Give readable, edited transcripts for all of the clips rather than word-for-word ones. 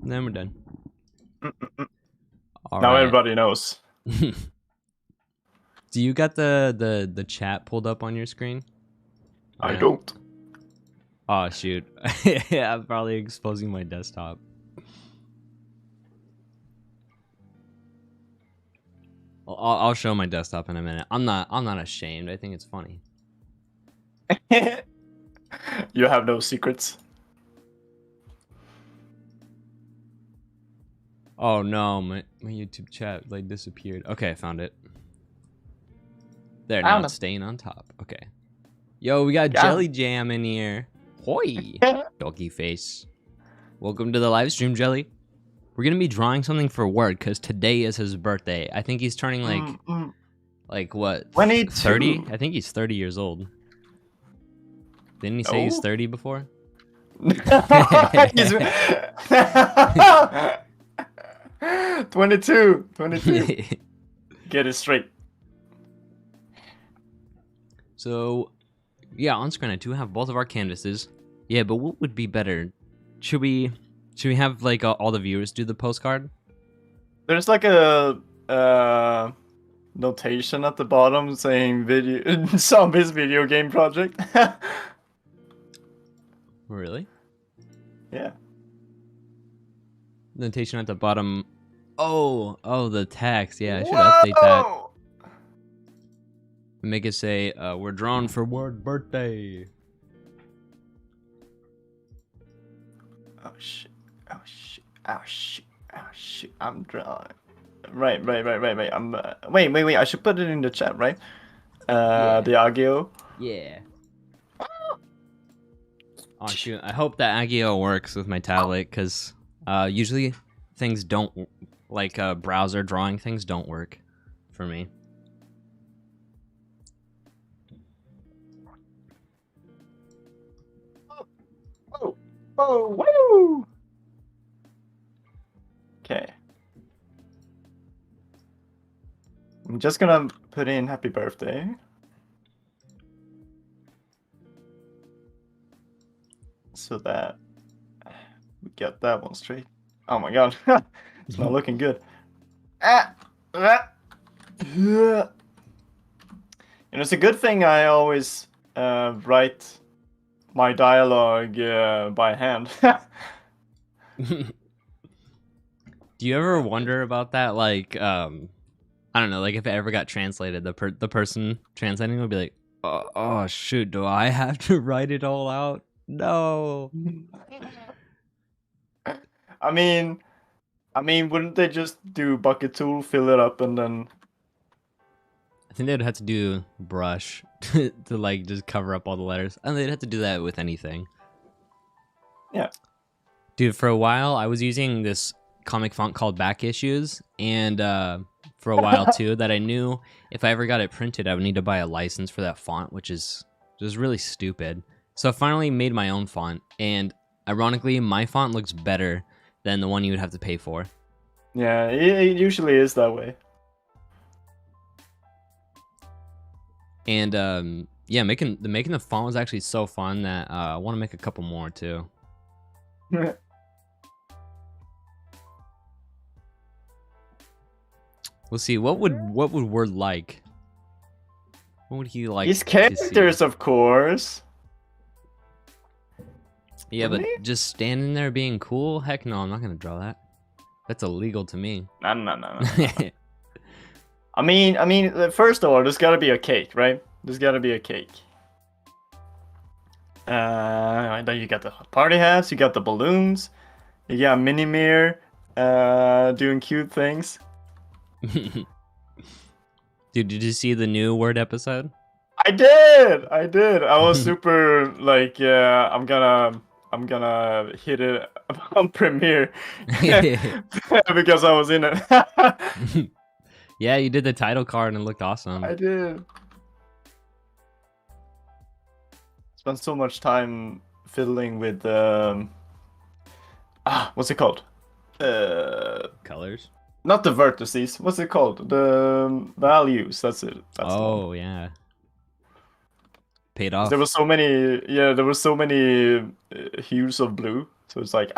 Then we're done. All Now right. everybody knows. Do you got the chat pulled up on your screen? I Yeah. don't. Oh shoot. Yeah, I'm probably exposing my desktop. I'll show my desktop in a minute. I'm not ashamed. I think it's funny. You have no secrets. Oh no, my YouTube chat like disappeared. Okay, I found it. There, now it's staying on top. Okay. Yo, we got Jelly Jam in here. Hoi, doggy face. Welcome to the live stream, Jelly. We're gonna be drawing something for Word because today is his birthday. I think he's turning like what? 22. 30? I think he's 30 years old. Didn't he say he's 30 before? 22. Get it straight. So, yeah, on screen I do have both of our canvases. Yeah, but what would be better? Should we have like all the viewers do the postcard? There's like a notation at the bottom saying video Zombies video game project. Really? Yeah. Notation at the bottom. Oh, the text. Yeah, I should update that. Make it say, we're drawn for Word birthday. Oh shit. Oh shit. Oh shit. Oh shit. I'm drawing. Right. I'm wait. I should put it in the chat, right? Yeah. The Agio. Yeah. Oh shoot! I hope that Agio works with my tablet, because usually things don't, like browser drawing things don't work for me. Oh, woo! Okay. I'm just gonna put in happy birthday. So that we get that one straight. Oh my god. It's not looking good. You know, it's a good thing I always write my dialogue by hand. Do you ever wonder about that? Like, I don't know, like if it ever got translated, the person translating would be like, oh shoot, do I have to write it all out? No. I mean, wouldn't they just do bucket tool, fill it up, and then? I think they'd have to do brush to like just cover up all the letters, and they'd have to do that with anything. Yeah. Dude, for a while I was using this comic font called Back Issues, and for a while too, that I knew if I ever got it printed, I would need to buy a license for that font, which is just really stupid. So I finally made my own font, and ironically, my font looks better than the one you would have to pay for. Yeah, it usually is that way. And yeah, making the font was actually so fun that I want to make a couple more too. We'll see. What would Word like? What would he like? His characters, of course. Yeah, but just standing there being cool? Heck no, I'm not gonna draw that. That's illegal to me. No. I mean, first of all, there's gotta be a cake, right? There's gotta be a cake. Then you got the party hats, you got the balloons, you got Minimir doing cute things. Dude, did you see the new Word episode? I did. I was super like, I'm gonna hit it on Premiere because I was in it. Yeah, you did the title card and it looked awesome. I did. Spent so much time fiddling with what's it called? Colors? Not the vertices. What's it called? The values. That's it. That's yeah. Paid off. There were so many. Yeah, there were so many hues of blue. So it's like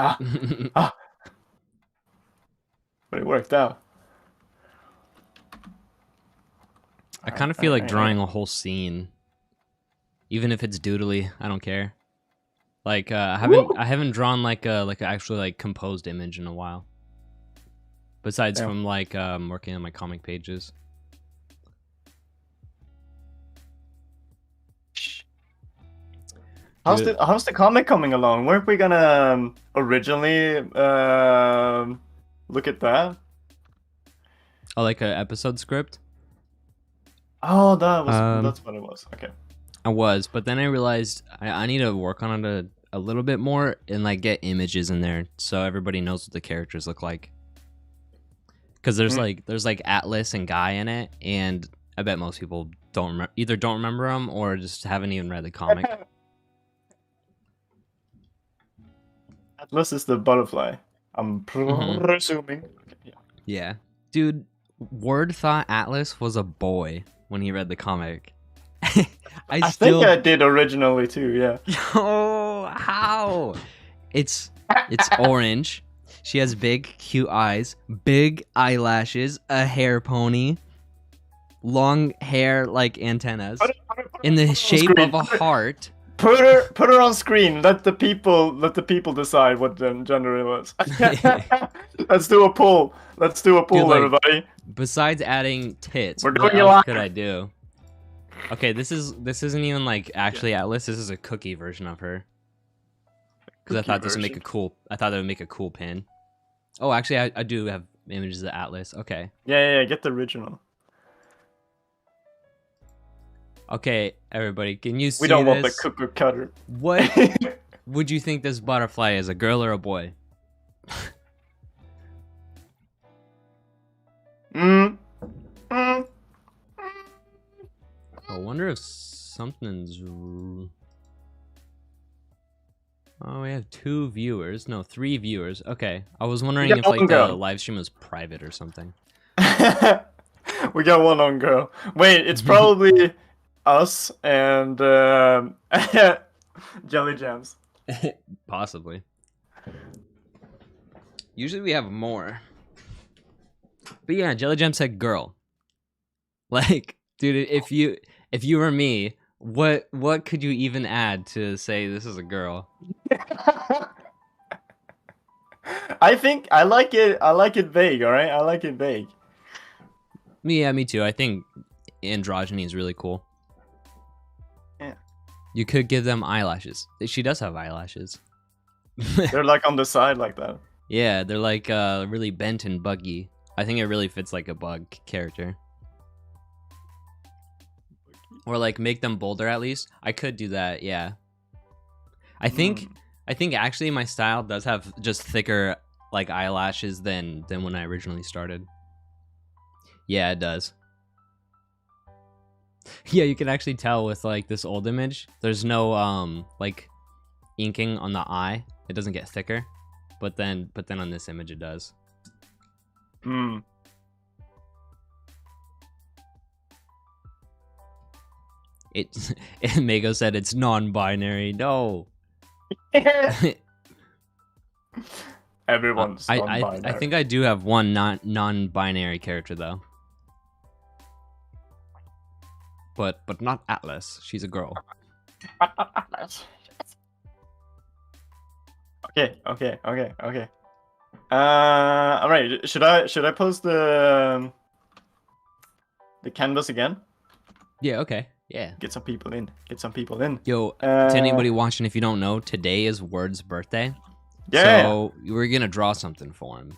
but it worked out. I kind of feel like drawing a whole scene, even if it's doodly. I don't care. Like I haven't drawn like an actually like composed image in a while. Besides from like working on my comic pages. How's the comic coming along? Weren't we gonna originally look at that? Oh, like an episode script? Oh, that's what it was. Okay. I was, but then I realized I need to work on it a little bit more and like get images in there so everybody knows what the characters look like. Because there's like Atlas and Guy in it, and I bet most people either don't remember them or just haven't even read the comic. Atlas is the butterfly. I'm presuming. Okay, yeah. Dude, Word thought Atlas was a boy when he read the comic. I think I did originally too, yeah. Oh, how? It's orange. She has big, cute eyes, big eyelashes, a hair pony, long hair like antennas, in the shape of a heart. Put her on screen. Let the people decide what gender it was. Let's do a poll. Dude, like, everybody. Besides adding tits, we're doing what else could I do? Okay, this isn't even like actually Atlas. This is a cookie version of her. Because I thought this would make a cool. I thought that would make a cool pin. Oh, actually, I do have images of Atlas. Okay. Yeah. Get the original. Okay, everybody, can you see this? We don't want the cookie cutter. What would you think this butterfly is, a girl or a boy? I wonder if something's... Oh, we have 2 viewers. No, 3 viewers. Okay. I was wondering if like the live stream was private or something. We got one on girl. Wait, it's probably us and Jelly Jams. Possibly. Usually we have more. But yeah, Jelly Jam said girl. Like, dude, if you were me, what could you even add to say this is a girl? I think I like it vague, alright? I like it vague. Yeah, me too. I think androgyny is really cool. Yeah. You could give them eyelashes. She does have eyelashes. They're like on the side like that. Yeah, they're like really bent and buggy. I think it really fits like a bug character. Or like make them bolder at least. I could do that, yeah. I think actually my style does have just thicker like eyelashes than when I originally started. Yeah, it does. Yeah, you can actually tell with like this old image. There's no like inking on the eye. It doesn't get thicker. But then on this image it does. Mego said it's non-binary. No. Everyone's non-binary. I think I do have one non-binary character though. But not Atlas. She's a girl. Atlas. Okay. All right. Should I post the canvas again? Yeah. Okay. Yeah. Get some people in. Yo, to anybody watching, if you don't know, today is Word's birthday. Yeah. So we're gonna draw something for him.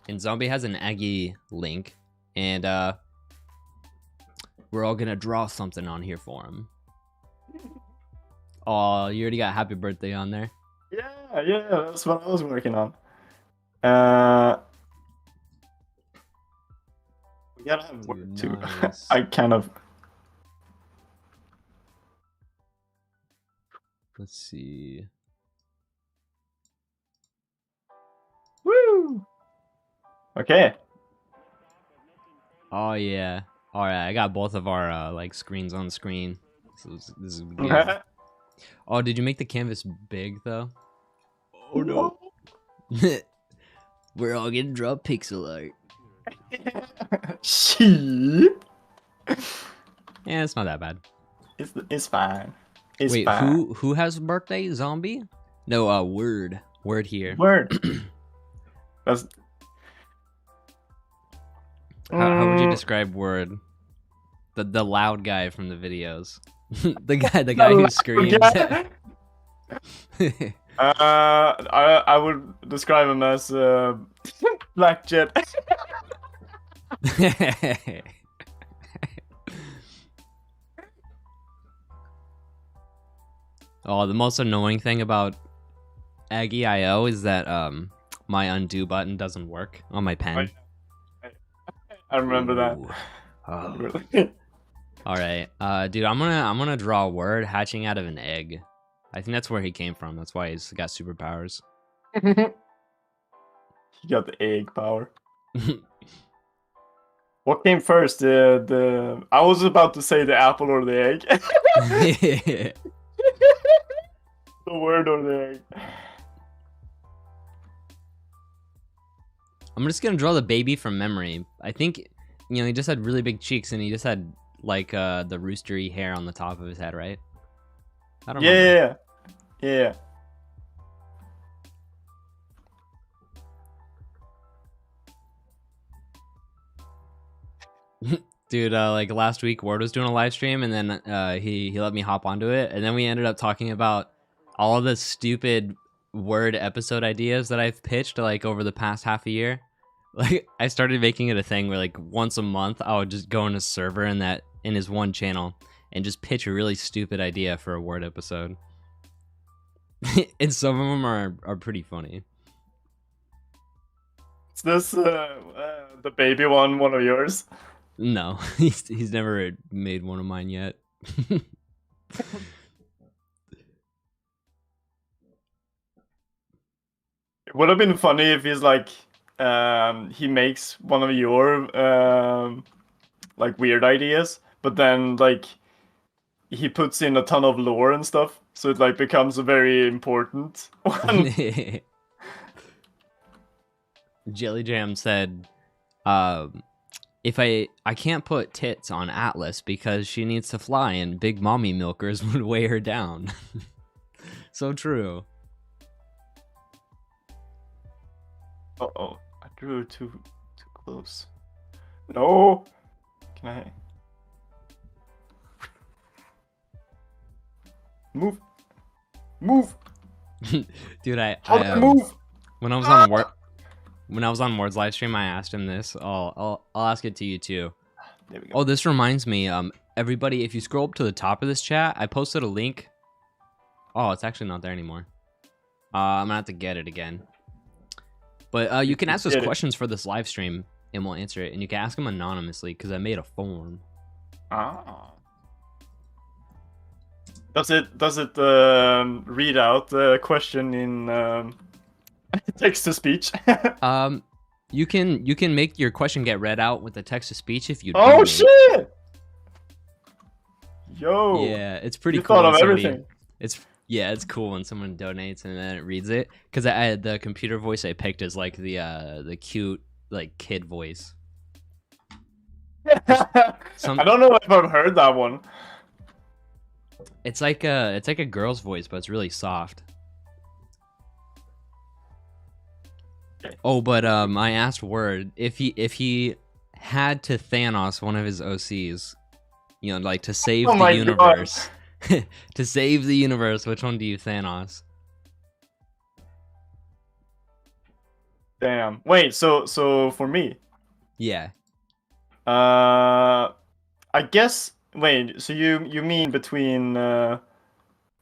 And Zombie has an Aggie link, and we're all gonna draw something on here for him. Oh, you already got happy birthday on there. Yeah, that's what I was working on. We gotta have word too. Nice. I kind of. Let's see. Woo! Okay. Oh yeah. All right, I got both of our like screens on screen. So this is good. Oh, did you make the canvas big though? Oh no. We're all gonna draw pixel art. Sheep. Yeah, it's not that bad. It's fine. It's Wait, fine. who has a birthday? Zombie? No, Word. Word here. Word. That's. How would you describe Word? The loud guy from the videos. the guy who screams. I would describe him as Black Jet. Oh, the most annoying thing about Aggie.io is that my undo button doesn't work on my pen. I remember that. Oh. All right, dude, I'm gonna draw a word hatching out of an egg. I think that's where he came from. That's why he's got superpowers. He got the egg power. What came first? The I was about to say the apple or the egg. The word or the egg. I'm just gonna draw the baby from memory. I think, you know, he just had really big cheeks and he just had like the roostery hair on the top of his head, right? I don't remember. Yeah. Dude, like last week, Ward was doing a live stream, and then he let me hop onto it, and then we ended up talking about all the stupid Word episode ideas that I've pitched like over the past half a year. Like I started making it a thing where like once a month I would just go in a server in his one channel and just pitch a really stupid idea for a Word episode. And some of them are pretty funny. Is this the baby one of yours? No, he's never made one of mine yet. It would have been funny if he's like he makes one of your like weird ideas, but then like he puts in a ton of lore and stuff, so it like becomes a very important one. Jelly Jam said, if I can't put tits on Atlas because she needs to fly and big mommy milkers would weigh her down. So true. Uh-oh, I drew too close. No! Can I... Move! Dude, How do I move? When I was on Ward's live stream, I asked him this. I'll ask it to you too. There we go. Oh, this reminds me, everybody, if you scroll up to the top of this chat, I posted a link. Oh, it's actually not there anymore. I'm gonna have to get it again. But you can ask us questions for this live stream, and we'll answer it. And you can ask them anonymously, because I made a form. Ah. Does it read out the question in text to speech? You can make your question get read out with the text to speech if you. Oh shit! Yo. Yeah, it's pretty you cool. Thought of everything. It's cool when someone donates and then it reads it. Because the computer voice I picked is like the cute like kid voice. I don't know if I've heard that one. It's like a girl's voice, but it's really soft. Oh, but I asked Word if he had to Thanos one of his OCs, you know, like to save the universe. To save the universe, which one do you Thanos? Damn. Wait, so for me? Yeah. I guess. Wait, so you mean between the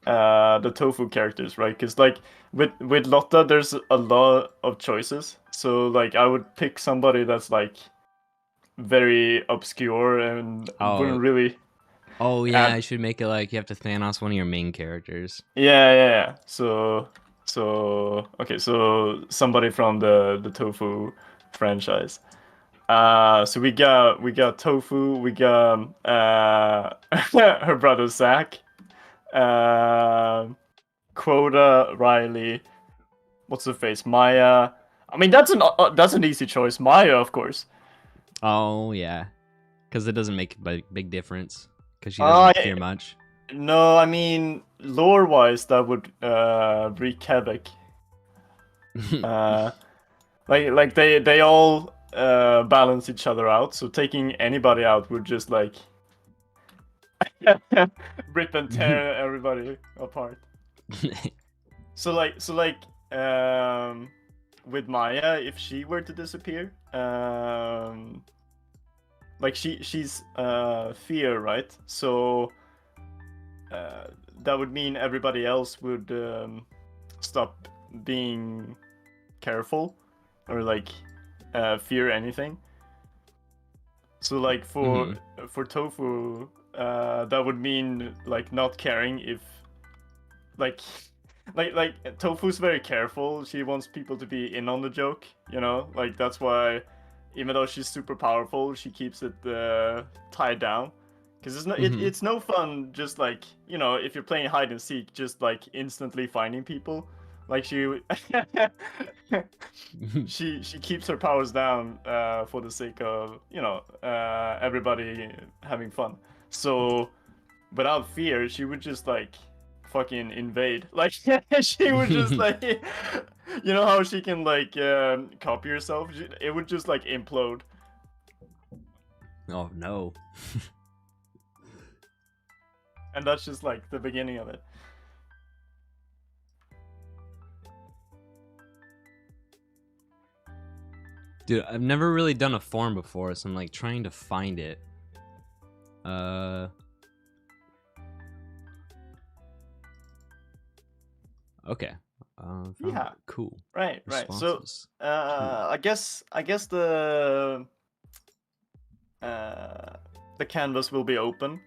tofu characters, right? Because like with Lotta, there's a lot of choices. So like I would pick somebody that's like very obscure and wouldn't really. Oh yeah, I should make it like you have to Thanos one of your main characters. Yeah. So okay, so somebody from the tofu franchise. So we got Tofu, we got her brother Zach, Quota, Riley, what's her face, Maya. I mean, that's an easy choice. Maya, of course. Oh yeah, because it doesn't make a big difference. Because she doesn't fear much. No, I mean lore-wise, that would wreak havoc. Like they all balance each other out. So taking anybody out would just like rip and tear everybody apart. So like with Maya, if she were to disappear, like she's fear, right? So that would mean everybody else would stop being careful or like fear anything. So like for Tofu, that would mean like not caring if like Tofu's very careful. She wants people to be in on the joke, you know? Like that's why even though she's super powerful, she keeps it tied down. Because it's no fun just like, you know, if you're playing hide and seek, just like instantly finding people. Like she she keeps her powers down for the sake of, you know, everybody having fun. So without fear, she would just like fucking invade. Like she would just like, you know how she can like copy herself? It would just like implode. Oh no. And that's just like the beginning of it. Dude, I've never really done a form before, so I'm like trying to find it. Okay. Yeah. Cool. Right. So, I guess the canvas will be open,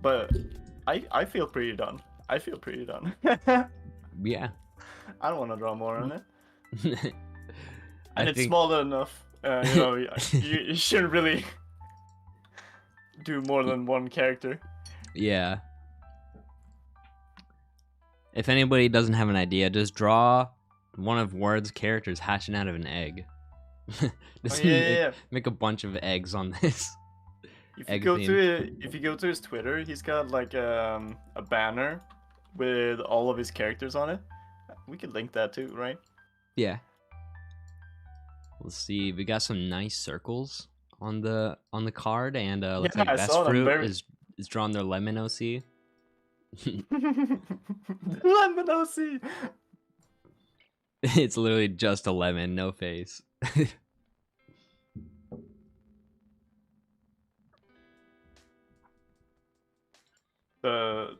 but I feel pretty done. Yeah. I don't want to draw more on it. And it's small enough. You know, you shouldn't really do more than one character. Yeah. If anybody doesn't have an idea, just draw one of Word's characters hatching out of an egg. Just make a bunch of eggs on this. If you go to his Twitter, he's got like a banner with all of his characters on it. We could link that too, right? Yeah. Let's see. We got some nice circles on the card, and looks like best fruit is drawn their lemon OC. Lemon OC. It's literally just a lemon, no face. The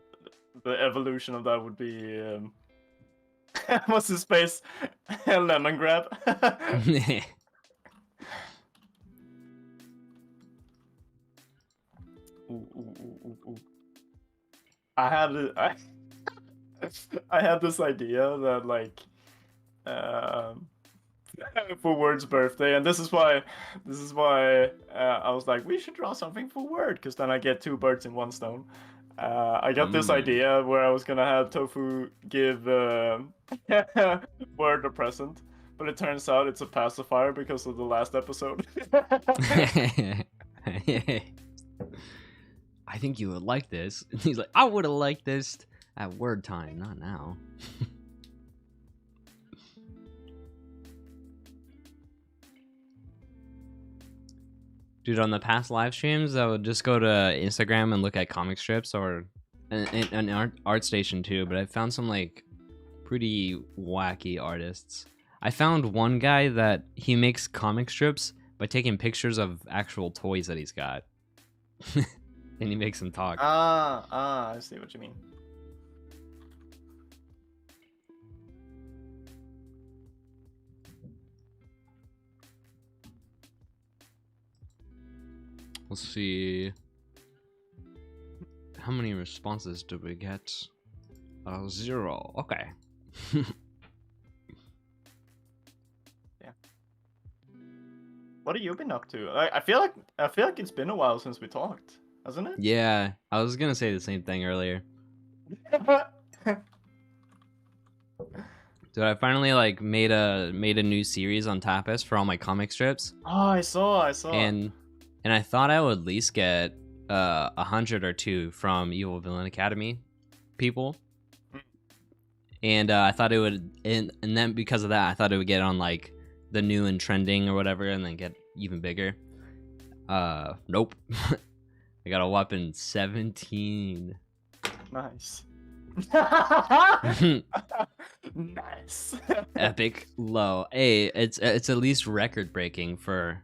evolution of that would be what's his face? Lemon grab. Ooh. I had this idea that like for Word's birthday, and this is why I was like, we should draw something for Word, because then I get 2 birds in 1 stone. I got this idea where I was gonna have Tofu give Word a present, but it turns out it's a pacifier because of the last episode. I think you would like this. And he's like, I would have liked this at Word time, not now. Dude, on the past live streams, I would just go to Instagram and look at comic strips, or an art station too, but I found some like pretty wacky artists. I found one guy that he makes comic strips by taking pictures of actual toys that he's got. And he makes them talk. I see what you mean. Let's see. How many responses did we get? 0. Okay. Yeah. What have you been up to? I feel like it's been a while since we talked, hasn't it? Yeah, I was gonna say the same thing earlier. Dude, I finally like made a new series on Tapas for all my comic strips. Oh, I saw. And I thought I would at least get 100 or 2 from Evil Villain Academy people. And I thought it would, and then because of that, I thought it would get on like the new and trending or whatever, and then get even bigger. Nope. I got a whopping 17. Nice. Nice. Epic low. Hey, it's at least record breaking for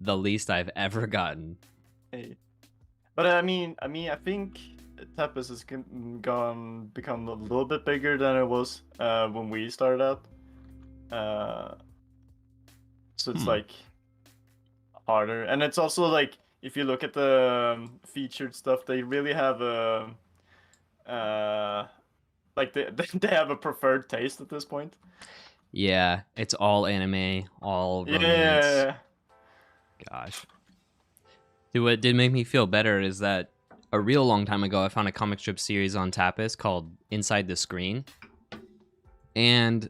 the least I've ever gotten. Hey, but I mean, I think Tapas has become a little bit bigger than it was when we started out. So it's like harder, and it's also like if you look at the featured stuff, they really have a like they have a preferred taste at this point. Yeah, it's all anime, all romance. Yeah. Gosh. Dude, what did make me feel better is that a real long time ago, I found a comic strip series on Tapas called Inside the Screen. And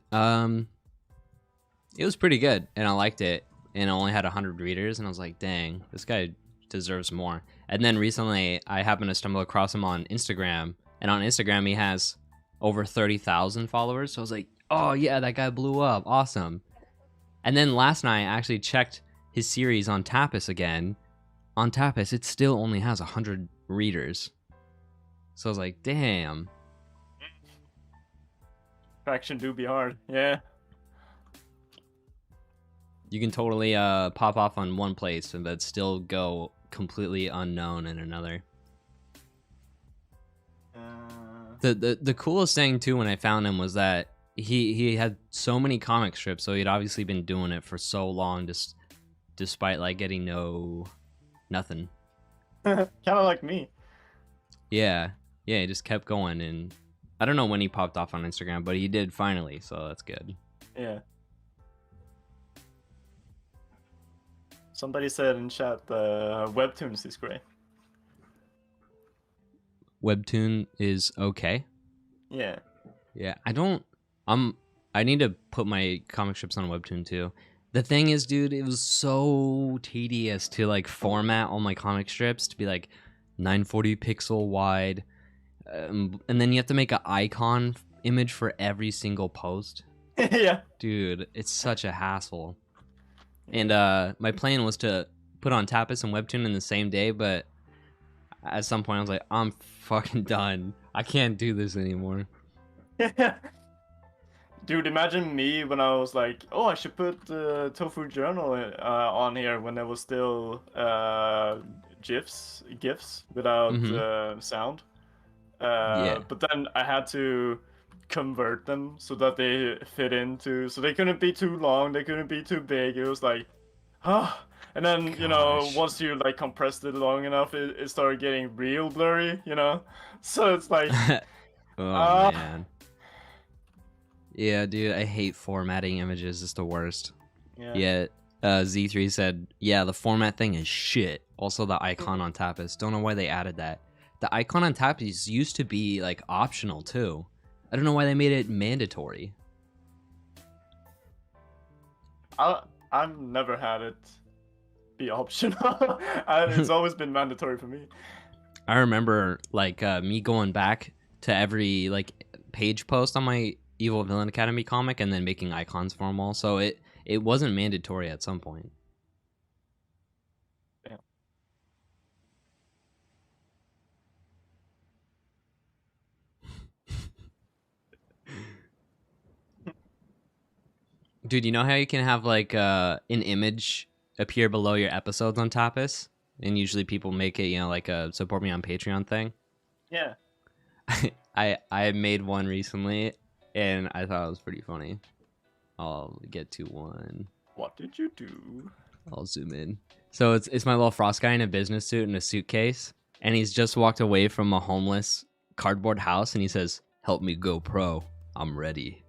it was pretty good, and I liked it. And it only had 100 readers, and I was like, dang, this guy deserves more. And then recently, I happened to stumble across him on Instagram. And on Instagram, he has over 30,000 followers. So I was like, oh, yeah, that guy blew up. Awesome. And then last night, I actually checked his series on Tapas again. On Tapas, it still only has 100 readers. So I was like, damn. Traction do be hard. Yeah. You can totally pop off on one place and but still go completely unknown in another. The coolest thing too when I found him was that he had so many comic strips, so he'd obviously been doing it for so long, just despite like getting nothing. Kind of like me. Yeah, he just kept going, and I don't know when he popped off on Instagram, but he did finally, so that's good. Yeah. Somebody said in chat Webtoons is great. Webtoon is okay. Yeah. Yeah, I need to put my comic strips on Webtoon too. The thing is, dude, it was so tedious to like format all my comic strips to be like 940 pixel wide, and then you have to make an icon image for every single post. Yeah. Dude, it's such a hassle. And my plan was to put on Tapas and Webtoon in the same day, but at some point I was like, I'm fucking done. I can't do this anymore. Dude, imagine me when I was like, oh, I should put Tofu Journal on here when there was still GIFs without sound. Yeah. But then I had to convert them so that they fit into, so they couldn't be too long, they couldn't be too big. It was like, and then you know, once you like compressed it long enough, it started getting real blurry, you know. So it's like, oh man. Yeah, dude, I hate formatting images. It's the worst. Yeah. Z3 said, yeah, the format thing is shit. Also, the icon on Tapas. Don't know why they added that. The icon on Tapas used to be like optional too. I don't know why they made it mandatory. I've never had it be optional. It's always been mandatory for me. I remember like me going back to every like page post on my Evil Villain Academy comic and then making icons for them all. So it wasn't mandatory at some point. Yeah. Dude, you know how you can have like an image appear below your episodes on Tapas? And usually people make it, you know, like a support me on Patreon thing. Yeah. I made one recently and I thought it was pretty funny. I'll get to one. What did you do? I'll zoom in. So it's my little frost guy in a business suit and a suitcase, and he's just walked away from a homeless cardboard house, and he says, "Help me go pro. I'm ready."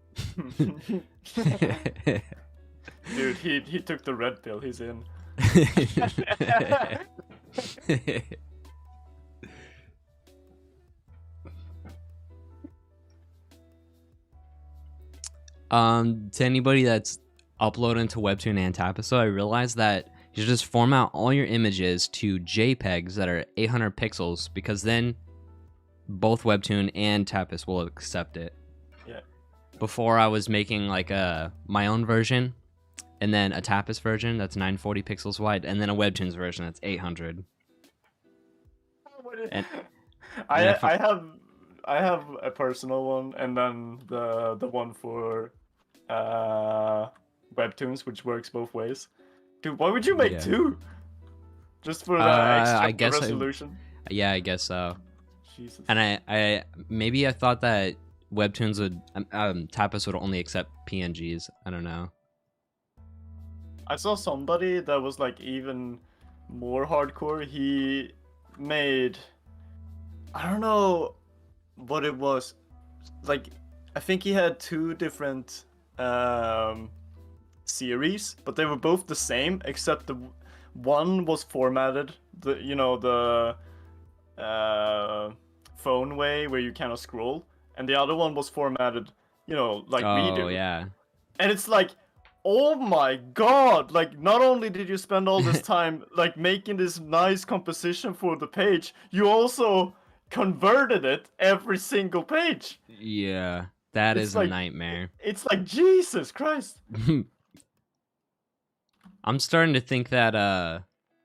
Dude, he took the red pill. He's in. To anybody that's uploading to Webtoon and Tapiso, I realized that you should just format all your images to JPEGs that are 800 pixels, because then both Webtoon and Tapis will accept it. Yeah. Before I was making like my own version, and then a Tapis version that's 940 pixels wide, and then a Webtoons version that's 800. And I have a personal one, and then the one for Webtoons, which works both ways. Dude, why would you make two? Just for the extra resolution? I guess so. Jesus. And I maybe I thought that Webtoons would Tapas would only accept PNGs. I don't know. I saw somebody that was like even more hardcore. He made, I don't know what it was, like I think he had two different series, but they were both the same, except the one was formatted the phone way where you kind of scroll, and the other one was formatted like we do. Oh yeah. And it's like, oh my god, like not only did you spend all this time like making this nice composition for the page, you also converted it every single page. Yeah, that is a nightmare. It's like, Jesus Christ. I'm starting to think that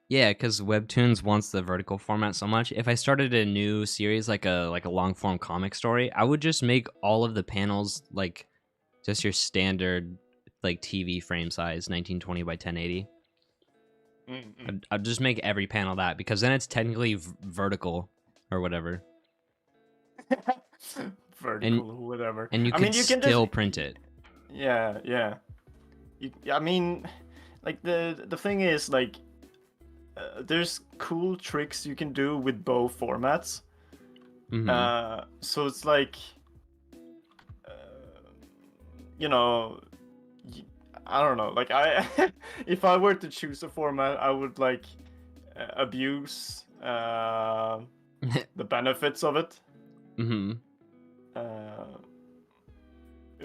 yeah, because Webtoons wants the vertical format so much. If I started a new series like a long form comic story, I would just make all of the panels like just your standard like TV frame size, 1920 by 1080. I'd just make every panel that, because then it's technically vertical or whatever. Vertical, whatever. And you can still print it. Yeah, yeah. I mean, like the thing is, like, there's cool tricks you can do with both formats. So it's like, I don't know. Like if I were to choose a format, I would like abuse the benefits of it.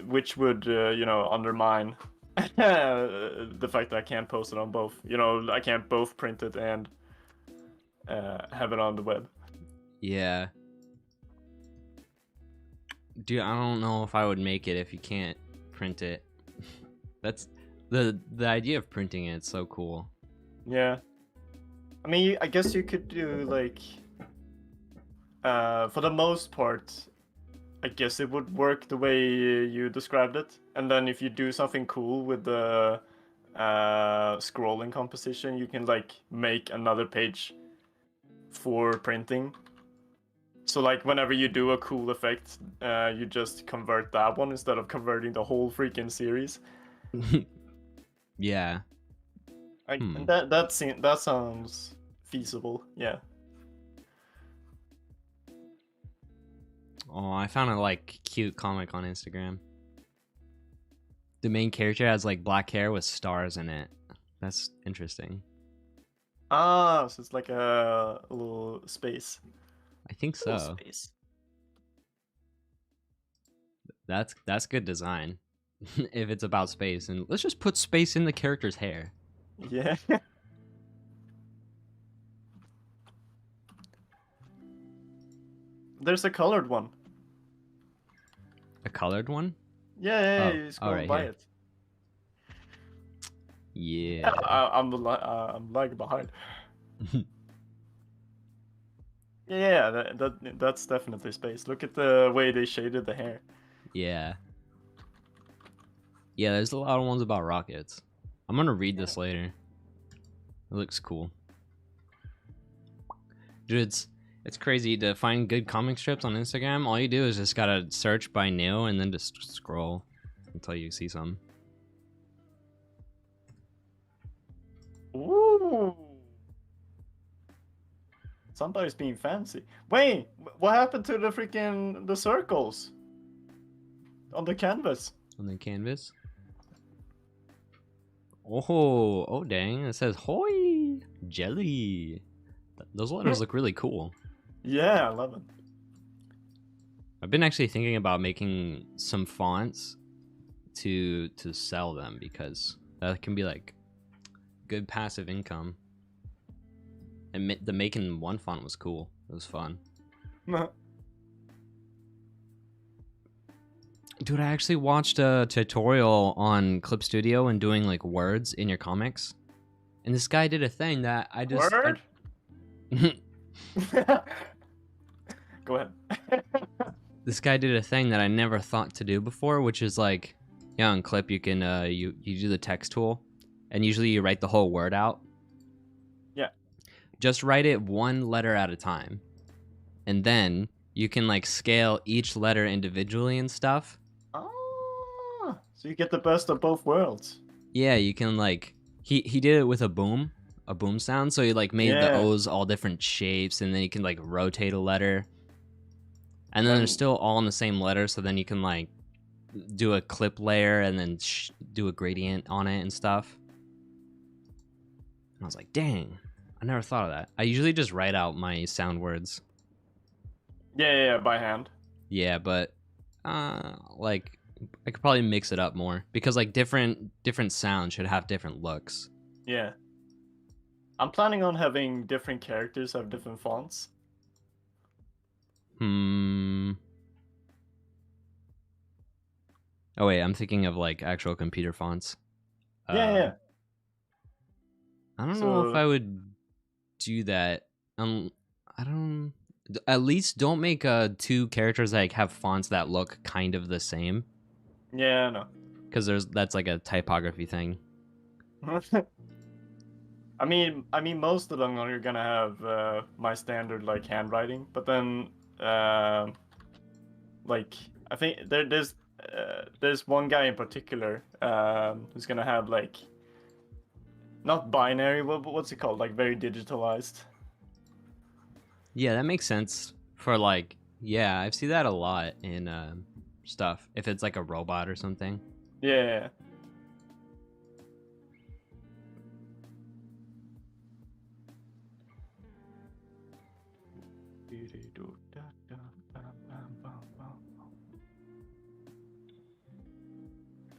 Which would undermine the fact that I can't post it on both. I can't both print it and have it on the web. Yeah. Dude, I don't know if I would make it if you can't print it. That's the idea of printing it. It's so cool. Yeah. I mean, I guess you could do like, for the most part, I guess it would work the way you described it. And then if you do something cool with the scrolling composition, you can like make another page for printing. So like whenever you do a cool effect, you just convert that one instead of converting the whole freaking series. Yeah. That sounds feasible. Yeah. Oh, I found a like cute comic on Instagram. The main character has like black hair with stars in it. That's interesting. Ah, so it's like a little space. I think so. Space. That's good design. If it's about space, and let's just put space in the character's hair. Yeah. There's a colored one. A colored one? Yeah, you scroll by it. Yeah. I'm like behind. Yeah, that's definitely space. Look at the way they shaded the hair. Yeah. Yeah, there's a lot of ones about rockets. I'm gonna read this later. It looks cool. Dude, it's crazy to find good comic strips on Instagram. All you do is just gotta search by new and then just scroll until you see some. Ooh. Somebody's being fancy. Wait, what happened to the circles on the canvas? On the canvas? Oh dang, it says "Hoi Jelly." Those letters look really cool. Yeah, I love it. I've been actually thinking about making some fonts to sell them, because that can be like good passive income. And the making one font was cool. It was fun. Dude, I actually watched a tutorial on Clip Studio and doing like words in your comics, and this guy did a thing that I just Go ahead. This guy did a thing that I never thought to do before, which is like, yeah, on Clip you can you do the text tool, and usually you write the whole word out. Yeah. Just write it one letter at a time, and then you can like scale each letter individually and stuff. Oh, so you get the best of both worlds. Yeah, you can like he did it with a boom sound, so he like made the O's all different shapes, and then you can like rotate a letter. And then they're still all in the same letter, so then you can like do a clip layer and then do a gradient on it and stuff. And I was like, dang, I never thought of that. I usually just write out my sound words. Yeah, by hand. Yeah, but like I could probably mix it up more, because like different sounds should have different looks. Yeah. I'm planning on having different characters have different fonts. Oh wait, I'm thinking of like actual computer fonts. Yeah. I don't know if I would do that. I don't. At least don't make two characters like have fonts that look kind of the same. Yeah, no. Because that's like a typography thing. I mean, most of them are gonna have my standard like handwriting, but then like I think there's one guy in particular who's gonna have like not binary, what's it called, like very digitalized. Yeah, that makes sense for like, yeah, I've seen that a lot in stuff, if it's like a robot or something. Yeah.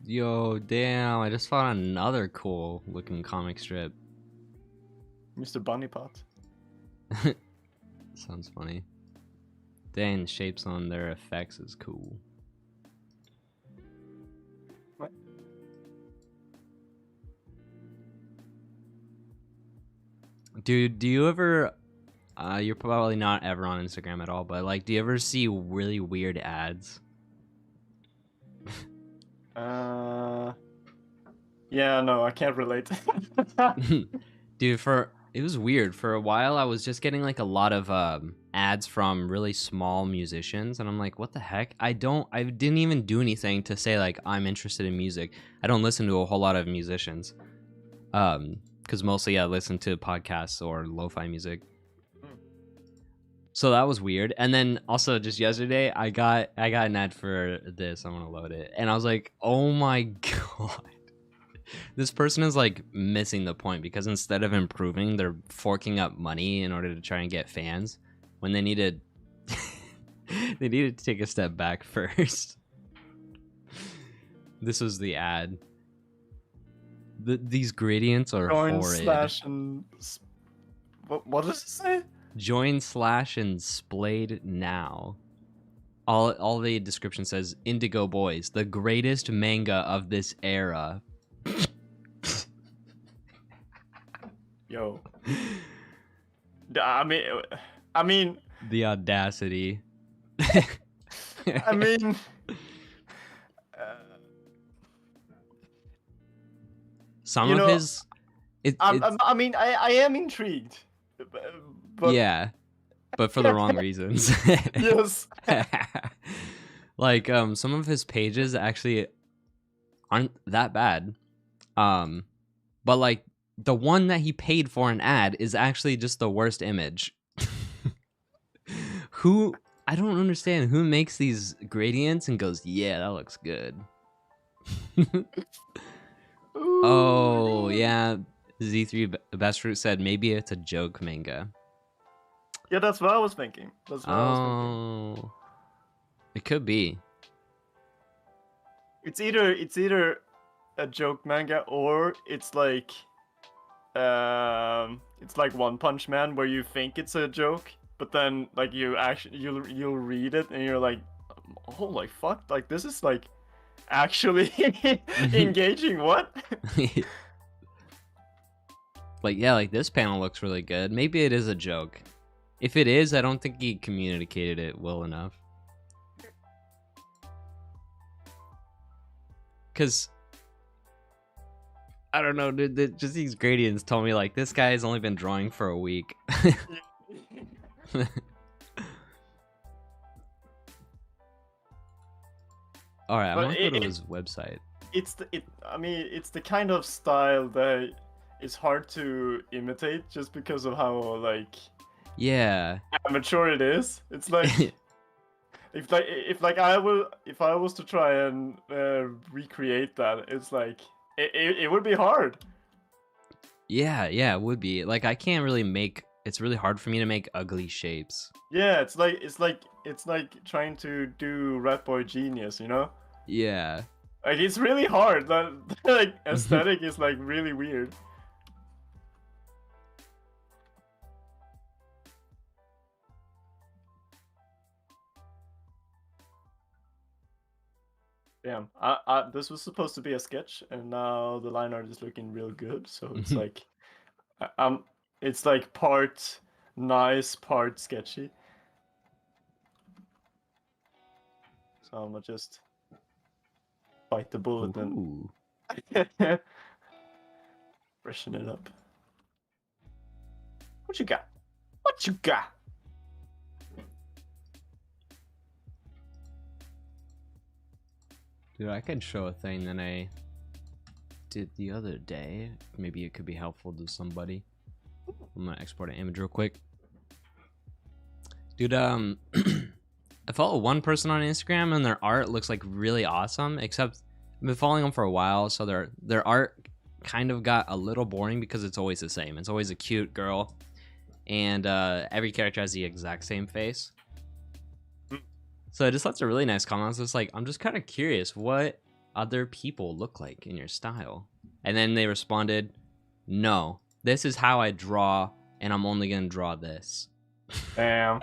Yo, damn, I just found another cool looking comic strip. Mr. Bunny Pot. Sounds funny. Dang, the shapes on their effects is cool. What? Dude, do you ever you're probably not ever on Instagram at all, but like, do you ever see really weird ads? Yeah, no, I can't relate. Dude, it was weird. For a while, I was just getting like a lot of ads from really small musicians, and I'm like, what the heck? I didn't even do anything to say like I'm interested in music. I don't listen to a whole lot of musicians, because mostly I listen to podcasts or lo-fi music. So that was weird. And then also just yesterday, I got an ad for this. I'm gonna load it, and I was like, oh my god. This person is like missing the point, because instead of improving, they're forking up money in order to try and get fans when they needed to take a step back first. This was the ad. These gradients are horrid. What does it say? Join / and splayed now. All the description says, Indigo Boys, the greatest manga of this era. Yo. I mean the audacity. I mean some of his I mean I am intrigued, but yeah, but for the wrong reasons. Yes. Like some of his pages actually aren't that bad, but like the one that he paid for an ad is actually just the worst image. I don't understand who makes these gradients and goes, yeah, that looks good. Oh yeah, Z3 Best Fruit said maybe it's a joke manga. Yeah, that's what I was thinking. It could be. It's either a joke manga or it's like One Punch Man where you think it's a joke, but then like you'll read it and you're like, holy fuck, like this is like actually engaging. What? Like, yeah, like this panel looks really good. Maybe it is a joke. If it is, I don't think he communicated it well enough. Because, I don't know, dude, just these gradients told me, like, this guy has only been drawing for a week. Alright, I'm gonna go to his website. I mean, it's the kind of style that is hard to imitate just because of how, like, yeah, amateur it is. It's like if I was to try and recreate that, it's like it would be hard. Yeah, it would be. Like, I can't really make. It's really hard for me to make ugly shapes. Yeah, it's like trying to do Rat Boy Genius, you know? Yeah. Like, it's really hard. That like aesthetic is like really weird. Damn, this was supposed to be a sketch, and now the line art is looking real good. So it's like, it's like part nice, part sketchy. So I'm gonna just bite the bullet and freshen it up. What you got? What you got? Dude, I could show a thing that I did the other day. Maybe it could be helpful to somebody. I'm gonna export an image real quick. Dude, I follow one person on Instagram and their art looks like really awesome, except I've been following them for a while, so their art kind of got a little boring because it's always the same. It's always a cute girl, and every character has the exact same face. So it just lets a really nice comment. So it's like, I'm just kind of curious what other people look like in your style. And then they responded, no, this is how I draw, and I'm only going to draw this. Damn.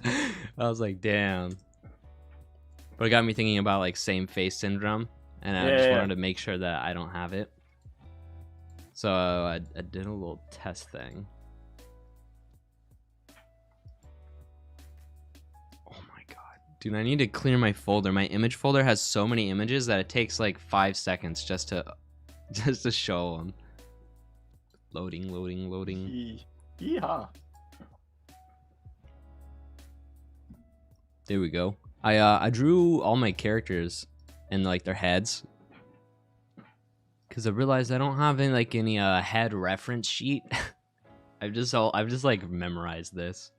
I was like, damn. But it got me thinking about like same face syndrome, and I just wanted to make sure that I don't have it. So I did a little test thing. Dude, I need to clear my folder. My image folder has so many images that it takes like 5 seconds just to show them. Loading. Yeehaw. There we go. I drew all my characters and like their heads, because I realized I don't have any head reference sheet. I've just like memorized this.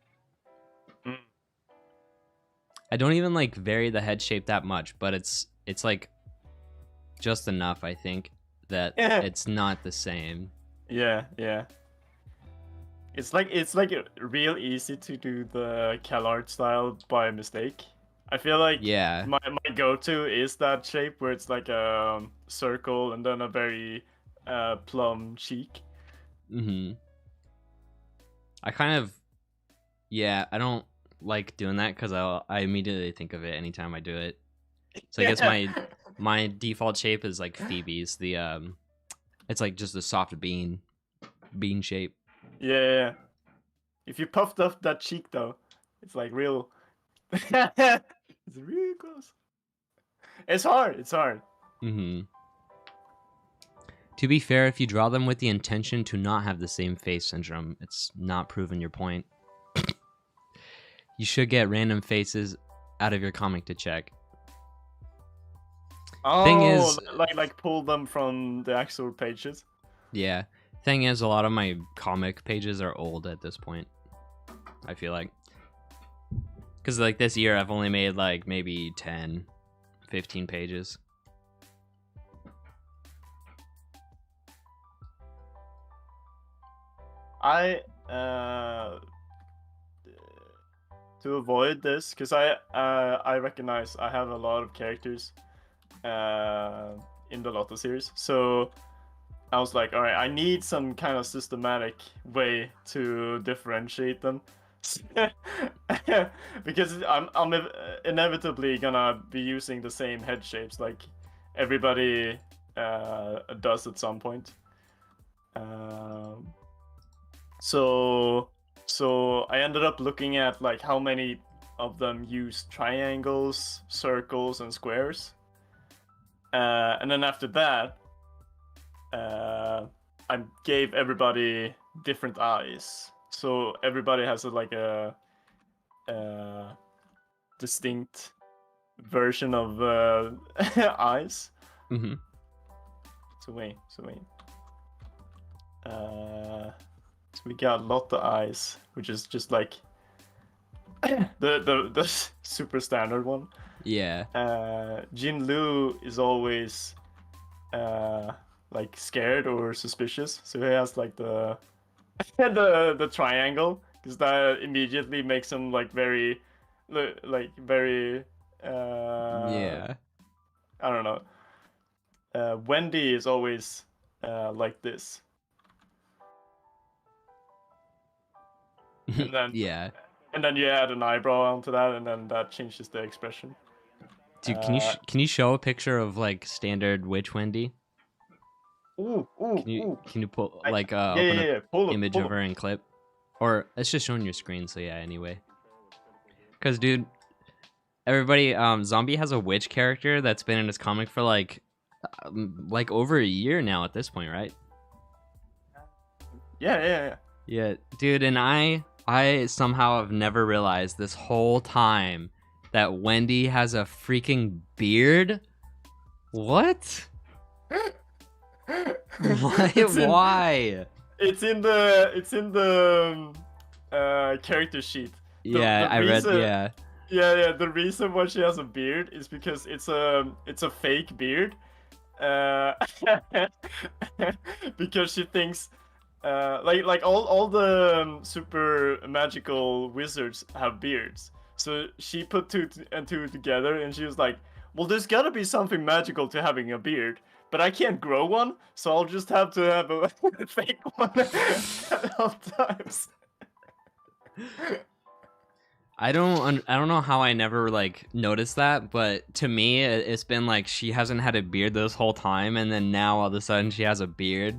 I don't even like vary the head shape that much, but it's like just enough, I think, that it's not the same. Yeah. It's like real easy to do the CalArt style by mistake. I feel like my go-to is that shape where it's like a circle and then a very plumb cheek. I kind of I don't like doing that because I immediately think of it anytime I do it. So I guess my default shape is like Phoebe's. It's like just a soft bean shape. Yeah. If you puffed up that cheek though, it's like real. It's real close. It's hard. To be fair, if you draw them with the intention to not have the same face syndrome, it's not proving your point. You should get random faces out of your comic to check. Oh, thing is, like pull them from the actual pages. Yeah. Thing is, a lot of my comic pages are old at this point, I feel like. Because like this year, I've only made like maybe 10, 15 pages. To avoid this, because I recognize I have a lot of characters in the Lotto series. So I was like, all right, I need some kind of systematic way to differentiate them. Because I'm inevitably gonna be using the same head shapes like everybody does at some point. So I ended up looking at like how many of them use triangles, circles, and squares. And then after that, I gave everybody different eyes. So everybody has like a distinct version of eyes. Mm-hmm. So wait. So we got Lotta eyes, which is just like the super standard one. Yeah. Jin Lu is always like scared or suspicious, so he has like the the triangle, because that immediately makes him like very Yeah. I don't know. Wendy is always like this, and then Yeah. and then you add an eyebrow onto that, and then that changes the expression. Dude, can you show a picture of like standard witch Wendy? Can you pull like open an image of her in clip, or it's just showing your screen? So yeah. Anyway, because dude, everybody, Zombie has a witch character that's been in his comic for like over a year now at this point, right? Yeah. Yeah, dude, and I somehow have never realized this whole time that Wendy has a freaking beard. What? Why? It's in the character sheet. I read. Yeah. Yeah. The reason why she has a beard is because it's a fake beard. Because she thinks like all the super magical wizards have beards. So she put two and two together, and she was like, well, there's gotta be something magical to having a beard, but I can't grow one, so I'll just have to have a fake one at all times. I don't know how I never like noticed that, but to me it's been like she hasn't had a beard this whole time, and then now all of a sudden she has a beard.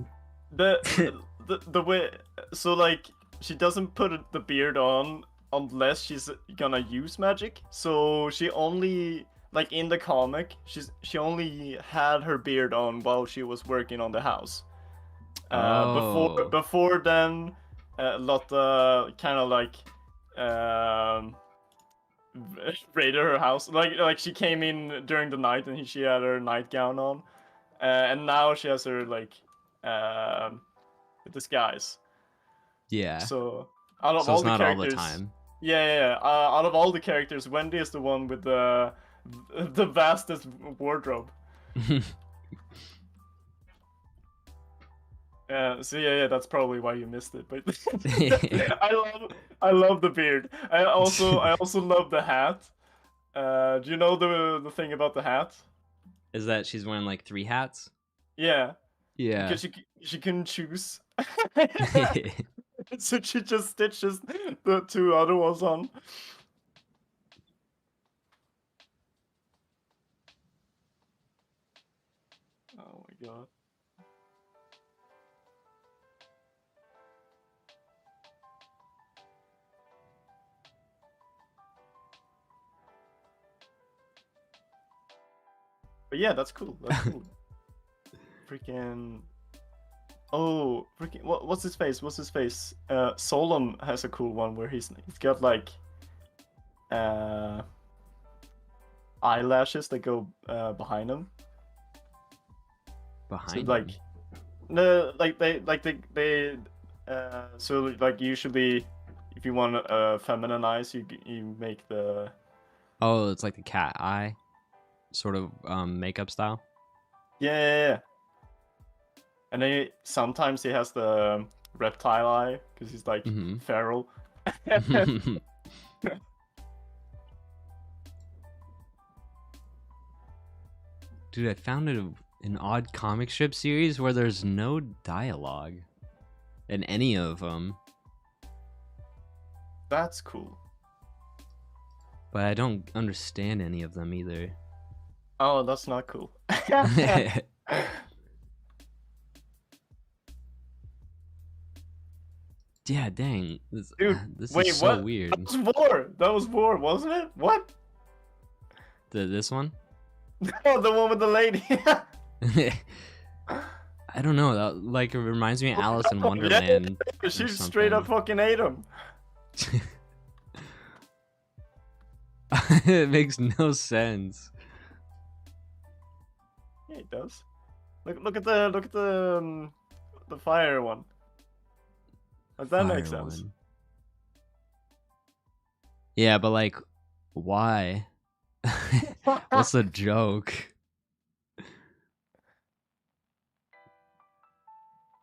The way, so like she doesn't put the beard on unless she's gonna use magic. So she only, like in the comic, she only had her beard on while she was working on the house. Before then, Lotta kind of like raided her house. Like she came in during the night and she had her nightgown on, and now she has her like disguise. Yeah. So out of all the characters, all the time. Yeah. Out of all the characters, Wendy is the one with the vastest wardrobe. So yeah, that's probably why you missed it. But I love the beard. I also love the hat. Do you know the thing about the hat? Is that she's wearing like 3 hats? Yeah. Yeah. Because she can choose. So she just stitches the 2 other ones on. Oh my god. But yeah, that's cool. That's cool. Freaking. Oh, freaking! What's his face? Solom has a cool one where he's got like eyelashes that go behind him. Behind so, like him? No, like they so like usually if you want feminine eyes, you make the. Oh, it's like the cat eye, sort of makeup style. Yeah. And then sometimes he has the reptile eye because he's like feral. Dude, I found an odd comic strip series where there's no dialogue in any of them. That's cool. But I don't understand any of them either. Oh, that's not cool. Yeah, dang. Dude, this wait, is so what? weird. That was Vor, wasn't it? What? This one? No, the one with the lady. I don't know. That like it reminds me of Alice in Wonderland. Yeah, she straight up fucking ate him. It makes no sense. Yeah, it does. Look at the fire one. That makes sense. Yeah, but like, why? What's the joke?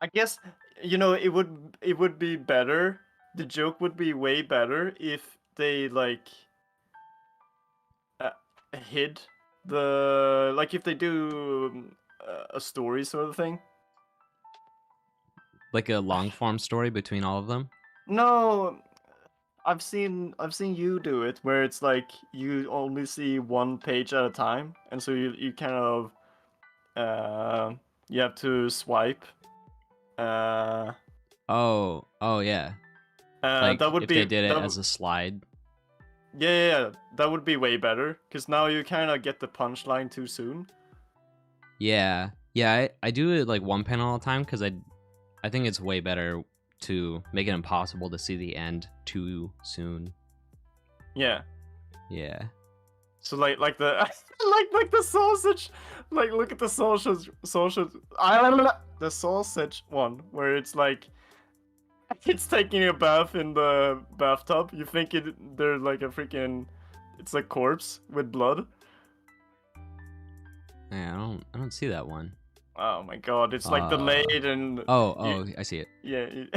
I guess it would be better. The joke would be way better if they like hid the if they do a story sort of thing. Like a long form story between all of them? No, I've seen you do it where it's like you only see one page at a time, and so you kind of you have to swipe. Oh yeah. Like that would if be they did it as a slide. Yeah, that would be way better because now you kind of get the punchline too soon. Yeah, I do it like one panel at a time because I think it's way better to make it impossible to see the end too soon. Yeah. Yeah. So like the like the sausage, like look at the sausage the sausage one where it's like it's taking a bath in the bathtub. You think they're like a freaking, it's a corpse with blood. Yeah, I don't see that one. Oh my god, it's like delayed and. Oh, I see it. Yeah.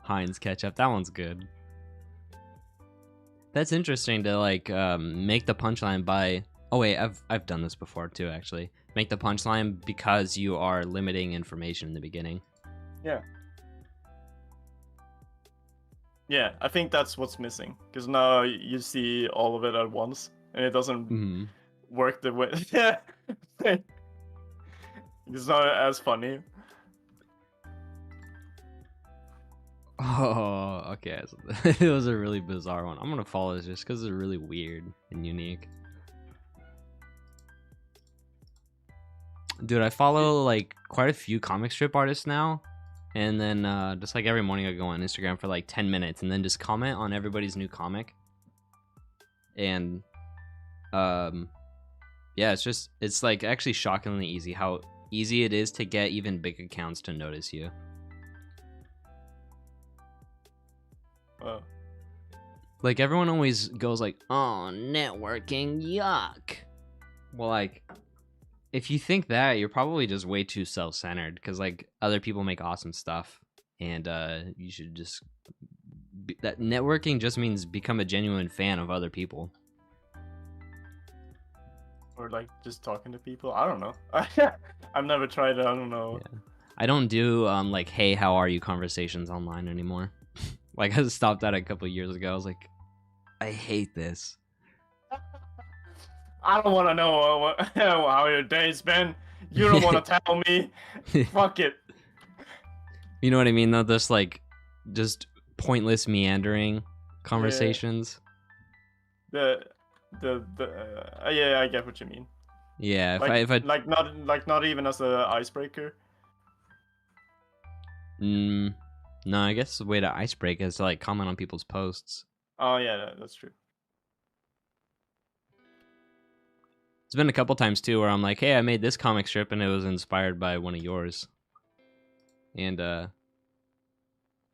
Heinz ketchup. That one's good. That's interesting to like make the punchline by. Oh wait, I've done this before too actually. Make the punchline because you are limiting information in the beginning. Yeah. Yeah, I think that's what's missing because now you see all of it at once and it doesn't work the way. Yeah. It's not as funny. Oh, okay. So it was a really bizarre one. I'm gonna follow this just because it's really weird and unique. Dude, I follow like quite a few comic strip artists now, and then just like every morning I go on Instagram for like 10 minutes and then just comment on everybody's new comic. And yeah, it's like actually shockingly easy how easy it is to get even big accounts to notice you. Like everyone always goes like, "Oh, networking, yuck." Well, like if you think that, you're probably just way too self-centered because like other people make awesome stuff, and you should just that networking just means become a genuine fan of other people. Or like just talking to people. I don't know. I've never tried it. I don't know. Yeah. I don't do like hey how are you conversations online anymore. Like I stopped that a couple years ago. I was like, I hate this. I don't want to know how your day's been. You don't want to tell me. Fuck it. You know what I mean though? Just pointless meandering conversations. Yeah. Yeah, I get what you mean. Yeah, if I not even as a icebreaker. No, I guess the way to icebreak is to like comment on people's posts. Oh yeah, that's true. It's been a couple times too where I'm like, hey, I made this comic strip and it was inspired by one of yours. And I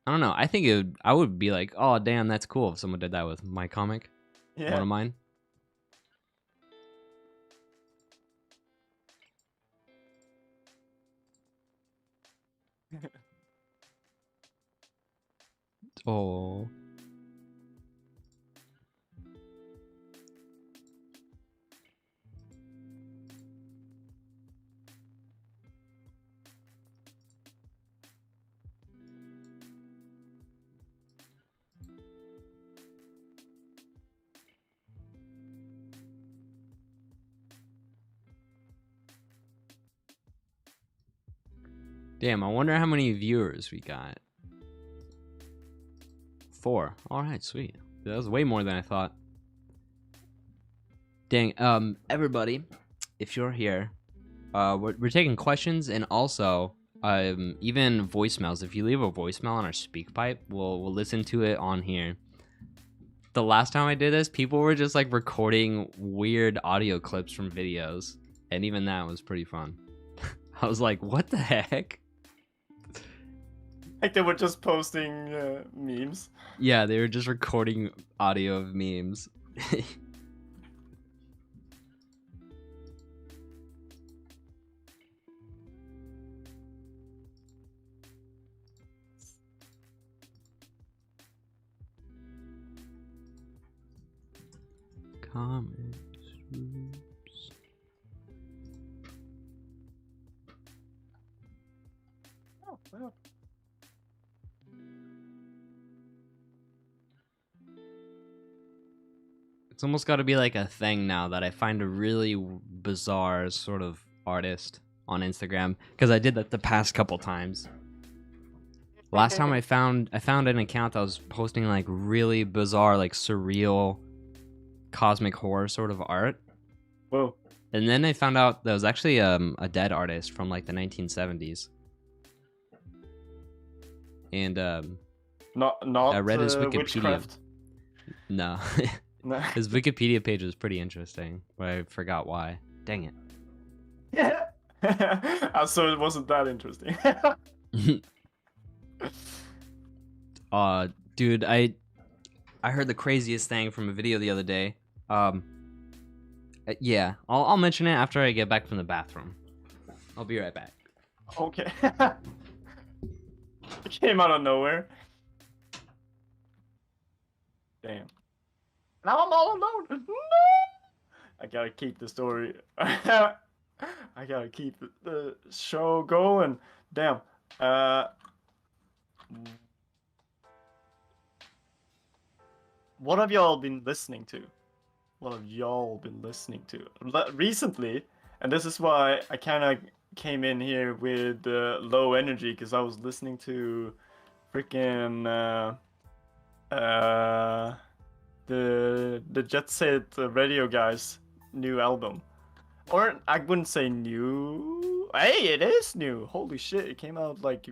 don't know. I think I would be like, oh damn, that's cool if someone did that with my comic. Yeah. One of mine. Oh. Damn, I wonder how many viewers we got. 4. All right, sweet. That was way more than I thought. Dang, everybody, if you're here, we're taking questions and also even voicemails. If you leave a voicemail on our SpeakPipe, we'll listen to it on here. The last time I did this, people were just like recording weird audio clips from videos, and even that was pretty fun. I was like, what the heck? Like they were just posting memes. Yeah, they were just recording audio of memes. Comments. Oops. Oh, wow. It's almost got to be like a thing now that I find a really bizarre sort of artist on Instagram, because I did that the past couple times. Last time I found an account that was posting like really bizarre, like surreal, cosmic horror sort of art. Whoa. And then I found out that was actually a dead artist from like the 1970s. And not I read his Wikipedia. witchcraft. No. No. His Wikipedia page was pretty interesting, but I forgot why. Dang it. Yeah. So it wasn't that interesting. Dude, I heard the craziest thing from a video the other day. Yeah, I'll mention it after I get back from the bathroom. I'll be right back. Okay. It came out of nowhere. Damn. Now I'm all alone. No! I gotta keep the story. I gotta keep the show going. Damn. What have y'all been listening to? What have y'all been listening to recently? And this is why I kind of came in here with low energy, because I was listening to freaking the Jet Set Radio guys' new album. Or I wouldn't say new. Hey, it is new. Holy shit! It came out like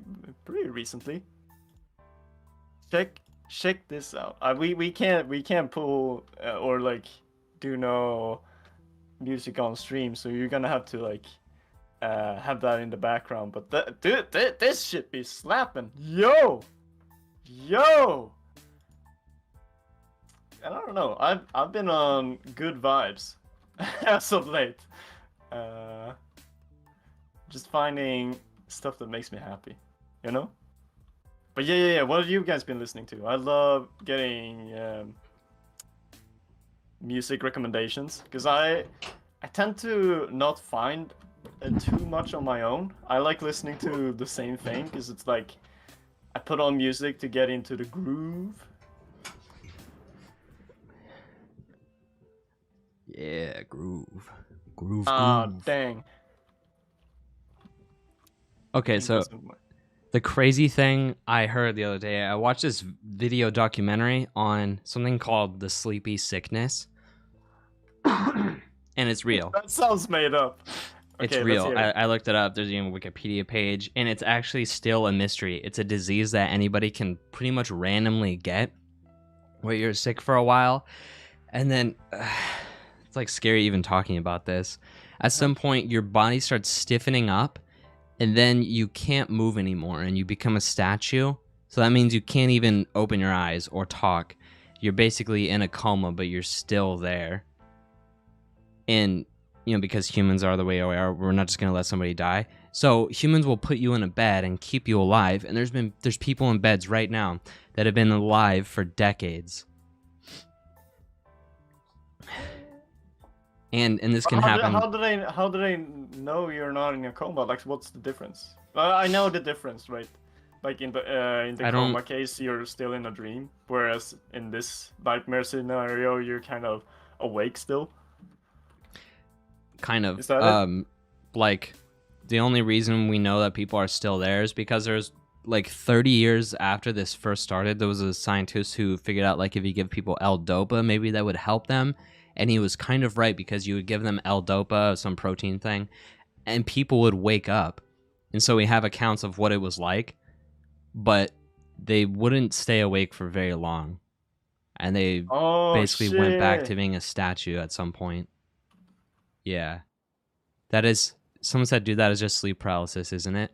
pretty recently. Check this out. We can't pull or like do no music on stream, so you're gonna have to like have that in the background. But dude, this shit be slapping. Yo. And I don't know. I've been on good vibes as of late. Just finding stuff that makes me happy, you know. But yeah. What have you guys been listening to? I love getting music recommendations, because I tend to not find too much on my own. I like listening to the same thing, because it's like I put on music to get into the groove. Yeah, groove. Ah, dang. Okay, so the crazy thing I heard the other day, I watched this video documentary on something called the sleepy sickness. And it's real. That sounds made up. Okay, it's real. I looked it up. There's even a Wikipedia page, and it's actually still a mystery. It's a disease that anybody can pretty much randomly get, where you're sick for a while, and then it's like scary even talking about this. At some point, your body starts stiffening up, and then you can't move anymore, and you become a statue. So that means you can't even open your eyes or talk. You're basically in a coma, but you're still there. And, you know, because humans are the way we are, we're not just going to let somebody die. So humans will put you in a bed and keep you alive. And there's people in beds right now that have been alive for decades. And this can happen. How do they know you're not in a coma? Like, what's the difference? I know the difference, right? Like in the coma case, you're still in a dream, whereas in this nightmare scenario, you're kind of awake still. Kind of. Is that it? Like the only reason we know that people are still there is because there's like 30 years after this first started, there was a scientist who figured out like if you give people L-Dopa, maybe that would help them. And he was kind of right, because you would give them L-Dopa, some protein thing, and people would wake up. And so we have accounts of what it was like, but they wouldn't stay awake for very long. And they basically went back to being a statue at some point. Yeah. That is, someone said, dude, that is just sleep paralysis, isn't it?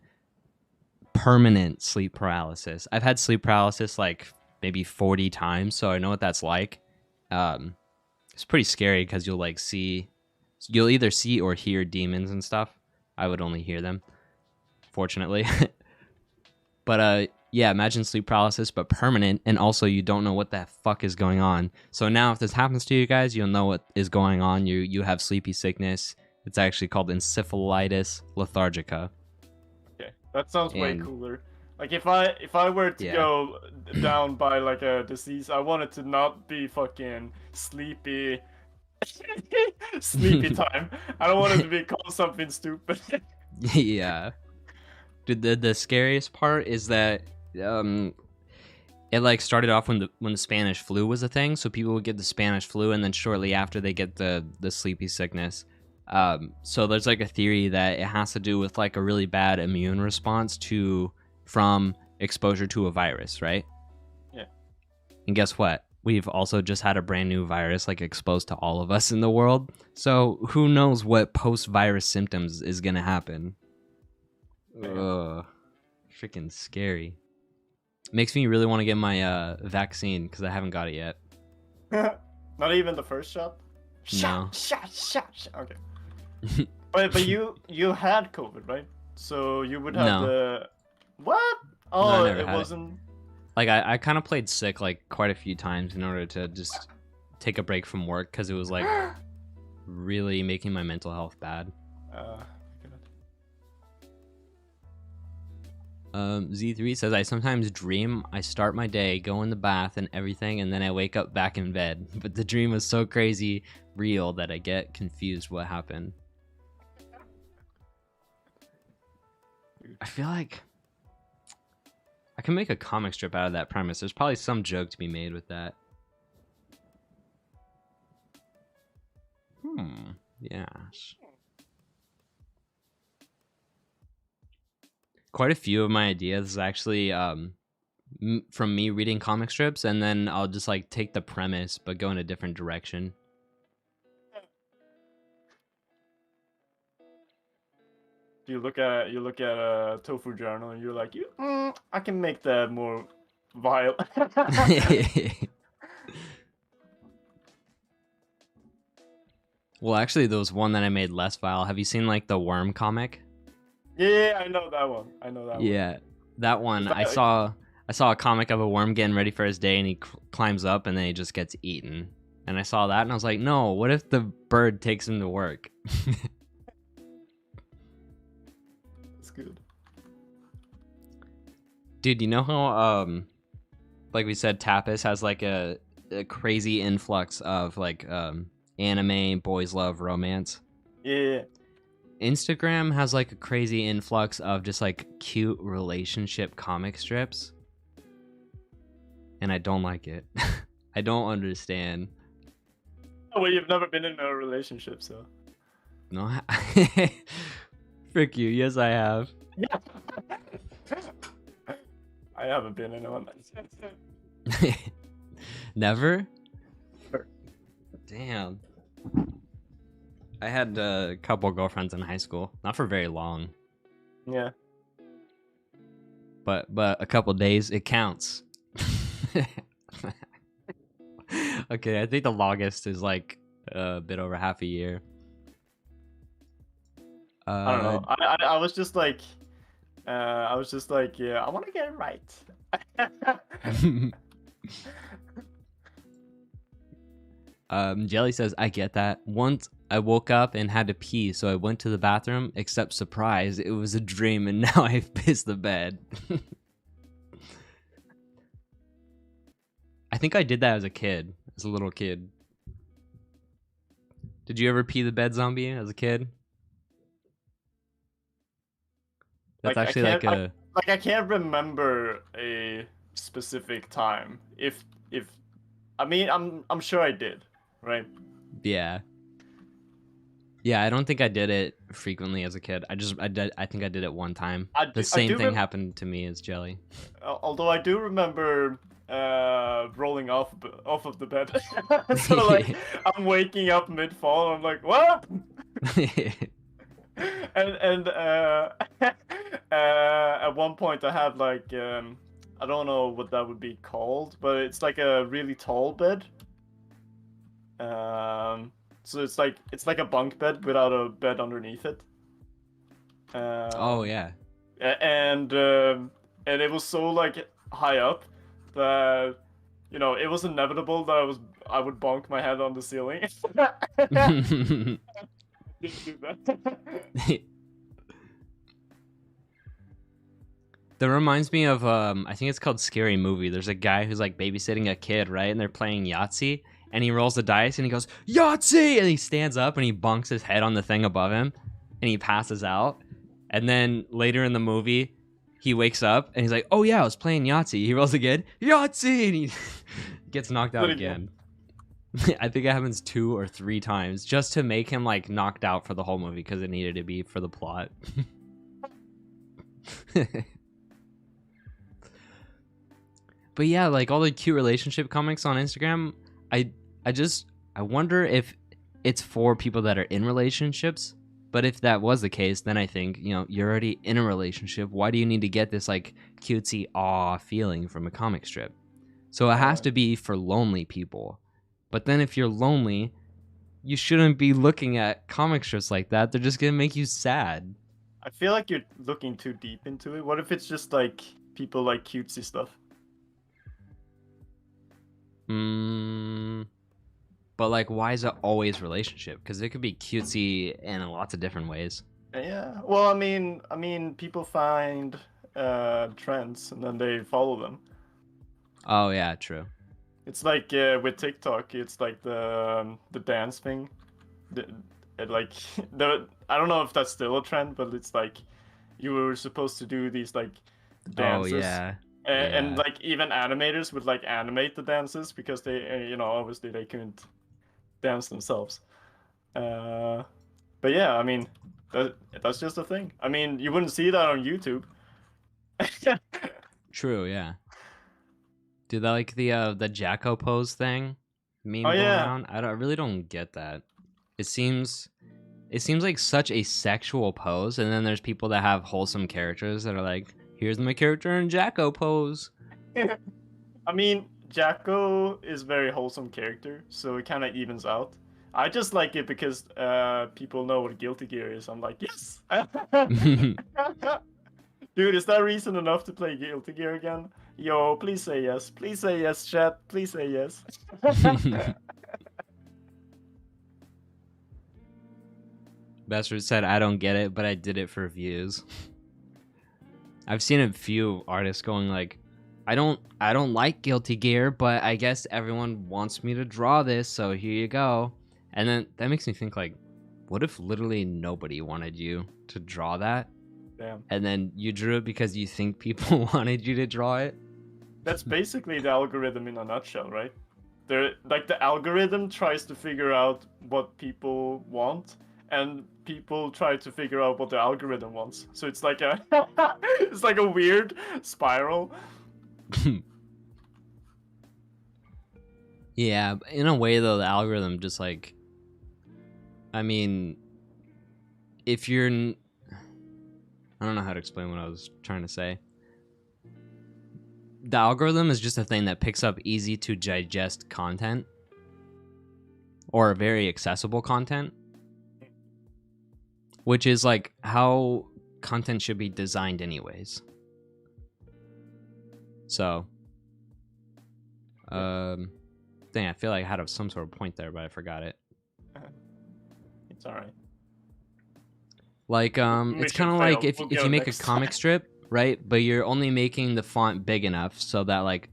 Permanent sleep paralysis. I've had sleep paralysis like maybe 40 times, so I know what that's like. It's pretty scary because you'll either see or hear demons and stuff. I would only hear them, fortunately. But yeah, imagine sleep paralysis, but permanent, and also you don't know what the fuck is going on. So now if this happens to you guys, you'll know what is going on. You have sleepy sickness. It's actually called encephalitis lethargica. Okay, that sounds way cooler. Like if I were to go down by like a disease, I want it to not be fucking sleepy sleepy time. I don't want it to be called something stupid. Yeah. Dude, the scariest part is that it like started off when the Spanish flu was a thing, so people would get the Spanish flu, and then shortly after they get the sleepy sickness. So there's like a theory that it has to do with like a really bad immune response from exposure to a virus, right? Yeah. And guess what? We've also just had a brand new virus like exposed to all of us in the world. So who knows what post-virus symptoms is gonna happen? Ugh, freaking scary. Makes me really want to get my vaccine because I haven't got it yet. Not even the first shot? No. Shot. Okay. but you had COVID, right? So you would have the... What? Oh, no, it wasn't... Like, I kind of played sick, like, quite a few times in order to just take a break from work, because it was, like, really making my mental health bad. Z3 says, I sometimes dream I start my day, go in the bath and everything, and then I wake up back in bed. But the dream was so crazy real that I get confused what happened. I feel like I can make a comic strip out of that premise. There's probably some joke to be made with that. Yes. Quite a few of my ideas is actually from me reading comic strips, and then I'll just like take the premise but go in a different direction. You look at a tofu journal and you're like, I can make that more vile. Well, actually, there was one that I made less vile. Have you seen like the Worm comic? Yeah, I know that one. Yeah, that one. I saw a comic of a worm getting ready for his day, and he climbs up, and then he just gets eaten. And I saw that, and I was like, no, what if the bird takes him to work? That's good. Dude, you know how, like we said, Tapas has like a crazy influx of like anime, boys love, romance? Yeah. Instagram has like a crazy influx of just like cute relationship comic strips, and I don't like it. I don't understand. Oh, well, you've never been in a relationship, so. No. Frick you. Yes, I have. Yeah. I haven't been in one. Never? Damn. I had a couple girlfriends in high school. Not for very long. Yeah. But a couple days, it counts. Okay, I think the longest is like a bit over half a year. I don't know. I was just like, yeah, I want to get it right. Jelly says, I get that. Once I woke up and had to pee, so I went to the bathroom, except surprise, it was a dream, and now I've pissed the bed. I think I did that as a little kid. Did you ever pee the bed, Zombie, as a kid? That's actually like a. I can't remember a specific time. If I mean I'm sure I did, right? Yeah. Yeah, I don't think I did it frequently as a kid. I think I did it one time. The same thing happened to me as Jelly. Although I do remember rolling off of the bed. So like I'm waking up mid fall. I'm like, what? and at one point I had like I don't know what that would be called, but it's like a really tall bed. So it's like a bunk bed without a bed underneath it. Oh yeah. And it was so like high up that it was inevitable that I would bonk my head on the ceiling. Didn't do that. That reminds me of I think it's called Scary Movie. There's a guy who's like babysitting a kid, right? And they're playing Yahtzee, and he rolls the dice and he goes Yahtzee, and he stands up and he bonks his head on the thing above him, and he passes out. And then later in the movie, he wakes up and he's like, "Oh yeah, I was playing Yahtzee." He rolls again, Yahtzee, and he gets knocked out again. I think it happens 2 or 3 times just to make him like knocked out for the whole movie because it needed to be for the plot. But yeah, like all the cute relationship comics on Instagram, I wonder if it's for people that are in relationships. But if that was the case, then I think, you're already in a relationship. Why do you need to get this like cutesy aw feeling from a comic strip? So it has to be for lonely people. But then if you're lonely, you shouldn't be looking at comic strips like that. They're just going to make you sad. I feel like you're looking too deep into it. What if it's just like people like cutesy stuff? But like, why is it always relationship? Because it could be cutesy in lots of different ways. Yeah. Well, I mean, people find trends and then they follow them. Oh yeah, true. It's like with TikTok, it's like the dance thing. I don't know if that's still a trend, but it's like you were supposed to do these like dances. Oh yeah. And like even animators would like animate the dances because they obviously they couldn't dance themselves. But yeah, I mean that's just a thing. I mean, you wouldn't see that on YouTube. True, yeah. Do they like the Jacko pose thing meme going around? I really don't get that. It seems like such a sexual pose, and then there's people that have wholesome characters that are like, here's my character in Jacko pose. I mean, Jacko is a very wholesome character, so it kind of evens out. I just like it because people know what Guilty Gear is. I'm like, yes! Dude, is that reason enough to play Guilty Gear again? Yo, please say yes. Please say yes, chat. Please say yes. Bastard said, I don't get it, but I did it for views. I've seen a few artists going like, I don't like Guilty Gear, but I guess everyone wants me to draw this, so here you go. And then that makes me think like, what if literally nobody wanted you to draw that? Damn. And then you drew it because you think people wanted you to draw it? That's basically the algorithm in a nutshell, right? The algorithm tries to figure out what people want, and people try to figure out what the algorithm wants. So it's like a weird spiral. Yeah, in a way though, the algorithm just like, I mean, if you're, I don't know how to explain what I was trying to say. The algorithm is just a thing that picks up easy to digest content or very accessible content, which is like how content should be designed anyways. So, dang, I feel like I had some sort of point there, but I forgot it. It's alright. Like, it's kind of like if you make a comic strip, right? But you're only making the font big enough so that like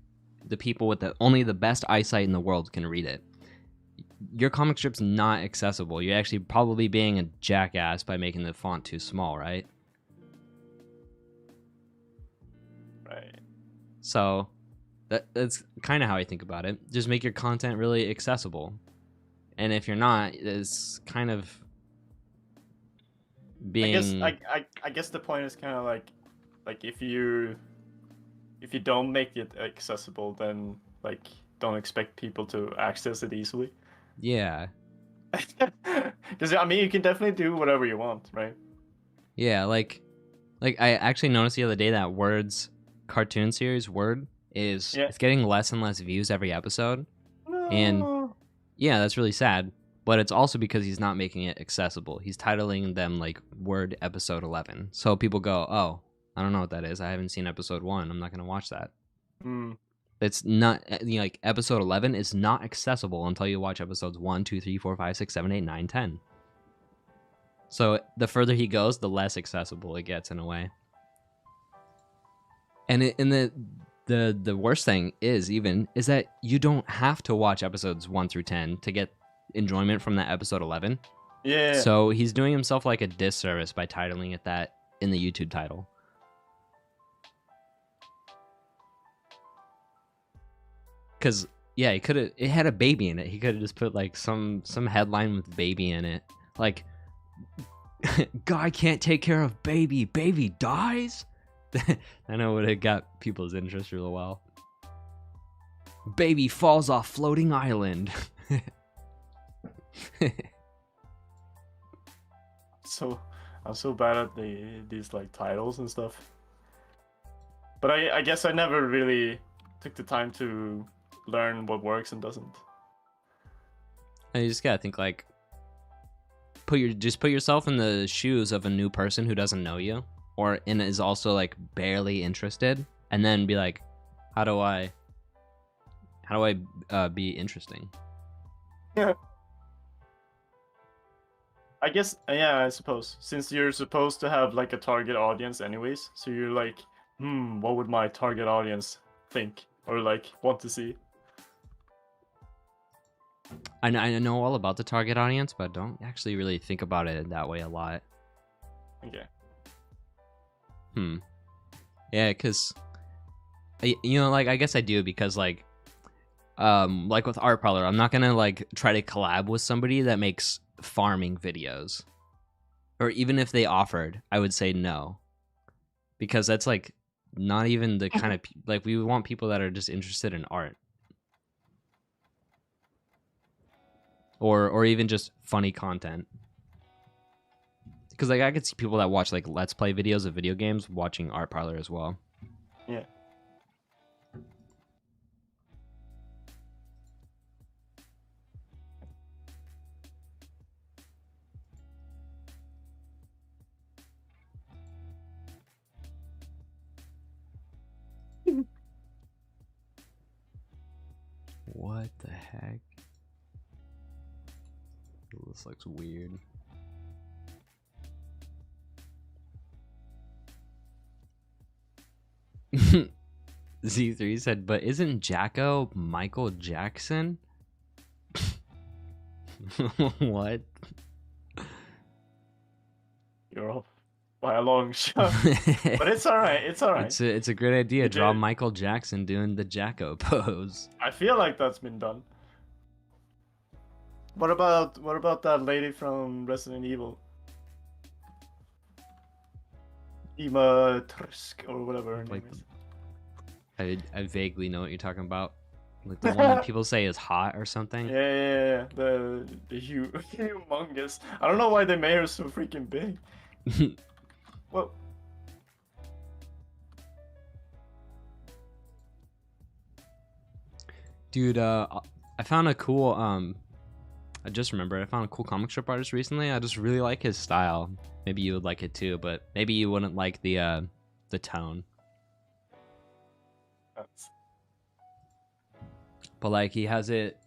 the people with only the best eyesight in the world can read it. Your comic strip's not accessible. You're actually probably being a jackass by making the font too small, right? Right. So that's kind of how I think about it. Just make your content really accessible. And if you're not, it's kind of being. I guess the point is kind of like if you don't make it accessible, then like don't expect people to access it easily. Yeah. Because I mean, you can definitely do whatever you want, right? Yeah, like I actually noticed the other day that Word's cartoon series Word is it's getting less and less views every episode. No. And yeah, that's really sad. But it's also because he's not making it accessible. He's titling them like Word Episode 11. So people go, oh, I don't know what that is. I haven't seen Episode 1. I'm not going to watch that. It's not, like, Episode 11 is not accessible until you watch Episodes 1, 2, 3, 4, 5, 6, 7, 8, 9, 10. So the further he goes, the less accessible it gets in a way. And the worst thing is that you don't have to watch Episodes 1 through 10 to get enjoyment from that episode 11. Yeah. So he's doing himself like a disservice by titling it that in the YouTube title. Because yeah, it had a baby in it. He could have just put like some headline with baby in it, like guy can't take care of baby dies. I know would have got people's interest real well. Baby falls off floating island. So I'm so bad at these like titles and stuff. But I guess I never really took the time to learn what works and doesn't. And you just gotta think like put yourself in the shoes of a new person who doesn't know you and is also like barely interested, and then be like, how do I be interesting? Yeah. I guess, yeah, I suppose. Since you're supposed to have like a target audience anyways, so you're like, what would my target audience think or like want to see? I know all about the target audience, but don't actually really think about it that way a lot. Okay. Yeah, because, like, I guess I do because, like with Art Parlor, I'm not gonna, like, try to collab with somebody that makes farming videos. Or even if they offered, I would say no. Because that's, like, not even the kind of, like, we want people that are just interested in art. Or even just funny content. Because, like, I could see people that watch, like, Let's Play videos of video games watching Art Parlor as well. Yeah. What the heck? This looks weird. Z3 said, but isn't Jacko Michael Jackson? What? You're off by a long shot. But it's alright, it's alright. It's a great idea. Draw Michael Jackson doing the Jacko pose. I feel like that's been done. What about that lady from Resident Evil? Ima Trusk or whatever her name is. I vaguely know what you're talking about. Like the one that people say is hot or something. Yeah. The humongous. I don't know why they made her so freaking big. Well. Dude, I found a cool I just remembered I found a cool comic strip artist recently. I just really like his style. Maybe you would like it too, but maybe you wouldn't like the tone. But like he has it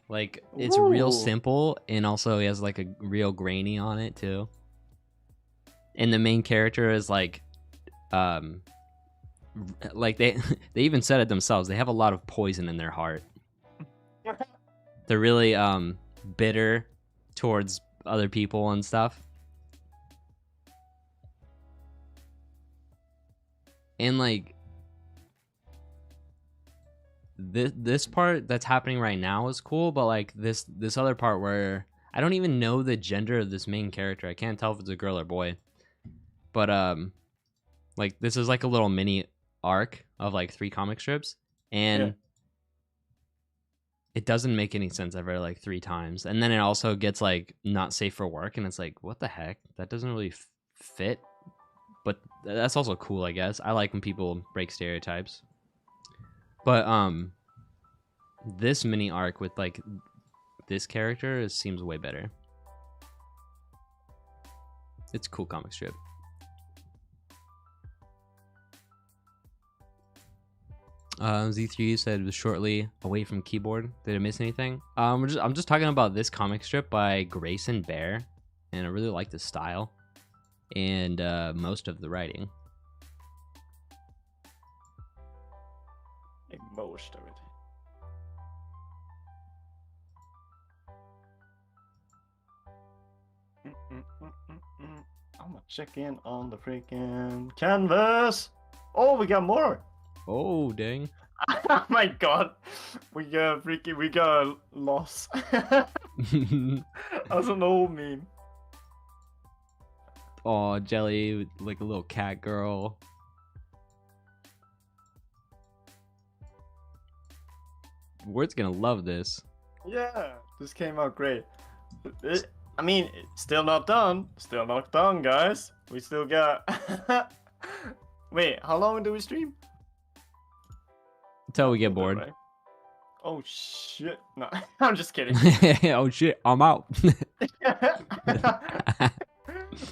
like it's real simple, and also he has like a real grainy on it too. And the main character is like they even said it themselves. They have a lot of poison in their heart. They're really bitter towards other people and stuff. And like this part that's happening right now is cool, but like this other part where I don't even know the gender of this main character. I can't tell if it's a girl or boy. But like this is like a little mini arc of like 3 comic strips, and it doesn't make any sense ever like 3 times. And then it also gets like not safe for work, and it's like, what the heck? That doesn't really fit. But that's also cool, I guess. I like when people break stereotypes. But this mini arc with like this character seems way better. It's a cool comic strip. Z3 said was shortly away from keyboard. Did I miss anything? I'm just talking about this comic strip by Grayson Bear, and I really like the style and most of the writing. Most of it. I'm gonna check in on the freaking canvas. Oh, we got more. Oh, dang. Oh my god. We got lost. That's an old meme. Oh, Jelly, like a little cat girl. Word's gonna love this. Yeah, this came out great. I mean, it's still not done. Still not done, guys. We still got... Wait, how long do we stream? Until we get bored. Right? Oh, shit. No, I'm just kidding. Oh, shit. I'm out.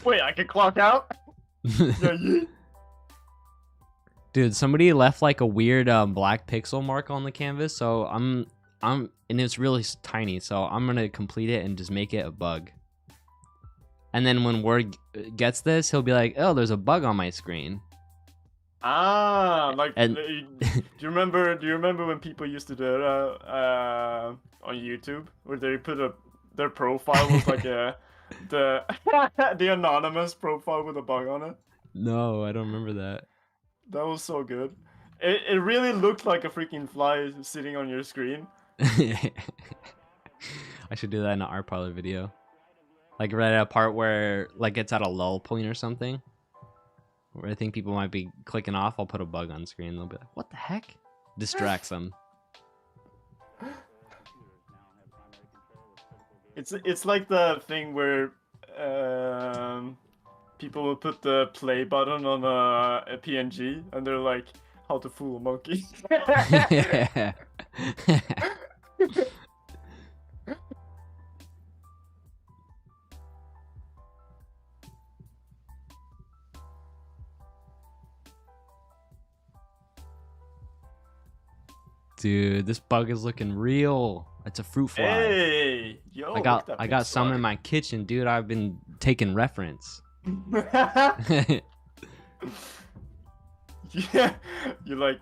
Wait, I can clock out? Dude, somebody left like a weird black pixel mark on the canvas, so I'm and it's really tiny, so I'm gonna complete it and just make it a bug. And then when Word gets this, he'll be like, "Oh, there's a bug on my screen." Ah, like and... do you remember when people used to do that on YouTube, where they put their profile was like the anonymous profile with a bug on it? No, I don't remember that. That was so good. It really looked like a freaking fly sitting on your screen. I should do that in an art parlor video. Like right at a part where like it's at a lull point or something, where I think people might be clicking off, I'll put a bug on screen. They'll be like, "What the heck?" Distracts them. It's like the thing where people will put the play button on a PNG, and they're like, "How to fool a monkey." Dude, this bug is looking real. It's a fruit fly. Hey, yo! I got some in my kitchen, dude. I've been taking reference. Yeah, you like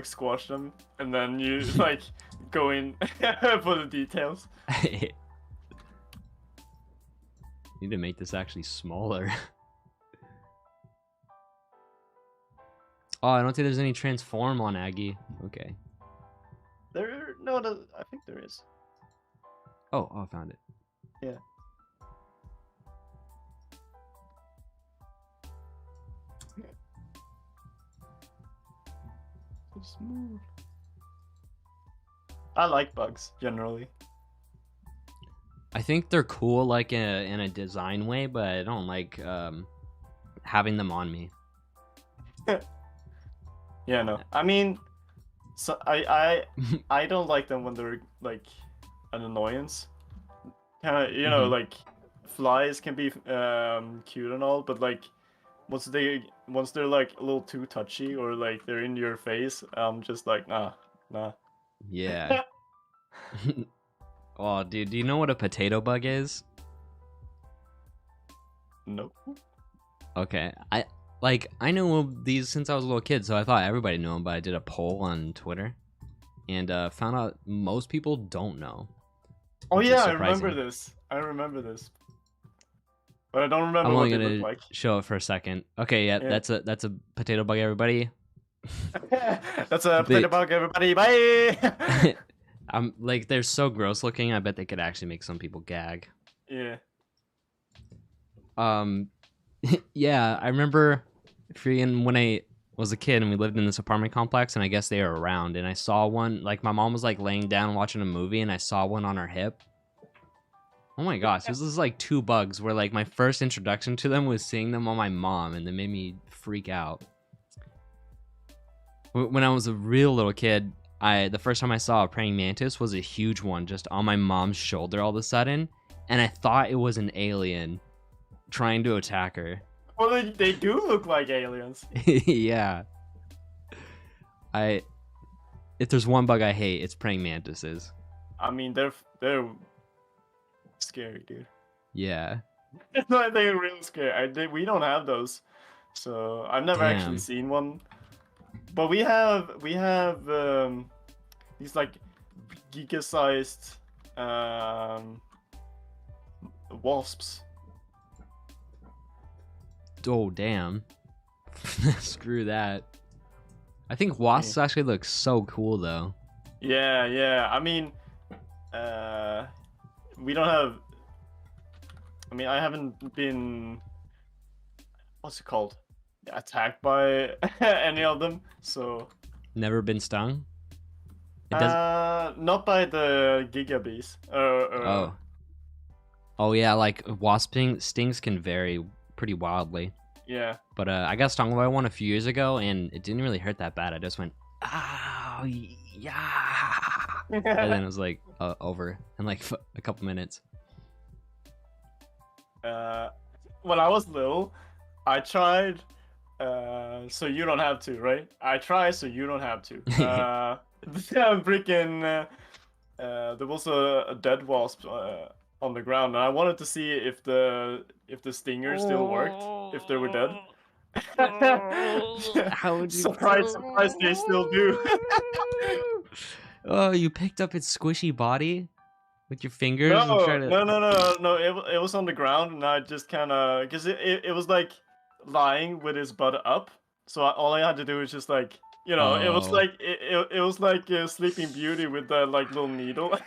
squash them, and then you like go in for the details. Need to make this actually smaller. Oh, I don't think there's any transform on Aggie. Okay. I think there is. Oh, I found it. Yeah. So smooth. I like bugs generally. I think they're cool, like in a design way, but I don't like having them on me. Yeah, no. I mean, so I don't like them when they're like an annoyance. Kind of, you know, like flies can be cute and all, but like once they're like a little too touchy or like they're in your face, I'm just like nah. Yeah. Oh, dude, do you know what a potato bug is? Nope. Okay, I know these since I was a little kid, so I thought everybody knew them, but I did a poll on Twitter and found out most people don't know. Oh yeah, I remember this. But I don't remember what they look like. Show it for a second. Okay, yeah, that's a potato bug, everybody. That's a potato bug, everybody. Bye. I'm like, they're so gross looking. I bet they could actually make some people gag. Yeah. Yeah, I remember freaking when I was a kid and we lived in this apartment complex, and I guess they were around, and I saw one. Like, my mom was like laying down watching a movie, and I saw one on her hip. Oh my gosh, this is like 2 bugs where like my first introduction to them was seeing them on my mom, and they made me freak out. When I was a real little kid, the first time I saw a praying mantis was a huge one just on my mom's shoulder all of a sudden, and I thought it was an alien trying to attack her. Well, they do look like aliens. Yeah. If there's one bug I hate, it's praying mantises. I mean, they're scary, dude. Yeah. They're real scary. We don't have those, so I've never actually seen one. But we have these like giga-sized wasps. Oh damn. Screw that. I think wasps actually look so cool though. Yeah. I mean, we don't have. I mean, I haven't been. What's it called? Attacked by any of them, so. Never been stung? Not by the gigabees. Oh yeah, like wasp stings can vary pretty wildly. Yeah. But I got stung by one a few years ago, and it didn't really hurt that bad. I just went, ow, yeah, and then it was like over in like a couple minutes. When I was little, I tried. So you don't have to, right? I try, so you don't have to. Freaking. There was a dead wasp on the ground, and I wanted to see if the stinger still worked, if they were dead. How would you? Surprise, they still do. Oh, you picked up its squishy body with your fingers? No. It was on the ground, and I just kind of, because it was like lying with his butt up. So all I had to do was just like, it was like it was like Sleeping Beauty with that like little needle.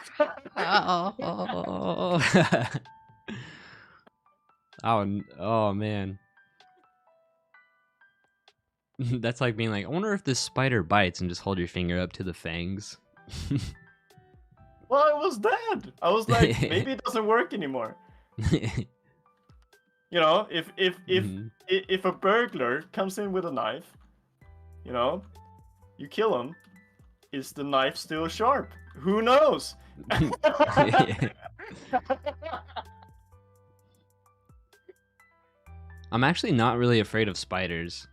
Oh man. That's like being like, I wonder if this spider bites, and just hold your finger up to the fangs. Well, it was dead. I was like, maybe it doesn't work anymore. If a burglar comes in with a knife, you kill him. Is the knife still sharp? Who knows? I'm actually not really afraid of spiders.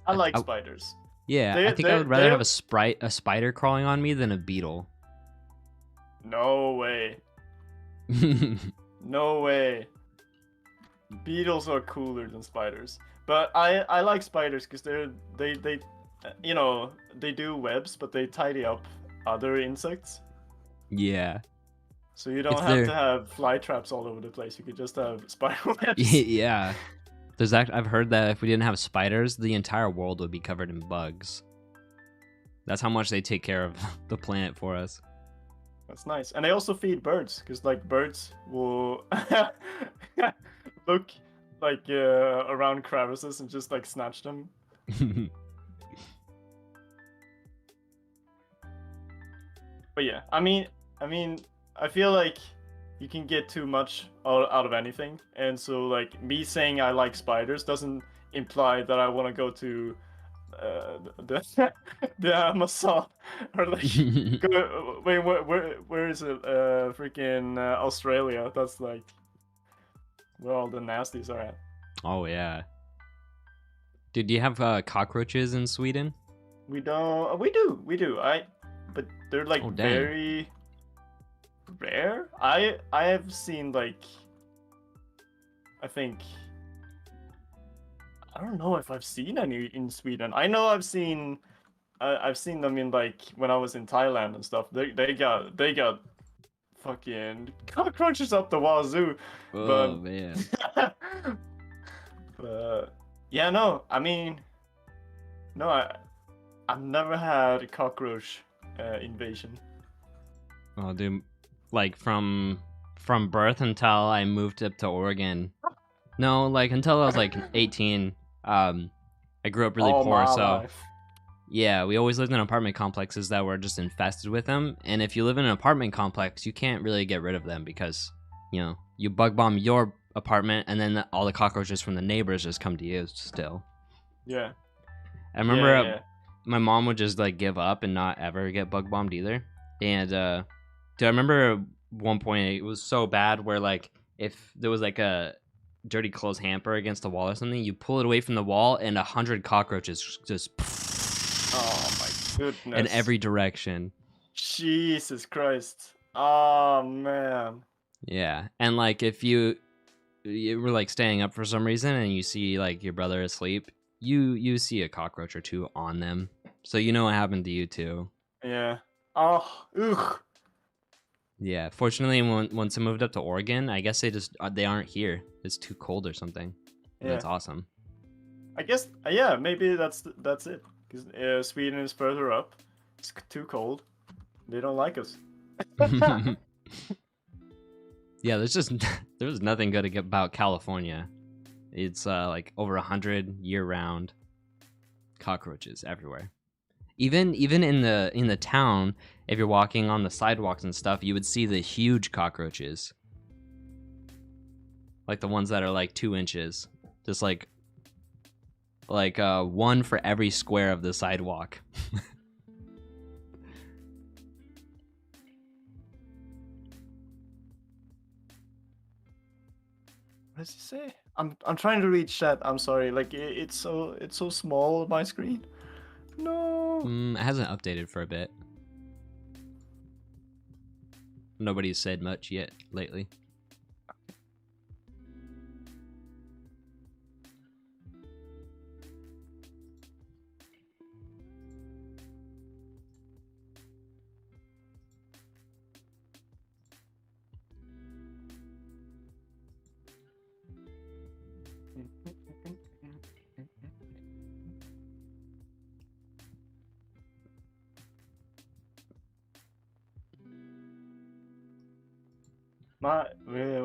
I like spiders. Yeah, I think I would rather have a spider crawling on me than a beetle. No way. No way. Beetles are cooler than spiders. But I like spiders because they do webs, but they tidy up other insects. Yeah. So you don't have to have fly traps all over the place. You could just have spider webs. Yeah. I've heard that if we didn't have spiders, the entire world would be covered in bugs. That's how much they take care of the planet for us. That's nice. And they also feed birds, because like birds will look like around crevices and just like snatch them. But yeah, I mean, I feel like you can get too much out of anything, and so like me saying I like spiders doesn't imply that I want to go to the Amazon or like where is it? Freaking Australia. That's like where all the nasties are at. Oh yeah. Dude, do you have cockroaches in Sweden? We don't. We do. But they're like very rare. I have seen like, I think, I don't know if I've seen any in Sweden. I know I've seen them in like when I was in Thailand and stuff. They got fucking cockroaches up the wazoo. Oh man. But yeah, no, I mean, No, I've never had a cockroach invasion. Oh, dude, like from birth until I moved up to Oregon. No, like until I was like 18. I grew up really All poor, my so life. yeah, we always lived in apartment complexes that were just infested with them. And if you live in an apartment complex, you can't really get rid of them because, you know, you bug bomb your apartment and then all the cockroaches from the neighbors just come to you still. Yeah. I remember Yeah. my mom would just like give up and not ever get bug bombed either. And dude, I remember one point it was so bad where like if there was like a dirty clothes hamper against the wall or something, you pull it away from the wall and 100 cockroaches just Oh my goodness. in every direction. Jesus Christ. Oh man. Yeah, and like if you were like staying up for some reason and you see like your brother asleep, you see a cockroach or two on them, so you know what happened to you too. Yeah. Oh, ugh. Yeah, fortunately, once I moved up to Oregon, I guess they aren't here. It's too cold or something. And Yeah. that's awesome. I guess yeah, maybe that's it. Because Sweden is further up. It's too cold. They don't like us. Yeah, there's nothing good about California. It's like over 100 year round cockroaches everywhere. Even in the town, if you're walking on the sidewalks and stuff, you would see the huge cockroaches, like the ones that are like 2 inches, just like one for every square of the sidewalk. What does he say? I'm trying to read chat. I'm sorry. Like it's so small on my screen. No. It hasn't updated for a bit. Nobody's said much yet lately.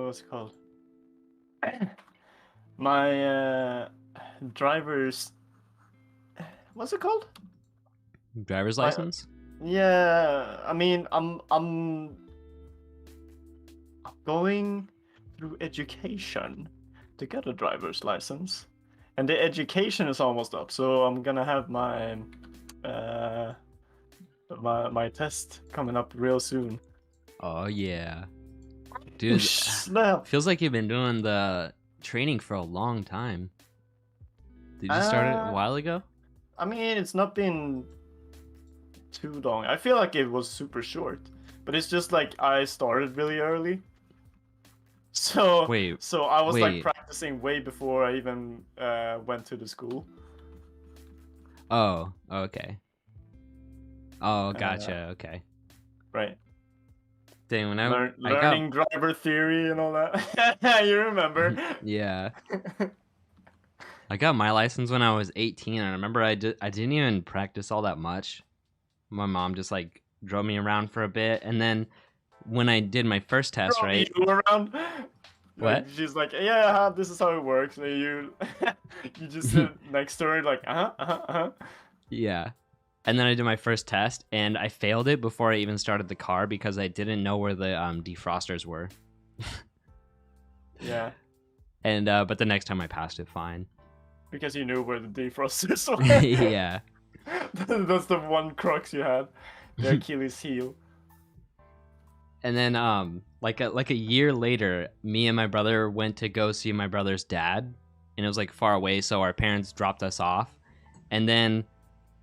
What's it called? My driver's. What's it called? Driver's license? Yeah, I mean, I'm going through education to get a driver's license, and the education is almost up. So I'm gonna have my my test coming up real soon. Oh yeah, dude. Snap. Feels like you've been doing the training for a long time. Did you start it a while ago? I mean, it's not been too long. I feel like it was super short, but it's just like I started really early. So I was like practicing way before I even went to the school. Oh, okay. Oh, gotcha. Okay. Right. Dang, when learning driver theory and all that. You remember? Yeah. I got my license when I was 18, and I remember I didn't even practice all that much. My mom just like drove me around for a bit, and then when I did my first test, right? You around? What? She's like, yeah, this is how it works. And you just sit next to her like, Yeah. And then I did my first test, and I failed it before I even started the car because I didn't know where the defrosters were. Yeah. And but the next time I passed it fine. Because you knew where the defrosters were. Yeah. That's the one crux you had. The Achilles heel. And then like a year later, me and my brother went to go see my brother's dad, and it was like far away, so our parents dropped us off. And then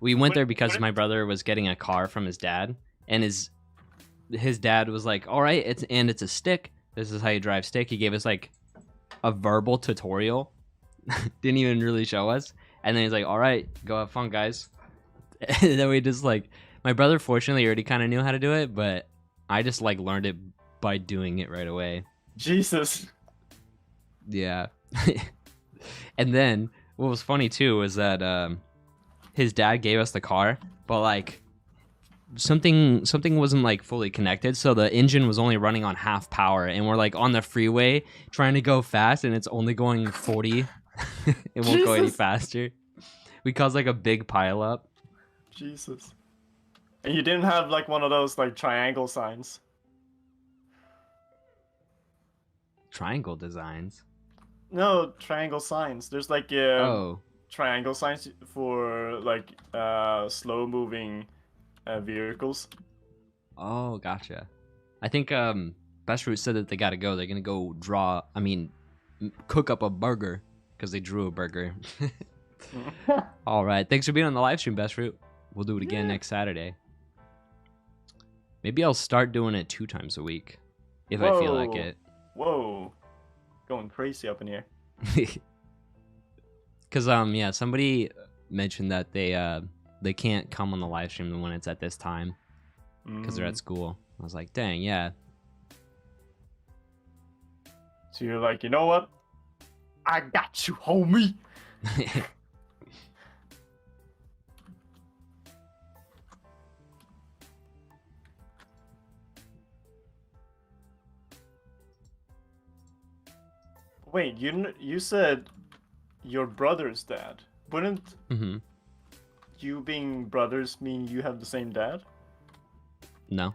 we went there because my brother was getting a car from his dad, and his dad was like, "All right, it's a stick. This is how you drive stick." He gave us like a verbal tutorial. Didn't even really show us. And then he's like, "All right, go have fun, guys." And then we just like, my brother fortunately already kind of knew how to do it, but I just like learned it by doing it right away. Jesus. Yeah. And then what was funny too was that his dad gave us the car, but like something wasn't like fully connected, so the engine was only running on half power, and we're like on the freeway trying to go fast, and it's only going 40. It won't go any faster. We caused like a big pile up. Jesus. And you didn't have like one of those like triangle signs. Triangle designs? No, triangle signs. There's like triangle signs for like slow moving vehicles. Oh, gotcha. I think Best Fruit said that they gotta go. They're gonna go cook up a burger because they drew a burger. All right. Thanks for being on the live stream, Best Fruit. We'll do it again next Saturday. Maybe I'll start doing it 2 times a week if I feel like it. Whoa. Going crazy up in here. Because somebody mentioned that they can't come on the live stream when it's at this time because they're at school. I was like, dang, yeah. So you're like, you know what? I got you, homie. Wait, you said your brother's dad. Wouldn't you being brothers mean you have the same dad? No.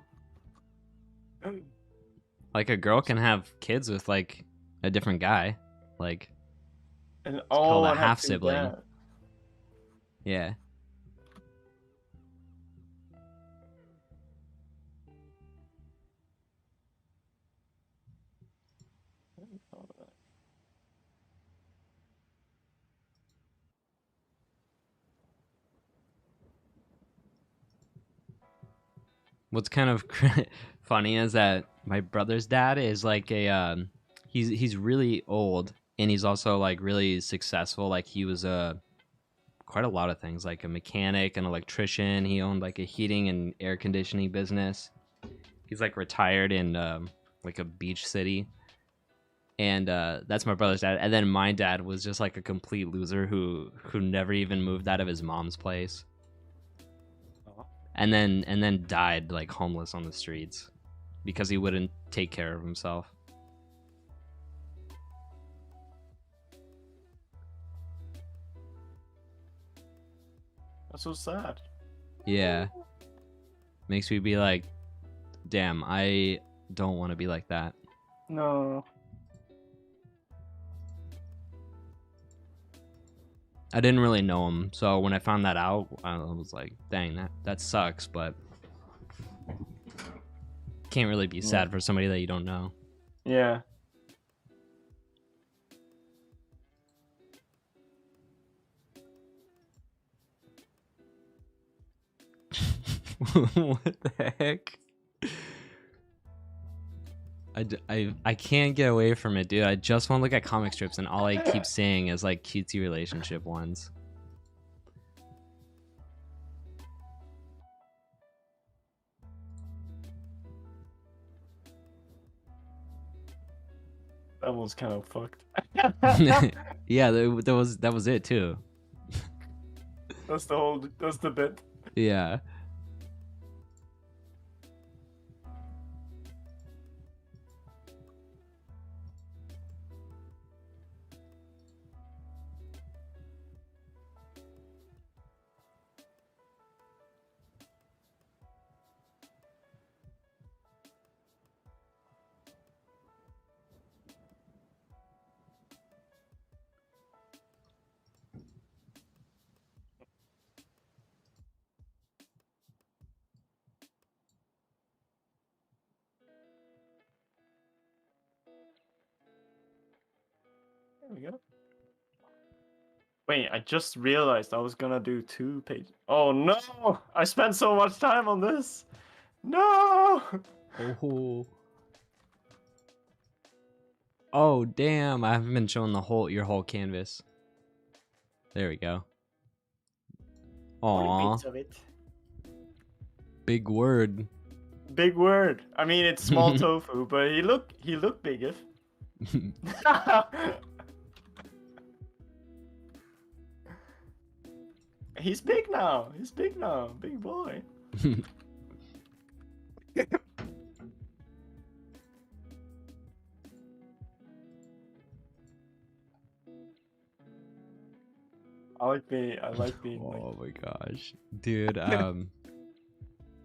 Like a girl can have kids with like a different guy, like it's called a half sibling. Dad. Yeah. What's kind of funny is that my brother's dad is like he's really old, and he's also like really successful. Like he was quite a lot of things, like a mechanic, an electrician. He owned like a heating and air conditioning business. He's like retired in like a beach city, and that's my brother's dad. And then my dad was just like a complete loser who never even moved out of his mom's place. And then died like homeless on the streets because he wouldn't take care of himself. That's so sad. Yeah. Makes me be like, damn, I don't want to be like that. No. I didn't really know him, so when I found that out, I was like, dang, that sucks, but can't really be sad for somebody that you don't know. Yeah. What the heck? I can't get away from it, dude. I just want to look at comic strips, and all I keep seeing is like cutesy relationship ones. That was kind of fucked. Yeah, that was it too. That's the bit. Yeah. There we go. Wait, I just realized I was gonna do 2 pages. Oh no! I spent so much time on this! No! Oh. Oh, damn. I haven't been showing your whole canvas. There we go. Aww. Bits of it. Big word. Big word. I mean, it's small tofu, but he looked big if. He's big now. He's big now. Big boy. I like being Oh my gosh, dude. I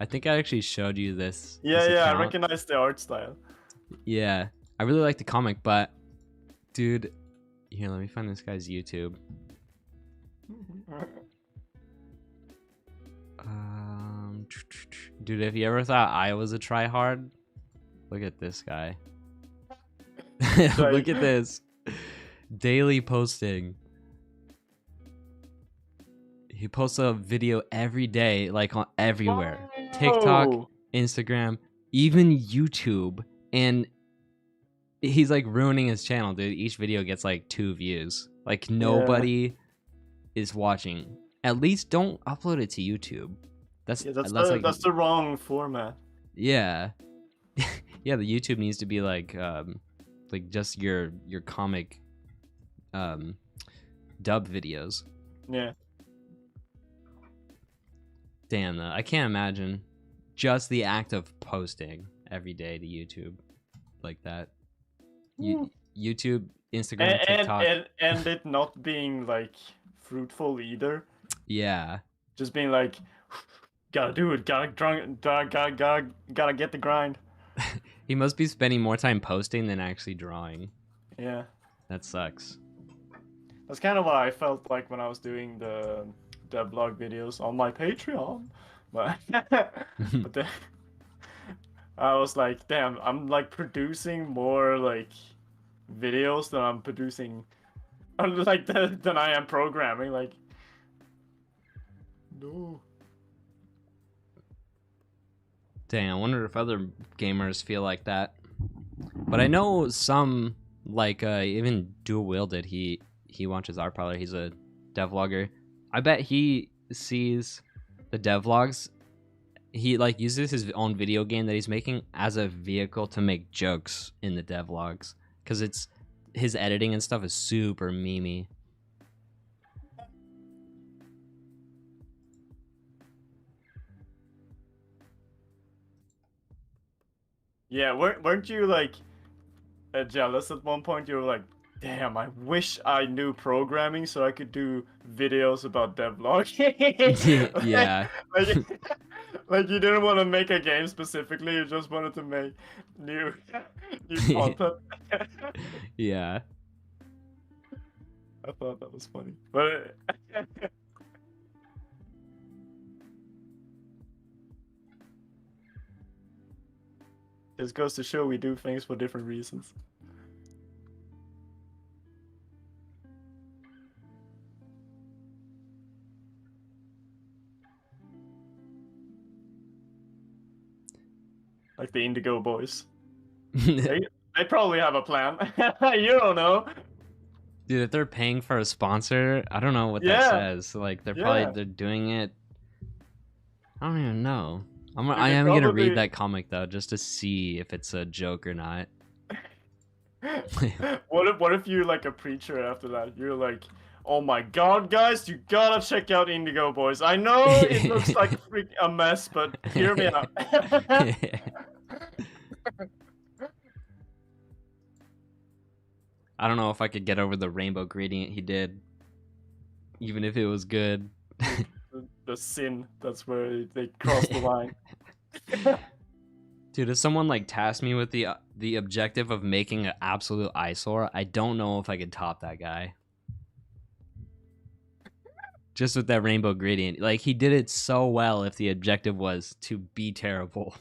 think I actually showed you this. Yeah, this I account. recognize the art style. Yeah, I really like the comic, but dude, here, let me find this guy's YouTube. Dude, if you ever thought I was a tryhard, look at this guy. Look at this. Daily posting. He posts a video every day, like on everywhere. Wow. TikTok, Instagram, even YouTube. And he's like ruining his channel, dude. Each video gets like 2 views. Like nobody is watching. At least don't upload it to YouTube. That's the wrong format. Yeah. Yeah, the YouTube needs to be like just your comic dub videos. Yeah. Damn, though, I can't imagine just the act of posting every day to YouTube like that. YouTube, Instagram, TikTok, and it not being like fruitful either. Yeah. Just being like, gotta do it, gotta get the grind. He must be spending more time posting than actually drawing. Yeah. That sucks. That's kind of what I felt like when I was doing the vlog videos on my Patreon. But then I was like, damn, I'm like producing more like videos than I'm producing like than I am programming. Like, no. Dang, I wonder if other gamers feel like that. But I know some, like even Dual Wielded, he watches our Parlor. He's a devlogger. I bet he sees the devlogs. He like uses his own video game that he's making as a vehicle to make jokes in the devlogs, because it's his editing and stuff is super memey. Yeah, weren't you like jealous at one point? You were like, damn, I wish I knew programming so I could do videos about devlogging. Yeah. Like you didn't want to make a game specifically, you just wanted to make new content. Yeah. I thought that was funny. But this goes to show we do things for different reasons. Like the Indigo Boys. they probably have a plan. You don't know. Dude, if they're paying for a sponsor, I don't know what that says. Like they're doing it. I don't even know. I am gonna read that comic though, just to see if it's a joke or not. What if you're like a preacher after that? You're like, oh my god, guys, you gotta check out Indigo Boys. I know it looks like a mess, but hear me out. I don't know if I could get over the rainbow gradient he did, even if it was good. The sin, that's where they cross the line. Dude, if someone like tasked me with the objective of making an absolute eyesore, I don't know if I could top that guy. Just with that rainbow gradient. Like, he did it so well if the objective was to be terrible.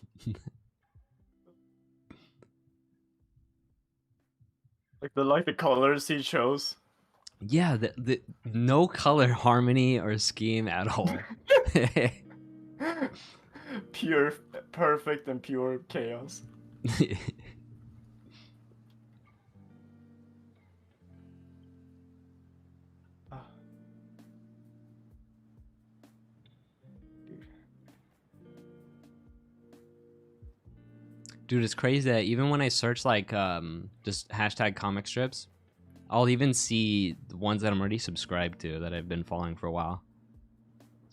Like the colors he chose. Yeah, the no color harmony or scheme at all. Pure, perfect, and pure chaos. Dude, it's crazy that even when I search like just hashtag comic strips, I'll even see the ones that I'm already subscribed to that I've been following for a while.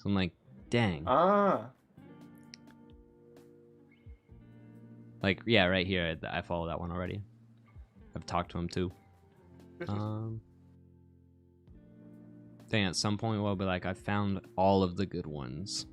So I'm like, dang. Like, yeah, right here. I follow that one already. I've talked to him too. Dang, at some point we'll be like, I found all of the good ones.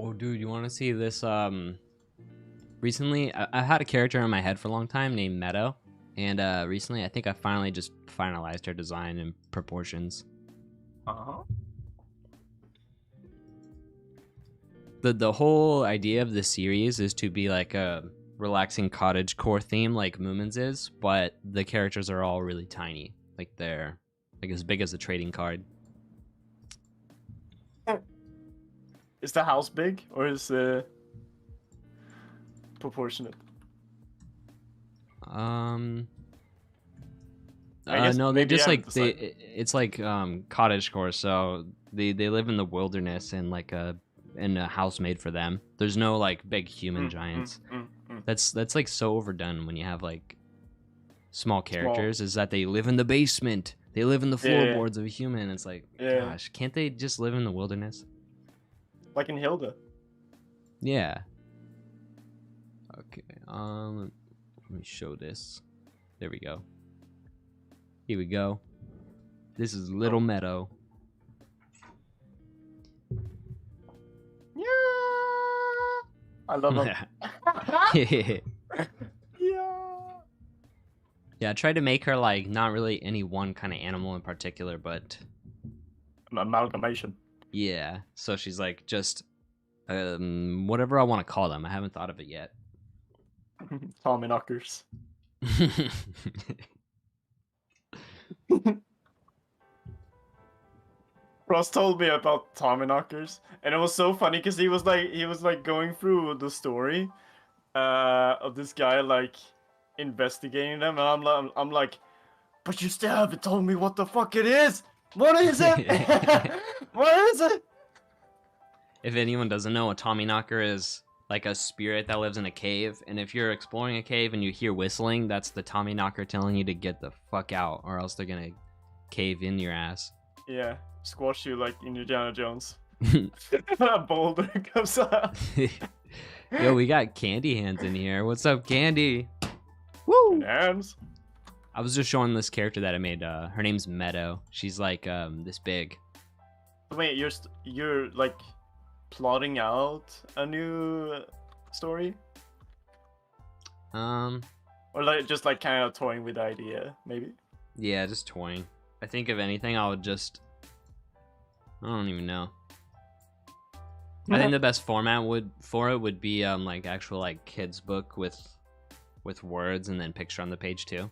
Oh, dude, you want to see this? Recently, I had a character in my head for a long time named Meadow, and recently, I think I finally just finalized her design and proportions. The whole idea of this series is to be like a relaxing cottage core theme, like Moomin's is, but the characters are all really tiny, like they're like as big as a trading card. Is the house big or is it proportionate? No, they just like it's like cottage core, so they live in the wilderness and like in a house made for them. There's no like big human giants. That's like so overdone when you have like small characters. Is that they live in the basement, they live in the floorboards of a human. It's like, gosh, can't they just live in the wilderness? Like in Hilda. Yeah. Okay. Let me show this. There we go. Here we go. This is Little Meadow. Yeah. I love it. Yeah, I tried to make her like not really any one kind of animal in particular, but an amalgamation. Yeah, so she's like just whatever I want to call them. I haven't thought of it yet. Tommy knockers. Ross told me about Tommy knockers, and it was so funny because he was like going through the story of this guy like investigating them, and I'm like, but you still haven't told me what the fuck it is. What is it? What is it? If anyone doesn't know, a Tommyknocker is like a spirit that lives in a cave, and if you're exploring a cave and you hear whistling, that's the Tommyknocker telling you to get the fuck out, or else they're gonna cave in your ass. Yeah, squash you like Indiana Jones. A boulder comes out. Yo, we got Candy Hands in here. What's up, Candy? Woo! Hands. I was just showing this character that I made. Her name's Meadow. She's like this big. Wait, you're like plotting out a new story? Or like just like kind of toying with the idea, maybe? Yeah, just toying. I think if anything, I would just. I don't even know. I think the best format would be like actual like kids book with words and then picture on the page too.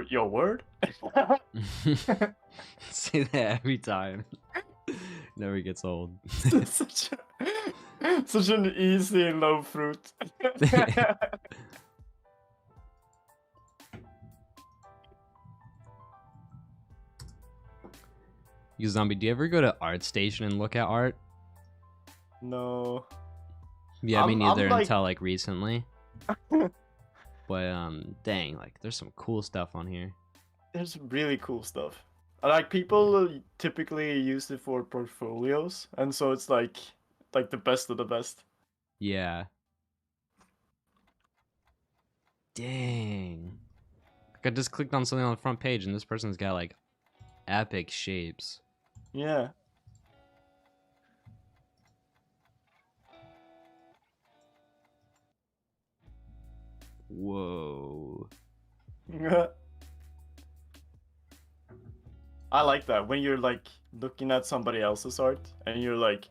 Your word? Say that every time. Never gets old. such an easy low fruit. You zombie, do you ever go to ArtStation and look at art? No. Yeah, me neither until like recently. But dang, like there's some cool stuff on here. There's really cool stuff. Like people typically use it for portfolios, and so it's like the best of the best. Yeah. Dang. Like I just clicked on something on the front page, and this person's got like epic shapes. Yeah. Whoa. I like that when you're like looking at somebody else's art and you're like,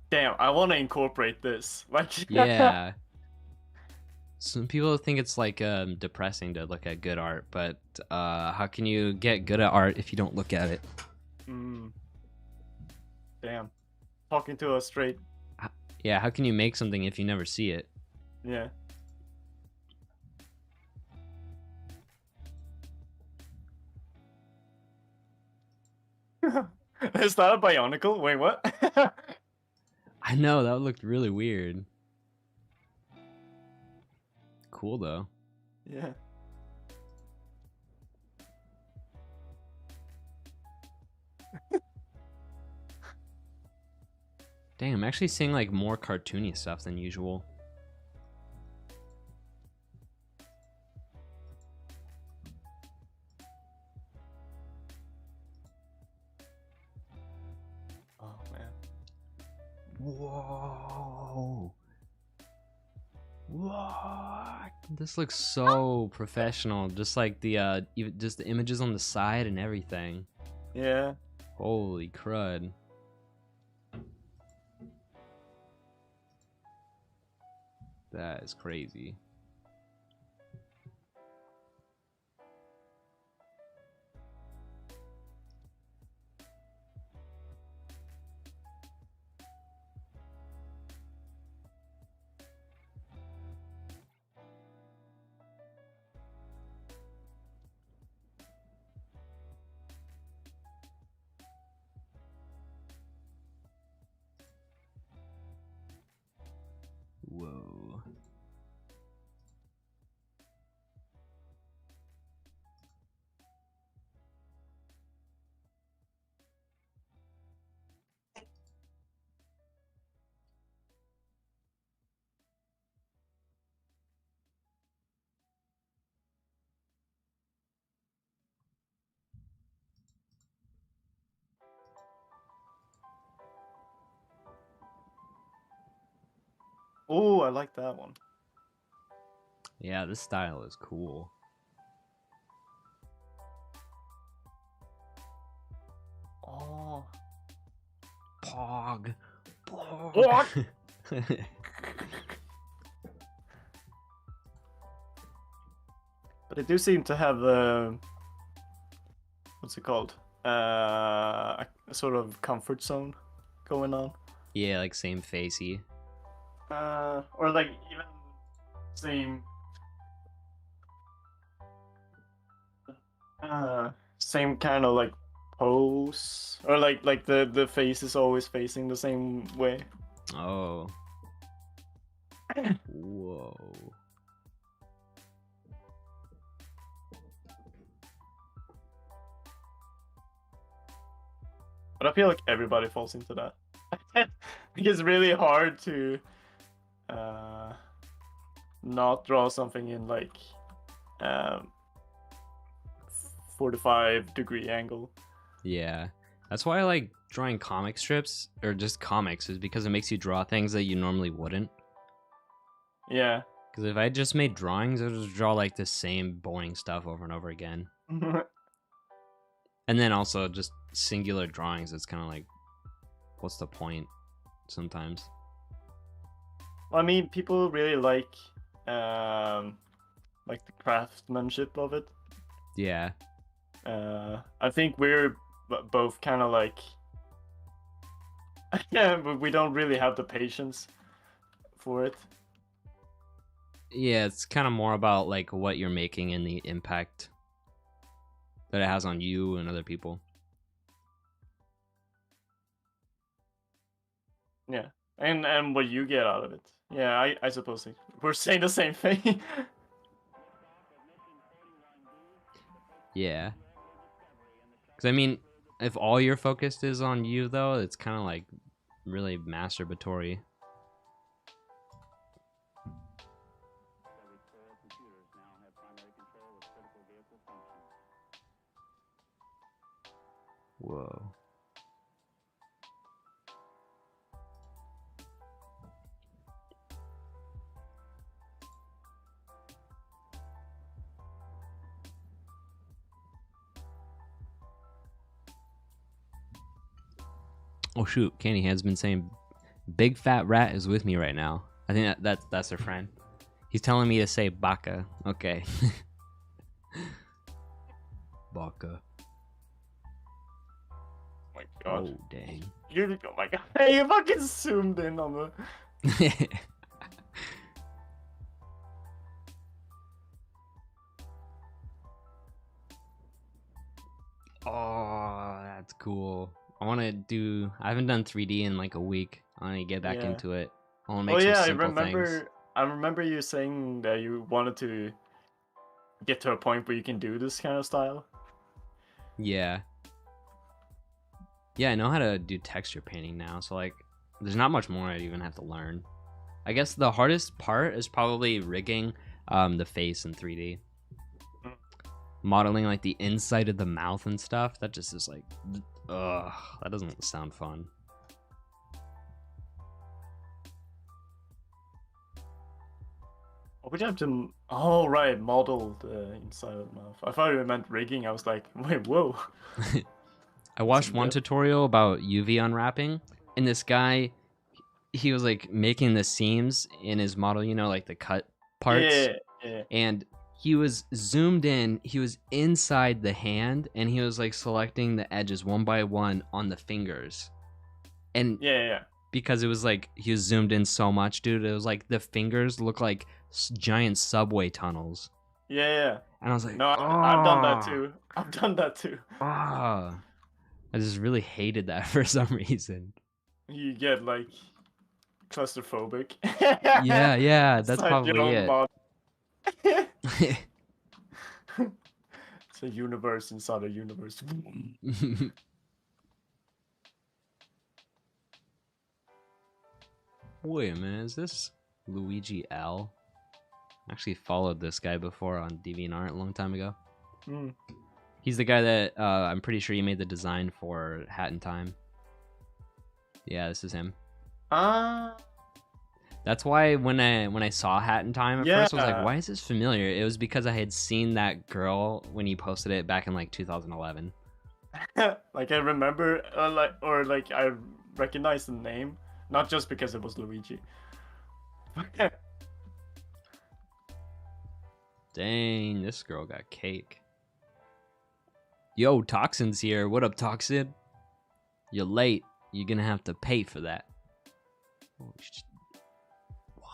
damn, I want to incorporate this. Like, yeah. Some people think it's like depressing to look at good art, but how can you get good at art if you don't look at it? Mm, damn. Talking to us straight. Yeah, how can you make something if you never see it? Yeah. Is that a bionicle? Wait, what? I know, that looked really weird. Cool though. Yeah. Dang, I'm actually seeing like more cartoony stuff than usual. Oh man. Whoa. What? This looks so professional. Just like the just the images on the side and everything. Yeah. Holy crud. That is crazy. Whoa. Oh, I like that one. Yeah, this style is cool. Oh. Pog. Pog. What? But they do seem to have what's it called? A sort of comfort zone going on. Yeah, like same facey. Or like even same same kind of like pose, or like the face is always facing the same way. Oh. Whoa. But I feel like everybody falls into that. It's really hard to not draw something in like 45-degree angle. Yeah. That's why I like drawing comic strips, or just comics, is because it makes you draw things that you normally wouldn't. Yeah. Because if I just made drawings, I would just draw like the same boring stuff over and over again. And then also just singular drawings, it's kind of like, what's the point sometimes? Well, I mean, people really like the craftsmanship of it. Yeah. I think we're both kind of like, yeah, but we don't really have the patience for it. Yeah, it's kind of more about like what you're making and the impact that it has on you and other people. Yeah, and what you get out of it. Yeah, I suppose we're saying the same thing. Yeah. Because I mean, if all your focus is on you, though, it's kind of like really masturbatory. Whoa. Oh shoot, Candy Hand's been saying Big Fat Rat is with me right now. I think that's her friend. He's telling me to say Baka. Okay. Baka. god. Oh dang. Oh my god. Hey, you fucking zoomed in on the. Oh, that's cool. I haven't done 3D in like a week. I want to get back into it. I want to make some simple things. I remember you saying that you wanted to get to a point where you can do this kind of style. Yeah. Yeah, I know how to do texture painting now, so like there's not much more I'd even have to learn. I guess the hardest part is probably rigging the face in 3D. Modeling like the inside of the mouth and stuff, that just is like, ugh, that doesn't sound fun. What would you have to? Oh right, model the inside of the mouth. I thought you meant rigging. I was like, wait, whoa. I watched one tutorial about UV unwrapping, and this guy, he was like making the seams in his model, you know, like the cut parts. Yeah. And he was zoomed in, he was inside the hand, and he was like selecting the edges one by one on the fingers. And because it was like he was zoomed in so much, dude, it was like the fingers look like giant subway tunnels. Yeah. And I was like, no, I've done that too. I've done that too. I just really hated that for some reason. You get like claustrophobic. Yeah, that's probably it. It's a universe inside a universe. Wait a minute, is this Luigi L? I actually followed this guy before on DeviantArt a long time ago. He's the guy that I'm pretty sure he made the design for Hat in Time. Yeah, this is him. That's why when I saw Hat in Time at first, I was like, why is this familiar? It was because I had seen that girl when he posted it back in like 2011. Like I remember, I recognize the name, not just because it was Luigi. Dang, this girl got cake. Yo, Toxin's here. What up, Toxin? You're late. You're gonna have to pay for that. Oh, what?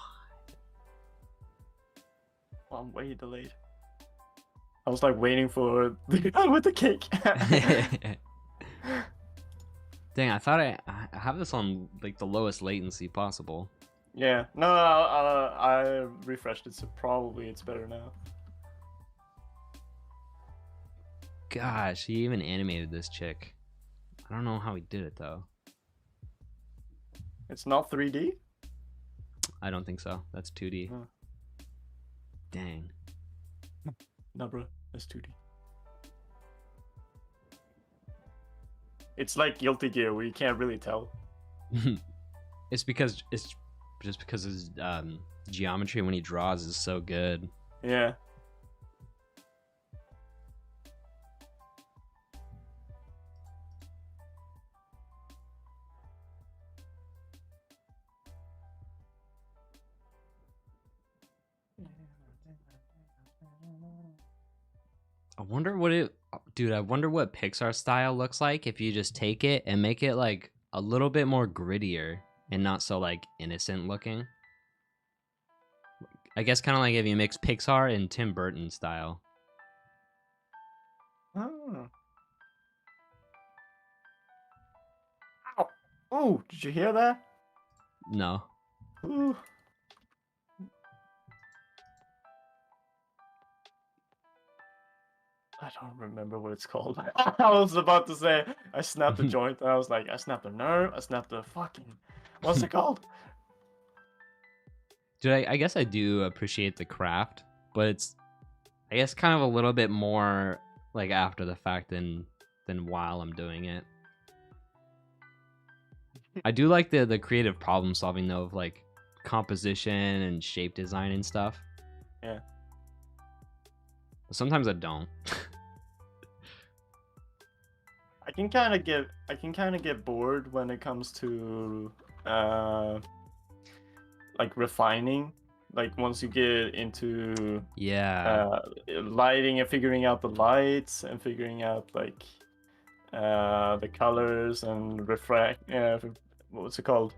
Well, I'm way delayed. I was like waiting for the guy with the cake. Dang, I thought I have this on like the lowest latency possible. Yeah, no, I refreshed it, so probably it's better now. Gosh, he even animated this chick. I don't know how he did it though. It's not 3D? I don't think so. That's 2D. Huh. Dang. No, bro, that's 2D. It's like Guilty Gear where you can't really tell. It's just because his geometry when he draws is so good. Yeah. I wonder what Pixar style looks like if you just take it and make it like a little bit more grittier and not so like innocent looking. I guess kind of like if you mix Pixar and Tim Burton style. Oh. Ow. Oh, did you hear that? No. Ooh. I don't remember what it's called. I was about to say I snapped the joint, and I was like, I snapped the nerve, I snapped the fucking... What's it called? Dude, I guess I do appreciate the craft, but it's, I guess, kind of a little bit more like after the fact than while I'm doing it. I do like the creative problem solving though, of like composition and shape design and stuff. Yeah. Sometimes I don't. I can kind of get bored when it comes to like refining. Like once you get into lighting and figuring out the lights and figuring out like the colors and refract. What's it called?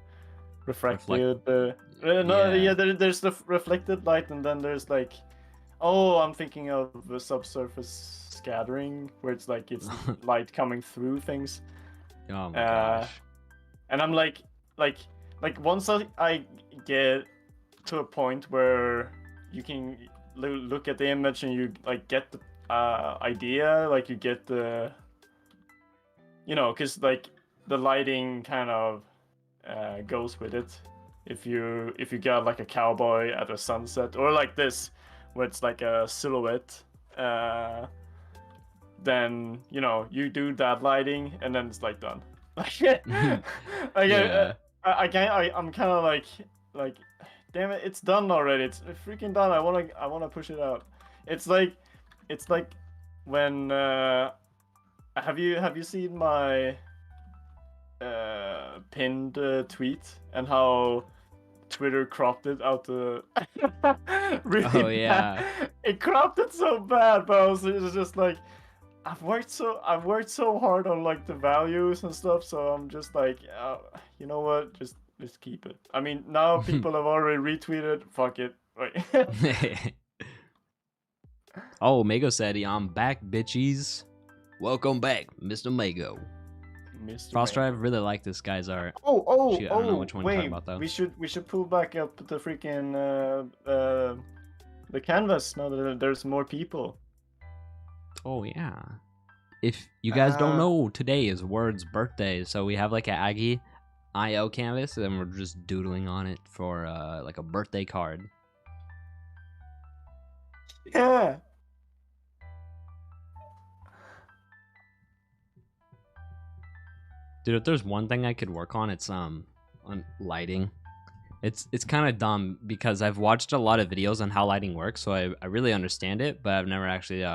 Refracted. No, Yeah. there's the reflected light, and then there's like, oh, I'm thinking of the subsurface scattering, where it's like it's light coming through things. Oh my gosh. And I'm like once I get to a point where you can look at the image and you like get the idea, like you get the, you know, because like the lighting kind of goes with it. If you got like a cowboy at a sunset, or like this, where it's like a silhouette, then you know you do that lighting, and then it's like done. Yeah. I can't. I'm kind of like, damn it, it's done already. It's freaking done. I wanna push it out. It's like when have you seen my pinned tweet and how Twitter cropped it out the really Oh yeah. bad. It cropped it so bad, but it was just like, I've worked so hard on like the values and stuff, so I'm just like, you know what, just keep it. I mean, now people have already retweeted. Fuck it. Right. Oh, Mago said, I'm back, bitches. Welcome back, Mr. Mago. Frost Drive really like this guy's art. Shoot, I don't know which one wait, you're talking about though. We should pull back up the freaking the canvas now that there's more people. Oh yeah. If you guys don't know, today is Word's birthday, so we have like an Aggie IO canvas, and we're just doodling on it for like a birthday card. Yeah. Dude, if there's one thing I could work on, it's on lighting. It's kind of dumb because I've watched a lot of videos on how lighting works, so I really understand it, but I've never actually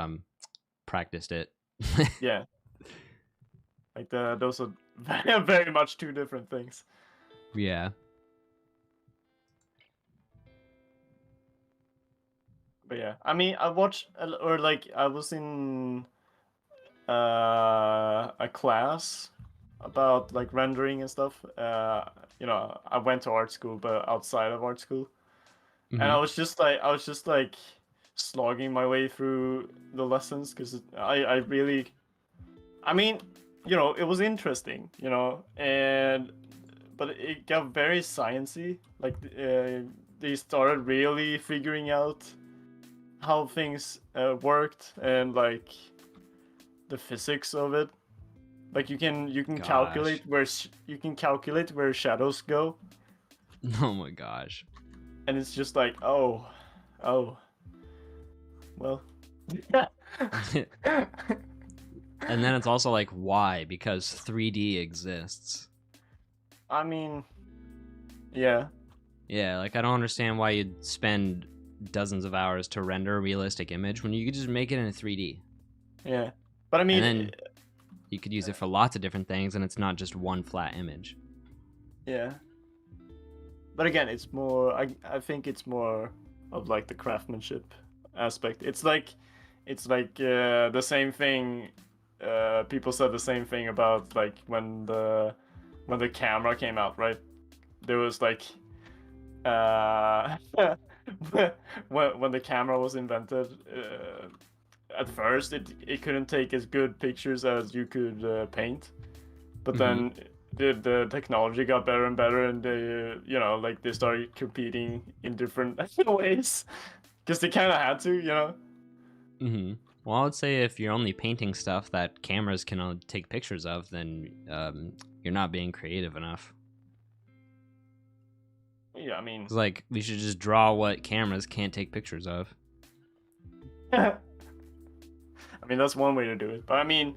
practiced it. Yeah. Like those are very much two different things. Yeah. But yeah, I mean, I watched, or like I was in a class about like rendering and stuff. You know, I went to art school, but outside of art school, and I was just like slogging my way through the lessons because I really, I mean, you know, it was interesting, you know, but it got very sciencey. Like they started really figuring out how things worked and like the physics of it. Like you can calculate where shadows go. Oh my gosh. And it's just like, oh, well. And then it's also like, why? Because 3D exists. I mean, yeah. Yeah, like I don't understand why you'd spend dozens of hours to render a realistic image when you could just make it in a 3D. Yeah, but I mean, and then you could use it for lots of different things, and it's not just one flat image. Yeah. But again, it's more. I think it's more of like the craftsmanship aspect. It's like the same thing. People said the same thing about like when the camera came out, right? There was like when the camera was invented, at first it couldn't take as good pictures as you could paint, but then the technology got better and better, and they you know, like they started competing in different ways because they kind of had to, you know. Well, I would say if you're only painting stuff that cameras can take pictures of, then you're not being creative enough. Yeah, I mean, like we should just draw what cameras can't take pictures of. I mean, that's one way to do it, but I mean,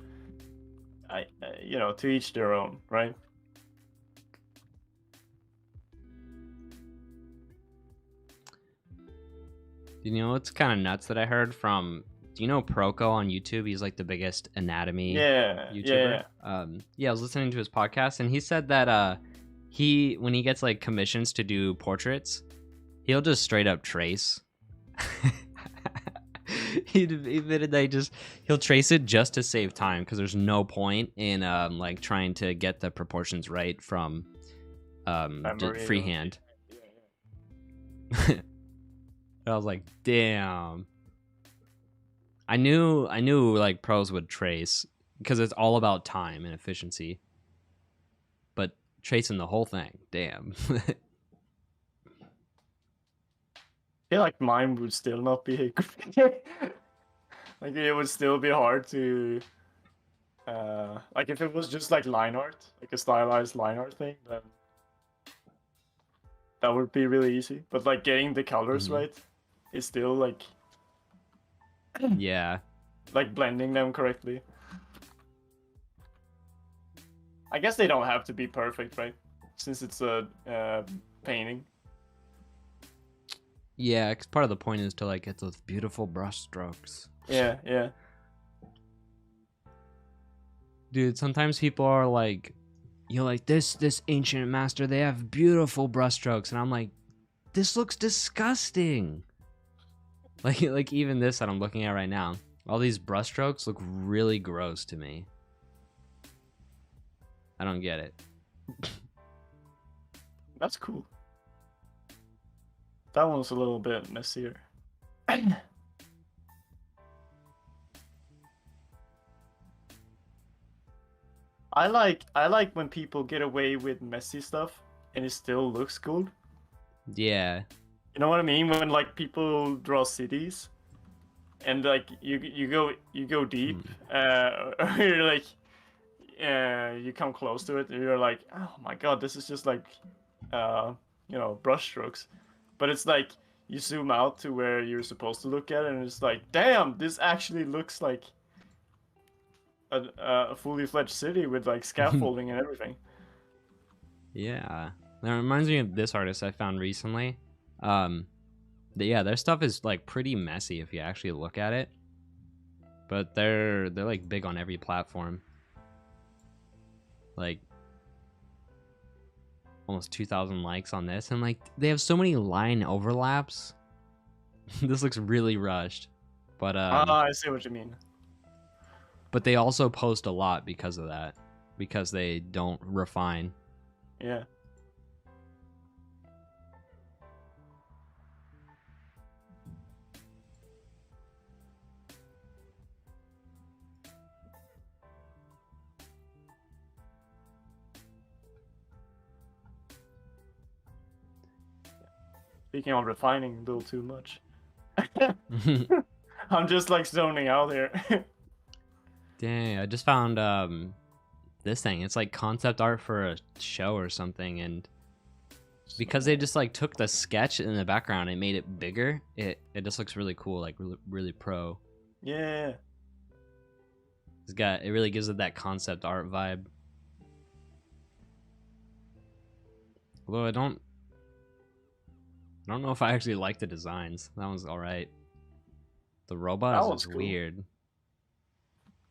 you know, to each their own, right? You know, it's kind of nuts that I heard from. Do you know Proco on YouTube? He's like the biggest anatomy YouTuber. Yeah, I was listening to his podcast, and he said that when he gets like commissions to do portraits, he'll just straight up trace. he admitted that he'll trace it just to save time because there's no point in like trying to get the proportions right from freehand. Yeah. I was like, damn. I knew like pros would trace because it's all about time and efficiency. But tracing the whole thing, damn. I feel like mine would still not be like it would still be hard to like if it was just like line art, like a stylized line art thing, then that would be really easy. But like getting the colors right is still like yeah, like blending them correctly. I guess they don't have to be perfect, right? Since it's a painting. Yeah, because part of the point is to like get those beautiful brush strokes. Yeah, yeah. Dude, sometimes people are like, like this ancient master, they have beautiful brush strokes, and I'm like, this looks disgusting. Like even this that I'm looking at right now, all these brush strokes look really gross to me. I don't get it. That's cool. That one's a little bit messier. I like when people get away with messy stuff and it still looks cool. Yeah. You know what I mean? When like people draw cities and like you go deep, you're like you come close to it and you're like, oh my god, this is just like you know, brush strokes. But it's like you zoom out to where you're supposed to look at it and it's like, damn, this actually looks like a fully fledged city with like scaffolding and everything. Yeah, that reminds me of this artist I found recently. Yeah, their stuff is like pretty messy if you actually look at it, but they're like big on every platform. Like almost 2,000 likes on this, and like they have so many line overlaps. This looks really rushed, but I see what you mean. But they also post a lot because of that, because they don't refine. Yeah. Speaking of refining a little too much. I'm just like zoning out here. Dang, I just found this thing. It's like concept art for a show or something, and because they just like took the sketch in the background and made it bigger, it just looks really cool, like really pro. Yeah. It really gives it that concept art vibe. Although I don't know if I actually like the designs. That one's all right. The robot is cool. weird.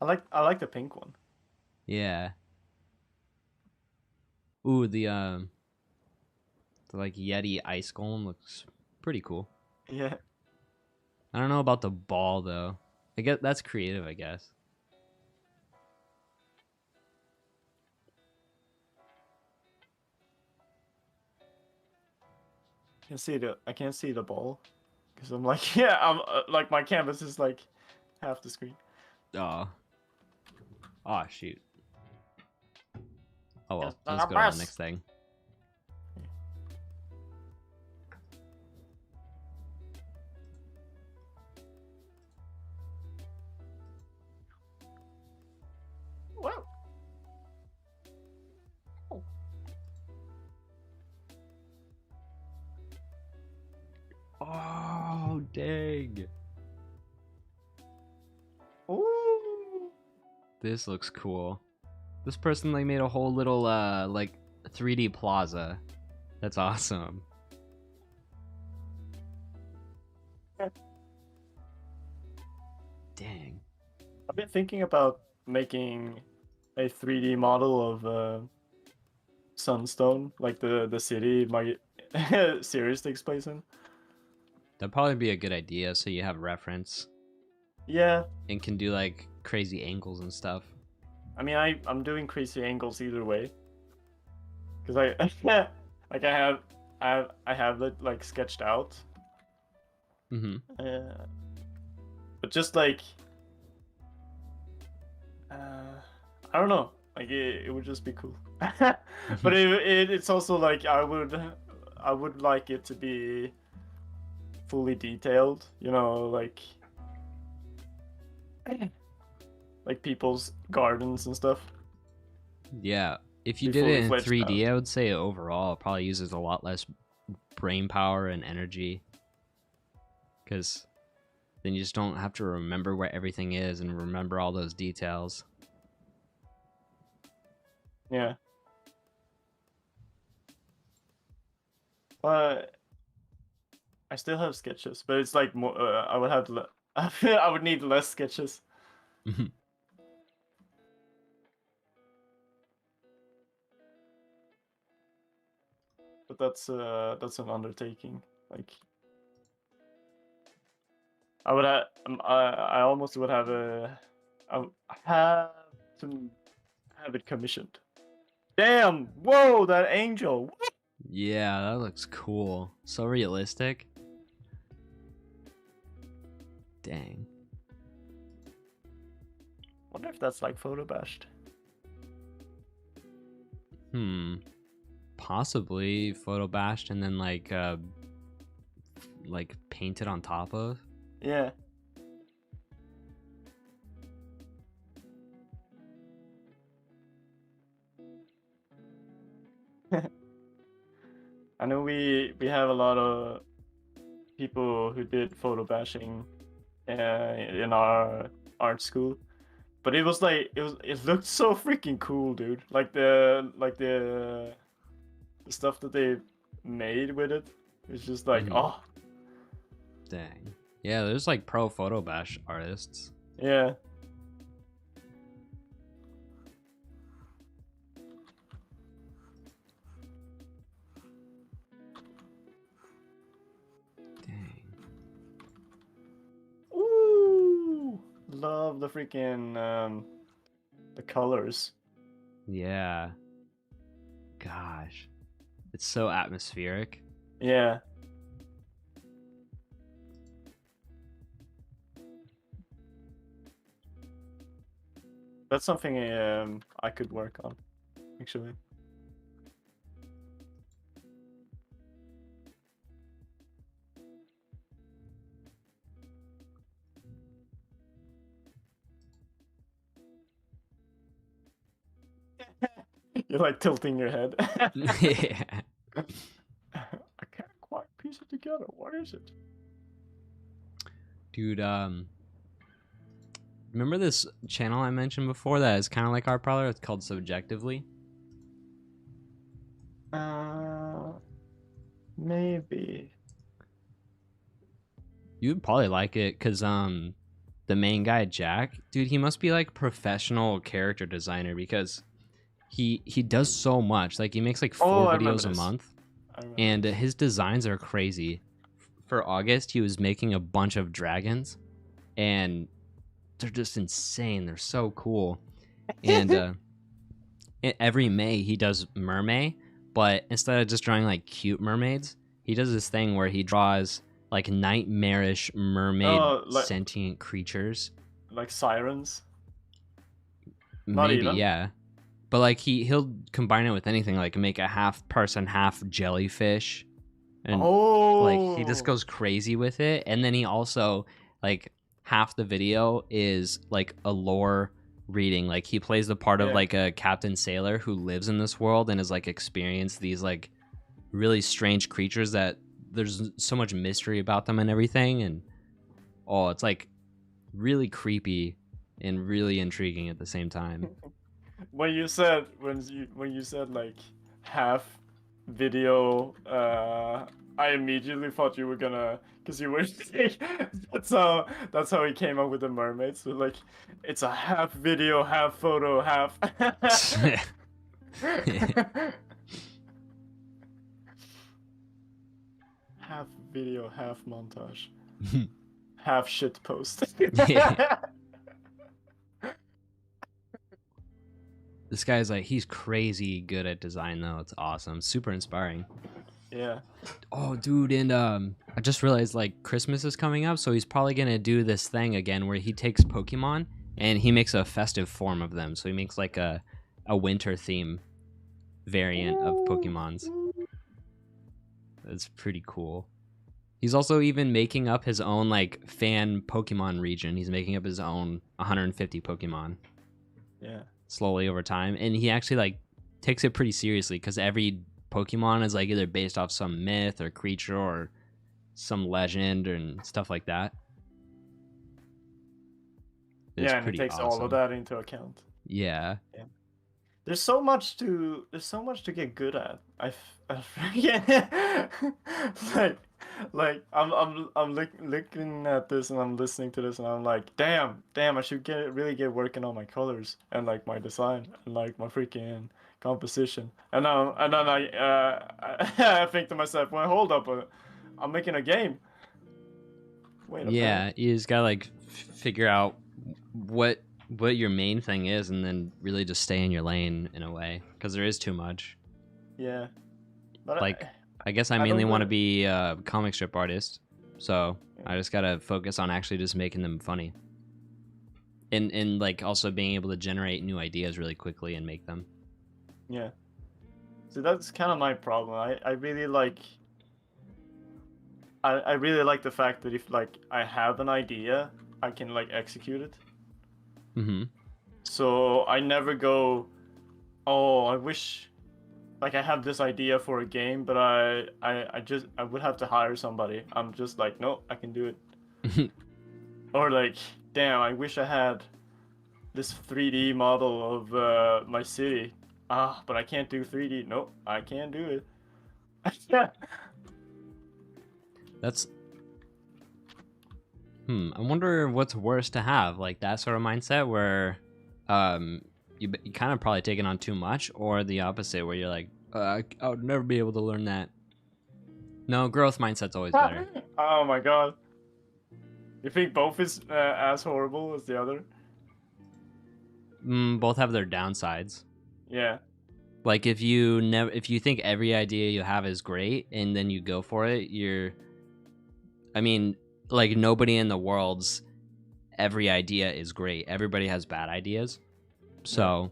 I like the pink one. Yeah. Ooh, the like Yeti ice golem looks pretty cool. Yeah. I don't know about the ball though. I guess that's creative, I guess. I can't see the ball because I'm like, yeah, I'm like my canvas is like half the screen. Oh. Oh shoot. Oh well, Yes, let's go to the next thing. Whoa. Oh. Oh dang. Ooh. This looks cool. This person like made a whole little like 3D plaza. That's awesome. Dang. I've been thinking about making a 3D model of Sunstone, like the city my series takes place in. That'd probably be a good idea so you have reference. Yeah. and can do like crazy angles and stuff. I mean, I'm doing crazy angles either way, because I like I have it like sketched out. Mm-hmm. But just like I don't know, like it would just be cool. But it's also like I would like it to be fully detailed, you know, like people's gardens and stuff. Yeah, if you Be did it fully in fledged 3D, out. I would say overall it probably uses a lot less brain power and energy, because then you just don't have to remember where everything is and remember all those details. Yeah. But I still have sketches, but it's like more. I would have I would need less sketches. But that's an undertaking. Like I would have. I almost would have I would have to have it commissioned. Damn! Whoa! That angel. Yeah, that looks cool. So realistic. Dang. Wonder if that's like photo bashed. Possibly photo bashed and then like painted on top of. Yeah. I know we have a lot of people who did photo bashing in our art school, but it was like it looked so freaking cool, dude. Like the stuff that they made with it. It's just like, oh, Dang. Yeah, there's like pro photo bash artists. yeah. Dang. Ooh, love the freaking the colors. Yeah. Gosh. It's so atmospheric. Yeah. That's something I could work on, actually. You're like tilting your head. Yeah. I can't quite piece it together. What is it? Dude, remember this channel I mentioned before that is kind of like our Parlor? It's called Subjectively. Maybe. You'd probably like it because the main guy Jack, dude, he must be like professional character designer because he does so much. Like he makes like 4 videos a month, and his designs are crazy. For August, he was making a bunch of dragons, and they're just insane. They're so cool. And every May he does mermaid, but instead of just drawing like cute mermaids, he does this thing where he draws like nightmarish mermaid sentient creatures, like sirens. Maybe, yeah. But like he'll combine it with anything, like make a half person, half jellyfish, and like he just goes crazy with it. And then he also like half the video is like a lore reading. Like he plays the part of like a captain sailor who lives in this world and has like experienced these like really strange creatures that there's so much mystery about them and everything. And oh, it's like really creepy and really intriguing at the same time. When you said like half video, I immediately thought you were gonna, because you were like, that's how he came up with the mermaids. So like, it's a half video, half photo, half. Half video, half montage. half shit post. This guy's like, he's crazy good at design though. It's awesome, super inspiring. Yeah. Oh, dude, and I just realized like Christmas is coming up, so he's probably gonna do this thing again where he takes Pokemon and he makes a festive form of them. So he makes like a winter theme variant of Pokemons. That's pretty cool. He's also even making up his own like fan Pokemon region. He's making up his own 150 Pokemon. Yeah. Slowly over time, and he actually like takes it pretty seriously because every Pokemon is like either based off some myth or creature or some legend and stuff like that. It's and he takes awesome. All of that into account. Yeah. There's so much to get good at. like I'm looking at this and I'm listening to this and I'm like, damn, I should really get working on my colors and like my design and like my freaking composition. And then I think to myself, well, hold up, I'm making a game. Wait a minute. You just gotta like figure out what your main thing is and then really just stay in your lane in a way because there is too much. Yeah. But like I guess I mainly want to be a comic strip artist, so I just gotta focus on actually just making them funny and like also being able to generate new ideas really quickly and make them. Yeah. So that's kind of my problem. I really like I really like the fact that if like I have an idea, I can like execute it. Mm-hmm. So I never go, oh, I wish, like I have this idea for a game, but I would have to hire somebody. I'm just like, no, I can do it. Or like, damn, I wish I had this 3D model of my city. But I can't do 3D. Nope, I can't do it. That's... I wonder what's worse to have, like that sort of mindset where you kind of probably taking on too much, or the opposite where you're like, I would never be able to learn that. No, growth mindset's always better. Oh my god. You think both is as horrible as the other? Both have their downsides. Yeah. Like if you think every idea you have is great and then you go for it, I mean, like nobody in the world's every idea is great. Everybody has bad ideas. So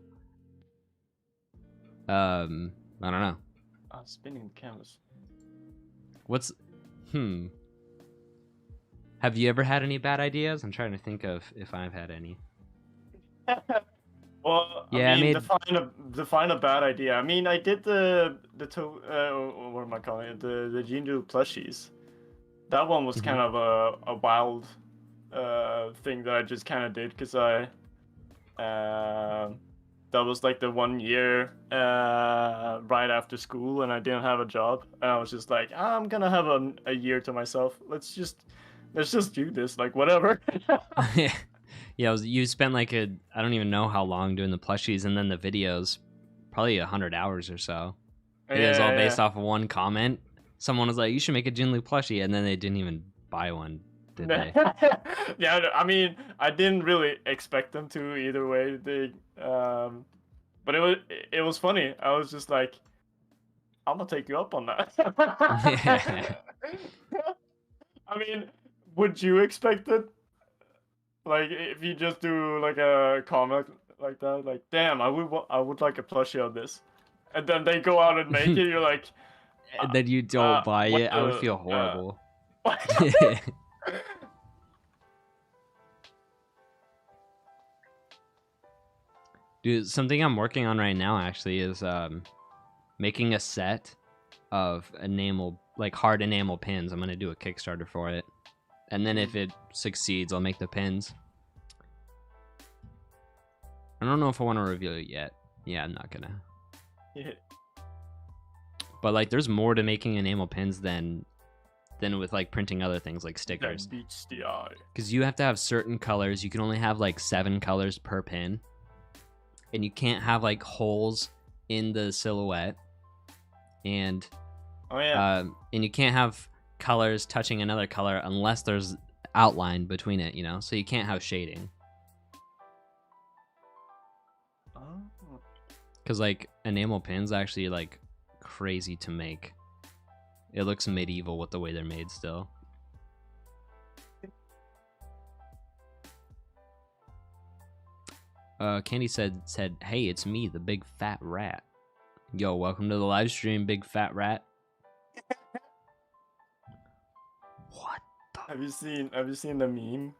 I don't know. Spinning the canvas. What's have you ever had any bad ideas? I'm trying to think of if I've had any. Well, yeah, I mean, define a bad idea. I mean, I did what am I calling it? The Jindu plushies. That one was kind of a wild thing that I just kind of did because that was like the 1 year right after school and I didn't have a job and I was just like, I'm gonna have a year to myself. Let's just do this, like whatever. Yeah, you spent like I don't even know how long doing the plushies and then the videos, probably 100 hours or so. It was all based off of one comment. Someone was like, you should make a Jinlu plushie, and then they didn't even buy one, did they? Yeah, I mean, I didn't really expect them to either way. But it was funny. I was just like, I'm gonna take you up on that. I mean, would you expect it? Like, if you just do like a comment like that, like, damn, I would like a plushie of this, and then they go out and make it. You're like, and then you don't buy it. I would feel horrible. Dude, something I'm working on right now actually is making a set of enamel, like hard enamel pins. I'm gonna do a Kickstarter for it, and then if it succeeds, I'll make the pins. I don't know if I want to reveal it yet. Yeah, I'm not gonna. Yeah. But like, there's more to making enamel pins than with like printing other things like stickers. That beats the eye. Because you have to have certain colors. You can only have like 7 colors per pin, and you can't have like holes in the silhouette. And and you can't have colors touching another color unless there's outline between it, you know, so you can't have shading. Oh. Because like enamel pins actually like crazy to make. It looks medieval with the way they're made still. Candy said, "Hey, it's me, the big fat rat." Yo, welcome to the live stream, big fat rat. What the? Have you seen the meme?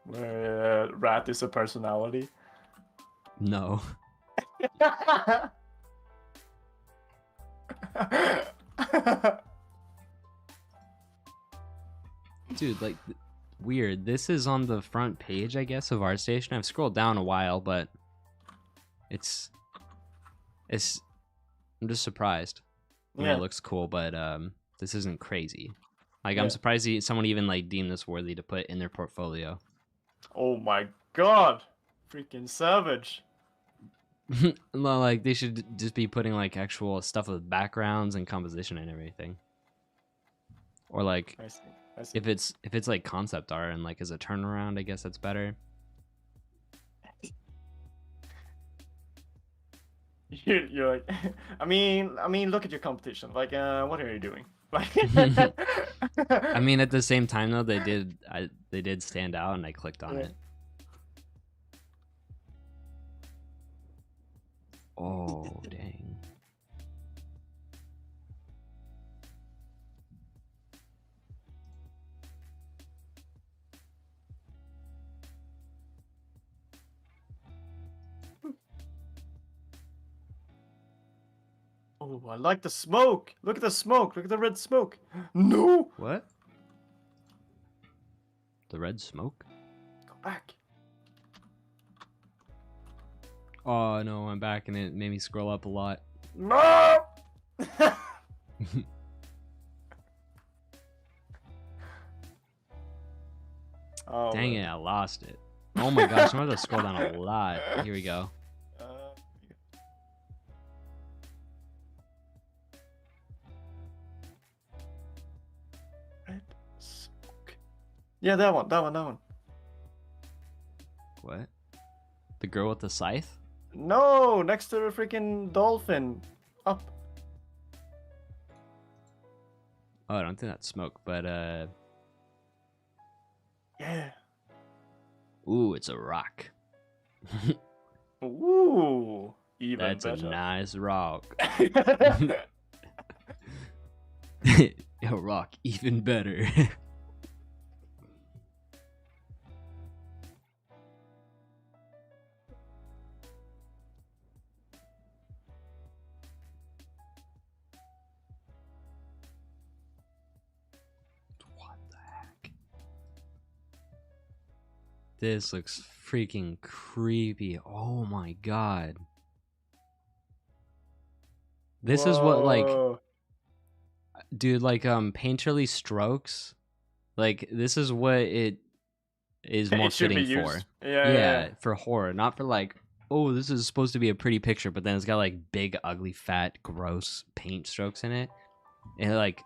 Where rat is a personality. No. Dude, like, weird. This is on the front page, I guess, of ArtStation. I've scrolled down a while, but it's. I'm just surprised. I mean, it looks cool, but this isn't crazy. Like, I'm surprised someone even like deemed this worthy to put in their portfolio. Oh my god, freaking savage! Like, they should just be putting like actual stuff with backgrounds and composition and everything. Or like, I see. if it's like concept art and like as a turnaround, I guess that's better. You're like, I mean, look at your competition. Like, what are you doing? Like, I mean, at the same time though, they did stand out, and I clicked on it. Oh dang! Oh, I like the smoke. Look at the smoke. Look at the red smoke. No. What? The red smoke? Go back. Oh no, I'm back, and it made me scroll up a lot. No. Oh, dang it, I lost it. Oh my gosh, I'm gonna have to scroll down a lot. Here we go. Red smoke. Yeah, that one. What? The girl with the scythe? No, next to the freaking dolphin. Up. Oh, I don't think that's smoke, but yeah. Ooh, it's a rock. Ooh, even that's better. a nice rock. A rock, even better. What the heck? This looks freaking creepy. Oh my god. This is what, like, dude, like, painterly strokes, like, this is what it is more fitting for. Yeah, for horror, not for like, oh, this is supposed to be a pretty picture, but then it's got like big, ugly, fat, gross paint strokes in it. And it like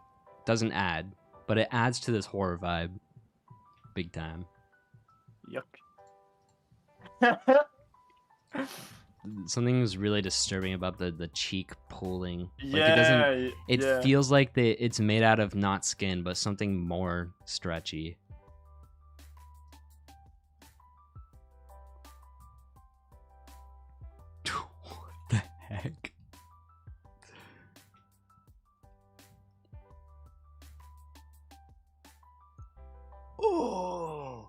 doesn't add, but it adds to this horror vibe, big time. Yuck. Something's really disturbing about the cheek pulling. Like, yeah, it feels like it's made out of not skin, but something more stretchy. What the heck? Oh.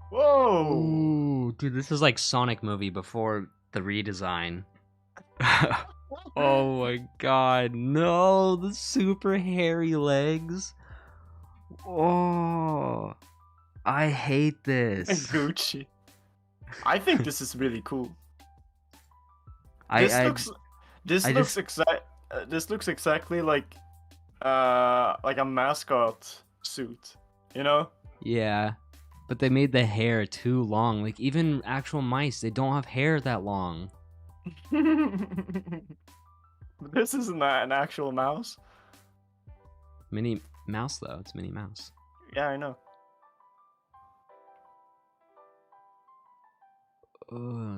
Whoa. Ooh, dude, this is like Sonic movie before the redesign. Oh my god, no, the super hairy legs. Oh, I hate this. Gucci. I think this is really cool. This looks exactly like a mascot suit, you know? Yeah, but they made the hair too long. Like, even actual mice, they don't have hair that long. This isn't an actual mouse. Mini Mouse though. It's Minnie Mouse. Yeah, I know.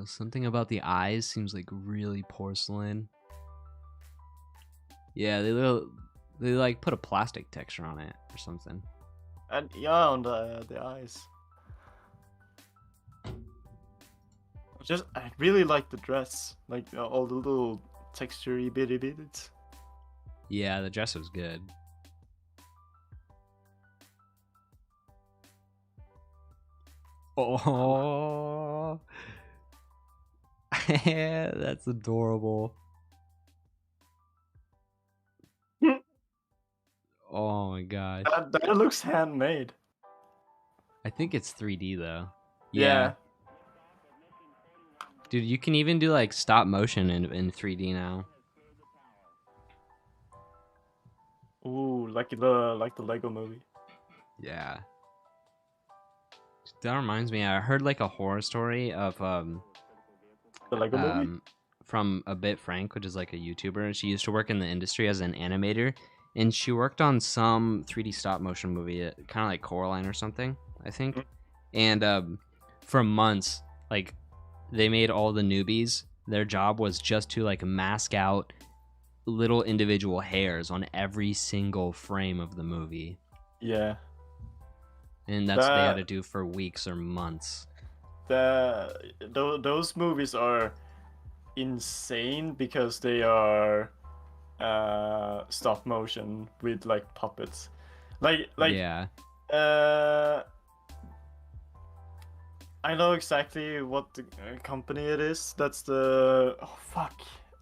Something about the eyes seems like really porcelain. Yeah, they like put a plastic texture on it or something. And yeah, on the eyes. I really like the dress, like all the little texturey bitty bits. Yeah, the dress was good. Oh, that's adorable. Oh my gosh. That looks handmade. I think it's 3D though. Yeah. Dude, you can even do like stop motion in 3D now. Ooh, like the Lego movie. Yeah. That reminds me, I heard like a horror story of The Lego movie? From A Bit Frank, which is like a YouTuber, and she used to work in the industry as an animator, and she worked on some 3D stop motion movie, kind of like Coraline or something, I think. And for months, like they made all the newbies. Their job was just to like mask out little individual hairs on every single frame of the movie. Yeah. And that's what they had to do for weeks or months. Those movies are insane because they are stop motion with like puppets. Like yeah. I know exactly what the company it is. That's the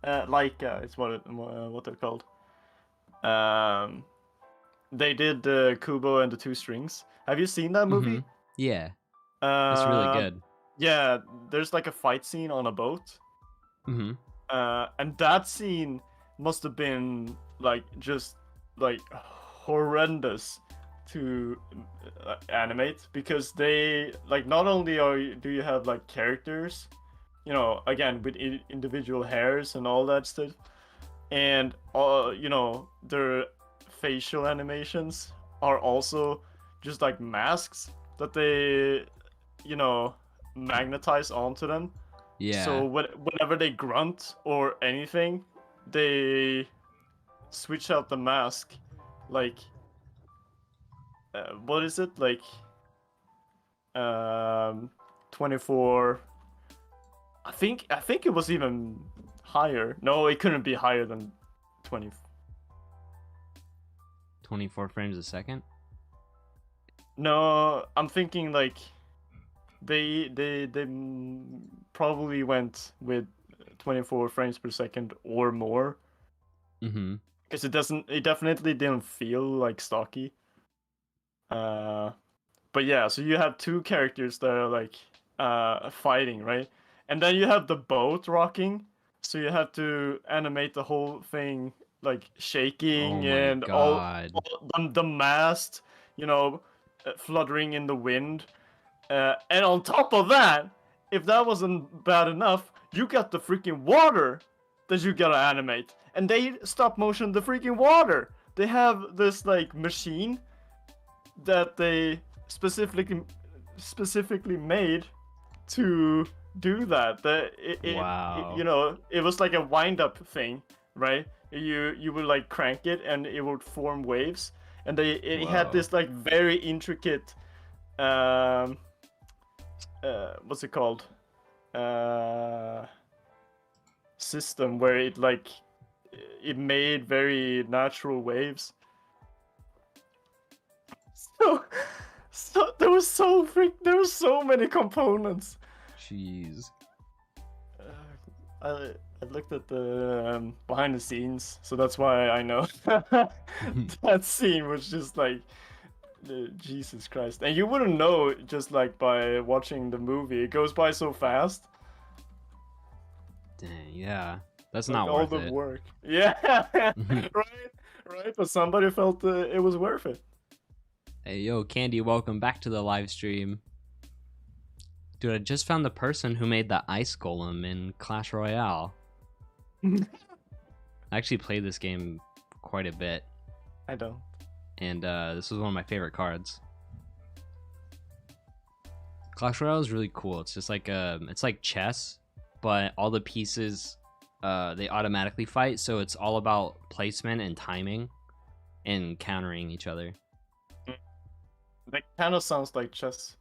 Leica is what they're called. They did Kubo and the Two Strings. Have you seen that movie? Mm-hmm. Yeah. It's really good. Yeah, there's like a fight scene on a boat. Mm-hmm. And that scene must have been like just like horrendous to animate, because they like not only do you have like characters, you know, again with individual hairs and all that stuff, and you know, their facial animations are also just like masks that they, you know, magnetize onto them. Yeah. So whenever they grunt or anything, they switch out the mask. Like, what is it? Like, 24. I think it was even higher. No, it couldn't be higher than 20. 24 frames a second? No, I'm thinking like they probably went with 24 frames per second or more. Mm-hmm. Because it definitely didn't feel like stocky. But yeah, so you have two characters that are like fighting, right? And then you have the boat rocking, so you have to animate the whole thing like shaking, Oh my and God. all the mast, you know, fluttering in the wind. And on top of that, if that wasn't bad enough, you got the freaking water that you gotta animate. And they stop motion the freaking water. They have this like machine that they specifically made to do that. Wow. You know, it was like a wind-up thing, right? You would like crank it and it would form waves, and it had this like very intricate what's it called, system where it like it made very natural waves. So there was so many components. Jeez. I looked at the behind the scenes, so that's why I know that scene was just like Jesus Christ. And you wouldn't know just like by watching the movie. It goes by so fast. Dang, yeah. That's like not all worth the it. work. Yeah, right. But somebody felt it was worth it. Hey, yo, Candy, welcome back to the live stream. Dude, I just found the person who made the ice golem in Clash Royale. I actually played this game quite a bit. I don't. and this was one of my favorite cards. Clash Royale is really cool. It's just like it's like chess, but all the pieces they automatically fight, so it's all about placement and timing and countering each other. That kind of sounds like chess.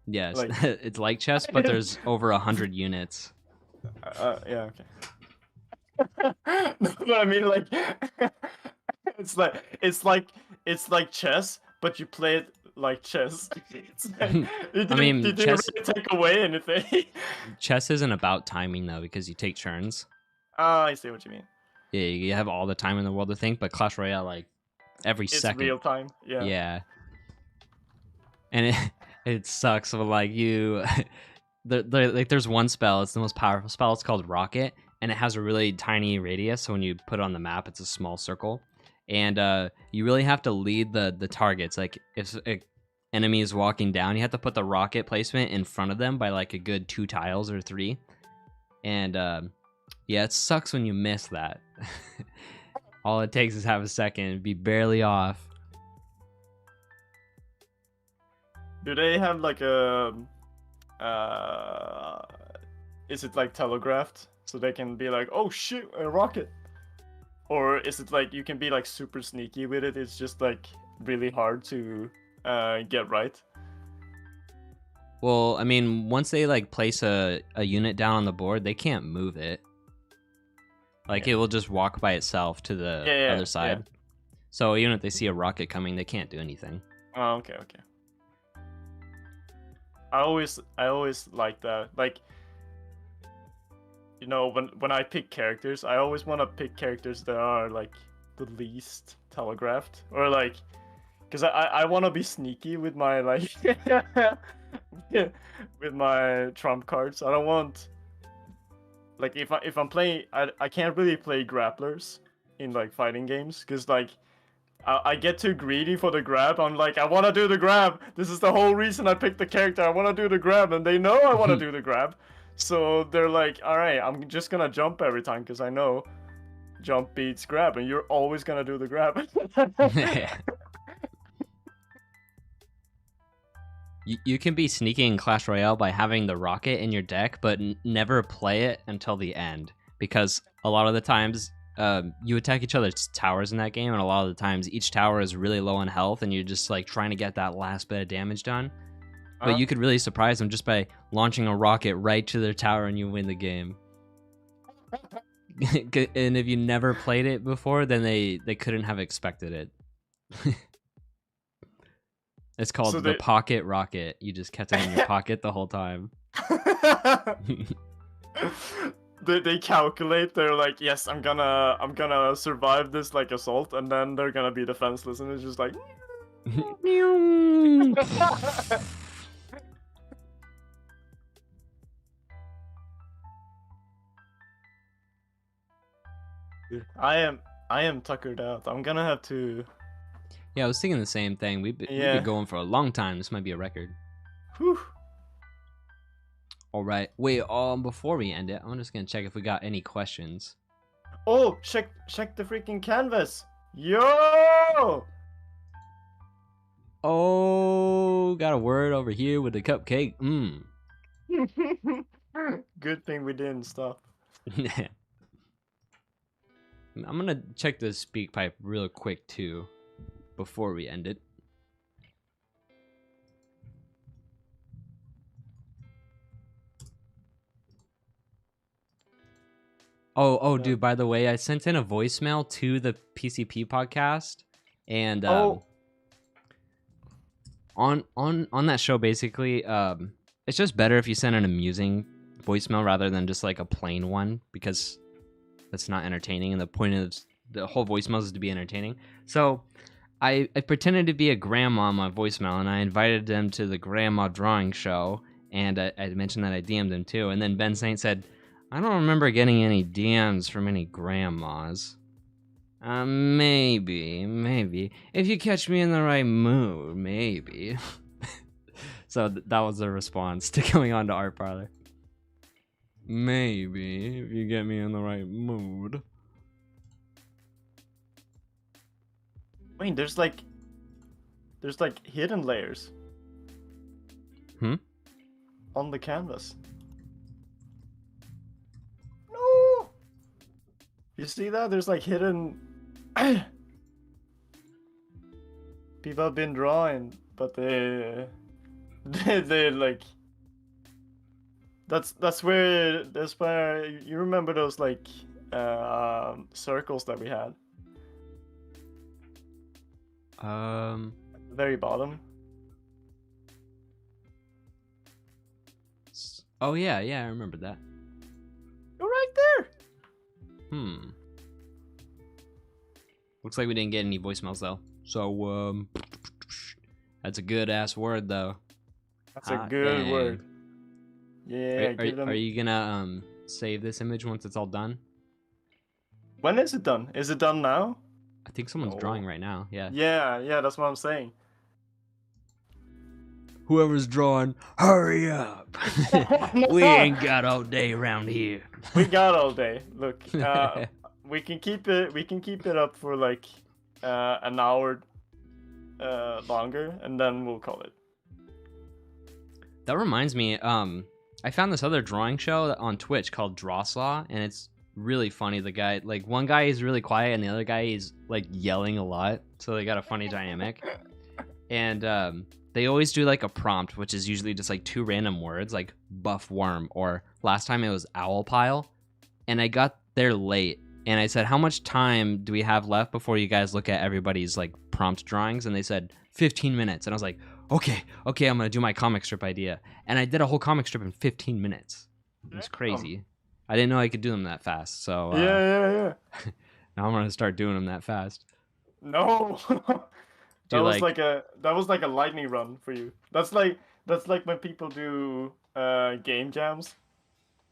Yes, like... it's like chess, but there's over 100 units. Yeah, okay. No, but I mean, like, it's like chess, but you play it like chess. Like, you didn't chess... really take away anything. Chess isn't about timing though, because you take turns. I see what you mean. Yeah, you have all the time in the world to think, but Clash Royale, like, every second. It's real time. Yeah. Yeah. And it sucks when, like, you... like, there's one spell, it's the most powerful spell, it's called Rocket, and it has a really tiny radius, so when you put it on the map, it's a small circle. And you really have to lead the targets. Like, if an enemy is walking down, you have to put the rocket placement in front of them by, like, a good 2 tiles or 3. And, yeah, it sucks when you miss that. All it takes is half a second, be barely off. Do they have like a is it like telegraphed so they can be like, oh shit, a rocket? Or is it like you can be like super sneaky with it, it's just like really hard to get right? Well, I mean, once they like place a unit down on the board, they can't move it. Like, it will just walk by itself to the other side. Yeah. So even if they see a rocket coming, they can't do anything. Oh, okay. I always like that. Like, you know, when I pick characters, I always want to pick characters that are like the least telegraphed, or like, because I want to be sneaky with my like with my trump cards. I don't want, like, if I'm playing, I can't really play grapplers in like fighting games, because like I get too greedy for the grab. I'm like, I want to do the grab. This is the whole reason I picked the character. I want to do the grab, and they know I want to do the grab. So they're like, all right, I'm just going to jump every time, because I know jump beats grab, and you're always going to do the grab. You can be sneaky in Clash Royale by having the rocket in your deck, but never play it until the end, because a lot of the times you attack each other's towers in that game, and a lot of the times each tower is really low on health, and you're just like trying to get that last bit of damage done. But you could really surprise them just by launching a rocket right to their tower, and you win the game. And if you never played it before, then they couldn't have expected it. It's called the pocket rocket. You just kept it in your pocket the whole time. They calculate. They're like, yes, I'm gonna survive this like assault, and then they're gonna be defenseless, and it's just like. I am tuckered out. I'm gonna have to. Yeah, I was thinking the same thing. We've been going for a long time. This might be a record. Whew. All right. Wait. Before we end it, I'm just gonna check if we got any questions. Oh, check the freaking canvas. Yo. Oh, got a word over here with the cupcake. Good thing we didn't stop. I'm gonna check the speak pipe real quick too, before we end it. Oh, dude, by the way, I sent in a voicemail to the PCP podcast, and on that show, basically, it's just better if you send an amusing voicemail rather than just like a plain one, because that's not entertaining, and the point of the whole voicemail is to be entertaining. So I pretended to be a grandma on my voicemail, and I invited them to the grandma drawing show, and I mentioned that I DM'd them too, and then Ben Saint said, I don't remember getting any DMs from any grandmas. Maybe. If you catch me in the right mood, maybe. So that was the response to going on to Art Parlor. Maybe, if you get me in the right mood. Wait, there's like hidden layers. On the canvas. No. You see that? There's like hidden. People have been drawing, but they like. That's where you remember those like circles that we had. The very bottom. Oh yeah, I remember that. You're right there. Looks like we didn't get any voicemails though. So that's a good ass word though. That's a good word. Yeah. Are you gonna save this image once it's all done? When is it done? Is it done now? I think someone's drawing right now. Yeah. Yeah. That's what I'm saying. Whoever's drawing, hurry up! We ain't got all day around here. We got all day. Look, we can keep it. We can keep it up for like an hour longer, and then we'll call it. That reminds me. I found this other drawing show on Twitch called Drawslaw, and it's really funny. The guy, like, one guy is really quiet, and the other guy is like yelling a lot. So they got a funny dynamic, and they always do like a prompt, which is usually just like 2 random words, like buff worm, or last time it was owl pile. And I got there late, and I said, how much time do we have left before you guys look at everybody's like prompt drawings? And they said 15 minutes. And I was like, okay, I'm gonna do my comic strip idea. And I did a whole comic strip in 15 minutes. It was crazy. I didn't know I could do them that fast. So yeah. Now I'm gonna start doing them that fast. No. That was like a lightning run for you. That's like when people do game jams.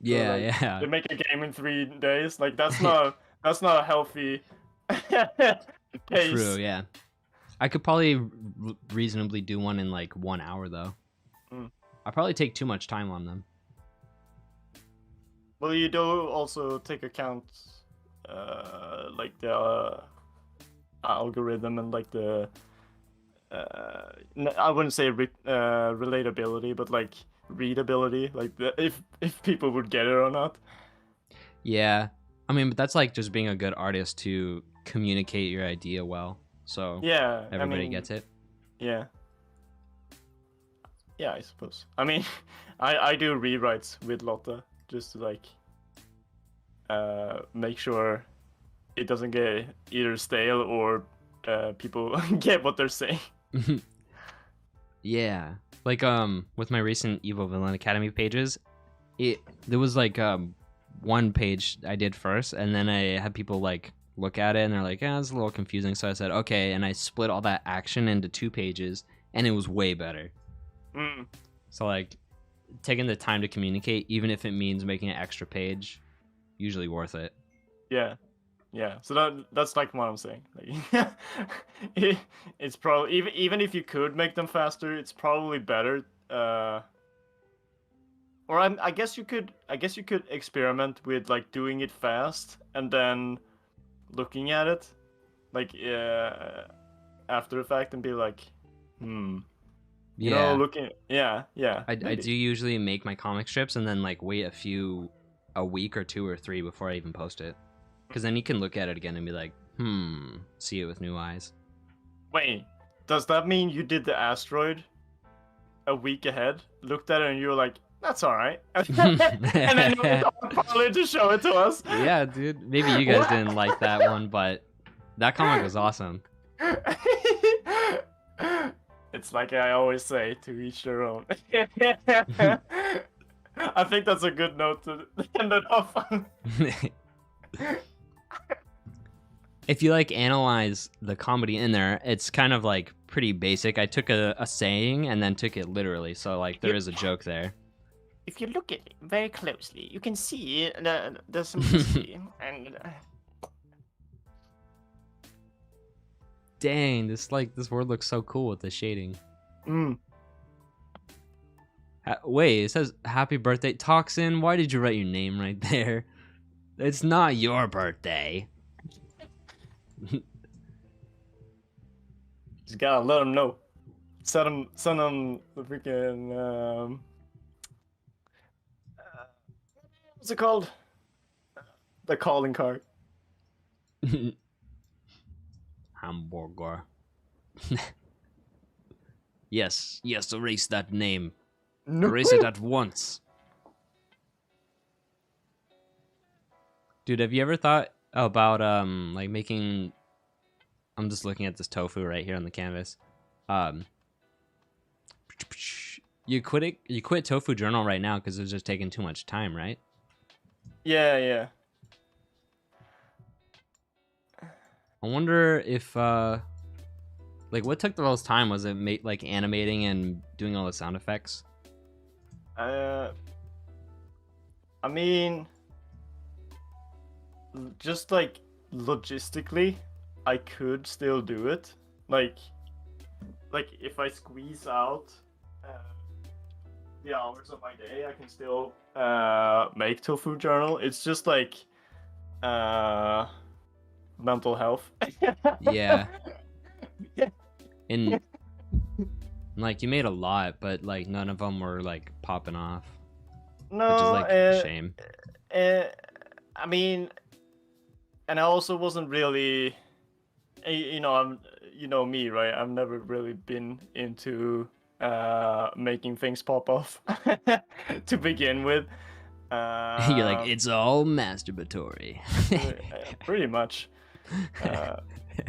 Yeah, so, like, yeah. They make a game in 3 days. Like that's not a healthy pace. True, yeah. I could probably reasonably do one in like 1 hour though. I probably take too much time on them. Well, you do also take account like the algorithm and like the I wouldn't say relatability, but like readability, like if people would get it or not. Yeah, I mean, but that's like just being a good artist to communicate your idea well, so yeah, everybody gets it. Yeah, I suppose. I mean, I do rewrites with Lotta just to like make sure it doesn't get either stale or people get what they're saying. Yeah, like with my recent Evil Villain Academy pages, there was like one page I did first, and then I had people like look at it and they're like, yeah, it's a little confusing. So I said, okay, and I split all that action into 2 pages, and it was way better. So like taking the time to communicate, even if it means making an extra page, usually worth it. Yeah, so that's like what I'm saying. Like, it's probably even if you could make them faster, it's probably better. Or I guess you could experiment with like doing it fast and then looking at it, like after the fact, and be like, you know, looking. Yeah. I do usually make my comic strips and then like wait a week or 2 or 3 before I even post it. Because then you can look at it again and be like, see it with new eyes. Wait, does that mean you did the asteroid a week ahead, looked at it, and you were like, that's alright? And then you went on Parlor to show it to us? Yeah, dude. Maybe you guys didn't like that one, but that comic was awesome. It's like I always say, to each their own. I think that's a good note to end it off on. If you like analyze the comedy in there, it's kind of like pretty basic. I took a saying and then took it literally, so like there is a joke there. If you look at it very closely, you can see the simplicity and. Dang, this word looks so cool with the shading. Wait, it says happy birthday, Toxin. Why did you write your name right there? It's not your birthday. Just gotta let them know. Send them the freaking what's it called? The calling card. Hamburger. Yes, erase that name. No. Erase it at once. Dude, have you ever thought about like making, I'm just looking at this tofu right here on the canvas. You quit Tofu Journal right now because it's just taking too much time, right? Yeah. I wonder if like what took the most time? Was it like animating and doing all the sound effects? I mean, just like logistically, I could still do it. Like if I squeeze out the hours of my day, I can still make Tofu Journal. It's just like mental health. Yeah. And like you made a lot, but like none of them were like popping off. No, which is like a shame. I mean, and I also wasn't really, you know, you know me, right? I've never really been into making things pop off to begin with. You're like, it's all masturbatory. Pretty much.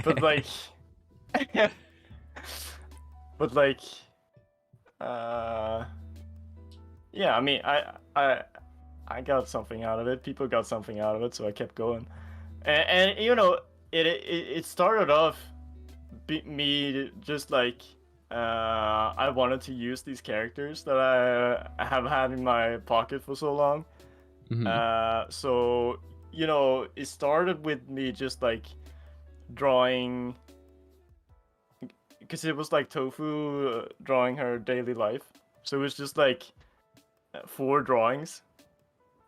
But like, but like, yeah. I mean, I got something out of it. People got something out of it, so I kept going. And you know, it started off me just like I wanted to use these characters that I have had in my pocket for so long. Mm-hmm. So you know, it started with me just like drawing, because it was like Tofu drawing her daily life. So it was just like 4 drawings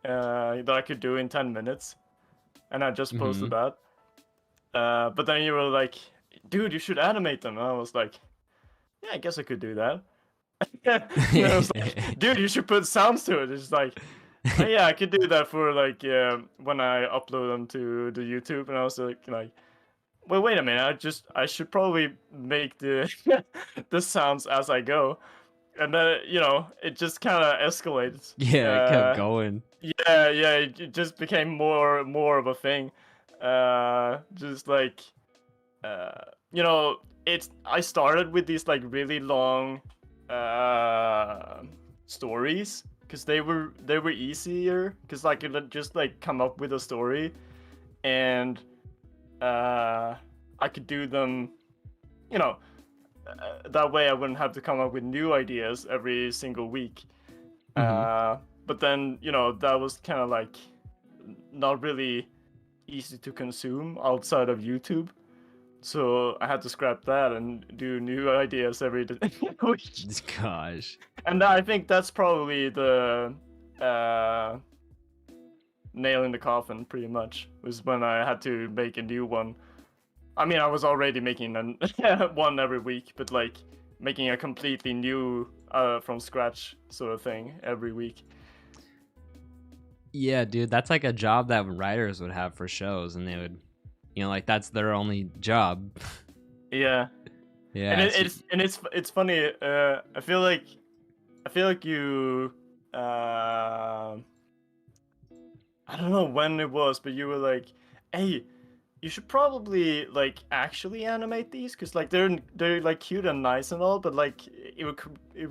that I could do in 10 minutes, and I just posted that. But then you were like, dude, you should animate them. And I was like, yeah, I guess I could do that. And I was like, dude, you should put sounds to it. It's like, oh, yeah, I could do that for like when I upload them to the YouTube. And I was like, well, wait a minute, I should probably make the the sounds as I go. And then, you know, it just kind of escalates. Yeah, it kept going. Yeah, it just became more of a thing. Just like, you know, I started with these like really long stories because they were easier because I could just like come up with a story, and I could do them, you know, that way I wouldn't have to come up with new ideas every single week. But then, you know, that was kind of like not really easy to consume outside of YouTube. So I had to scrap that and do new ideas every week. Gosh. And I think that's probably the nail in the coffin, pretty much, was when I had to make a new one. I mean, I was already making one every week, but like making a completely new from scratch sort of thing every week. Yeah, dude, that's like a job that writers would have for shows, and they would, you know, like that's their only job. Yeah. Yeah. And it's funny. I feel like you. I don't know when it was, but you were like, "Hey, you should probably like actually animate these, because like they're like cute and nice and all, but like it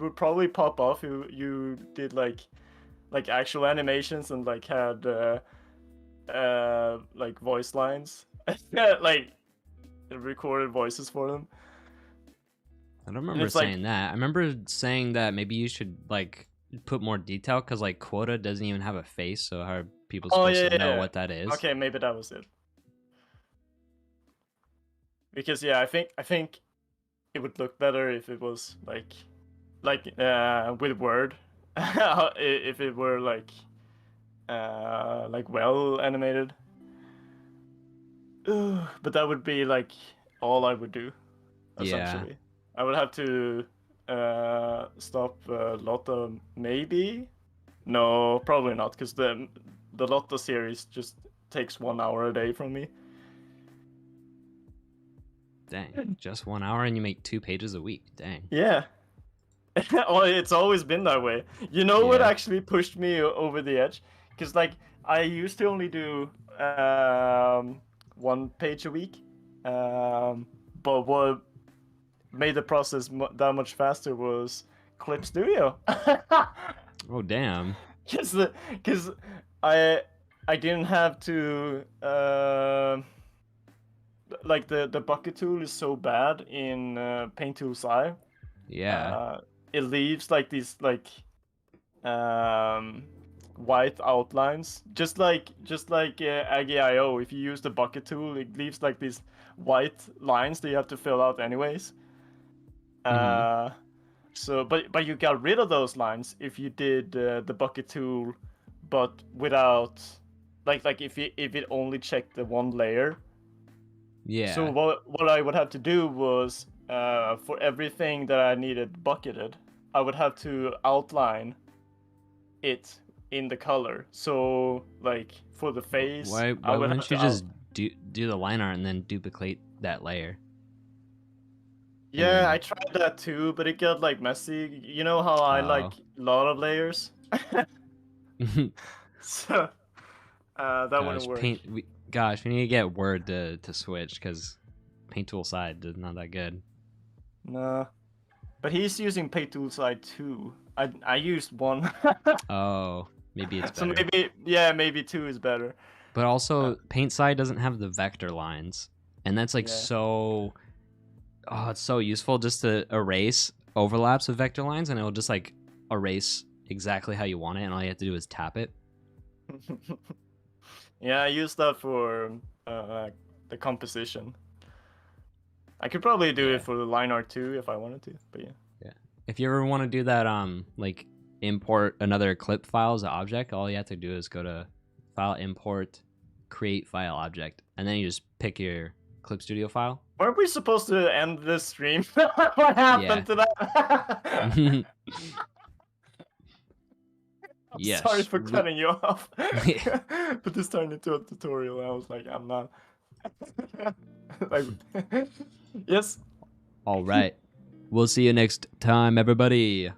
would probably pop off if you did like actual animations and like had like voice lines, like recorded voices for them." I don't remember saying like, that. I remember saying that maybe you should like put more detail because like Quota doesn't even have a face, so how are people supposed to know what that is? Okay, maybe that was it. Because yeah, I think it would look better if it was like with Word, if it were like well animated. But that would be like all I would do. essentially. I would have to stop Lotto, maybe. No, probably not, because the Lotto series just takes 1 hour a day from me. Dang, just 1 hour and you make 2 pages a week. Dang. Yeah. Well, it's always been that way. You know what actually pushed me over the edge? Because like I used to only do 1 page a week, but what made the process that much faster was Clip Studio. Oh damn. Because I didn't have to like the bucket tool is so bad in Paint Tool Sci. Yeah. It leaves like these like white outlines, just like Aggie.io. If you use the bucket tool, it leaves like these white lines that you have to fill out anyways. So, but you got rid of those lines if you did the bucket tool, but without like if it only checked the one layer. Yeah. So what I would have to do was for everything that I needed bucketed, I would have to outline it in the color. So like for the face, why wouldn't you just do the line art and then duplicate that layer? Yeah, I tried that too, but it got like messy. You know how I like a lot of layers? So that wouldn't work. Gosh, we need to get Word to switch, because Paint Tool Sci is not that good. Nah. But he's using Paint Tool Sci too. I used 1. Oh, maybe it's better. So maybe 2 is better. But also, Paint Sci doesn't have the vector lines, and that's like so. Oh, it's so useful just to erase overlaps of vector lines, and it'll just like erase exactly how you want it, and all you have to do is tap it. Yeah, I use that for the composition. I could probably do it for the line art too if I wanted to, but yeah. Yeah. If you ever want to do that, like import another clip file as an object, all you have to do is go to File, Import, Create File Object, and then you just pick your Clip Studio file. Weren't we supposed to end this stream? What happened to that? Yes. Sorry for cutting you off. But this turned into a tutorial. I was like, I'm not. Like, yes. All right. We'll see you next time, everybody.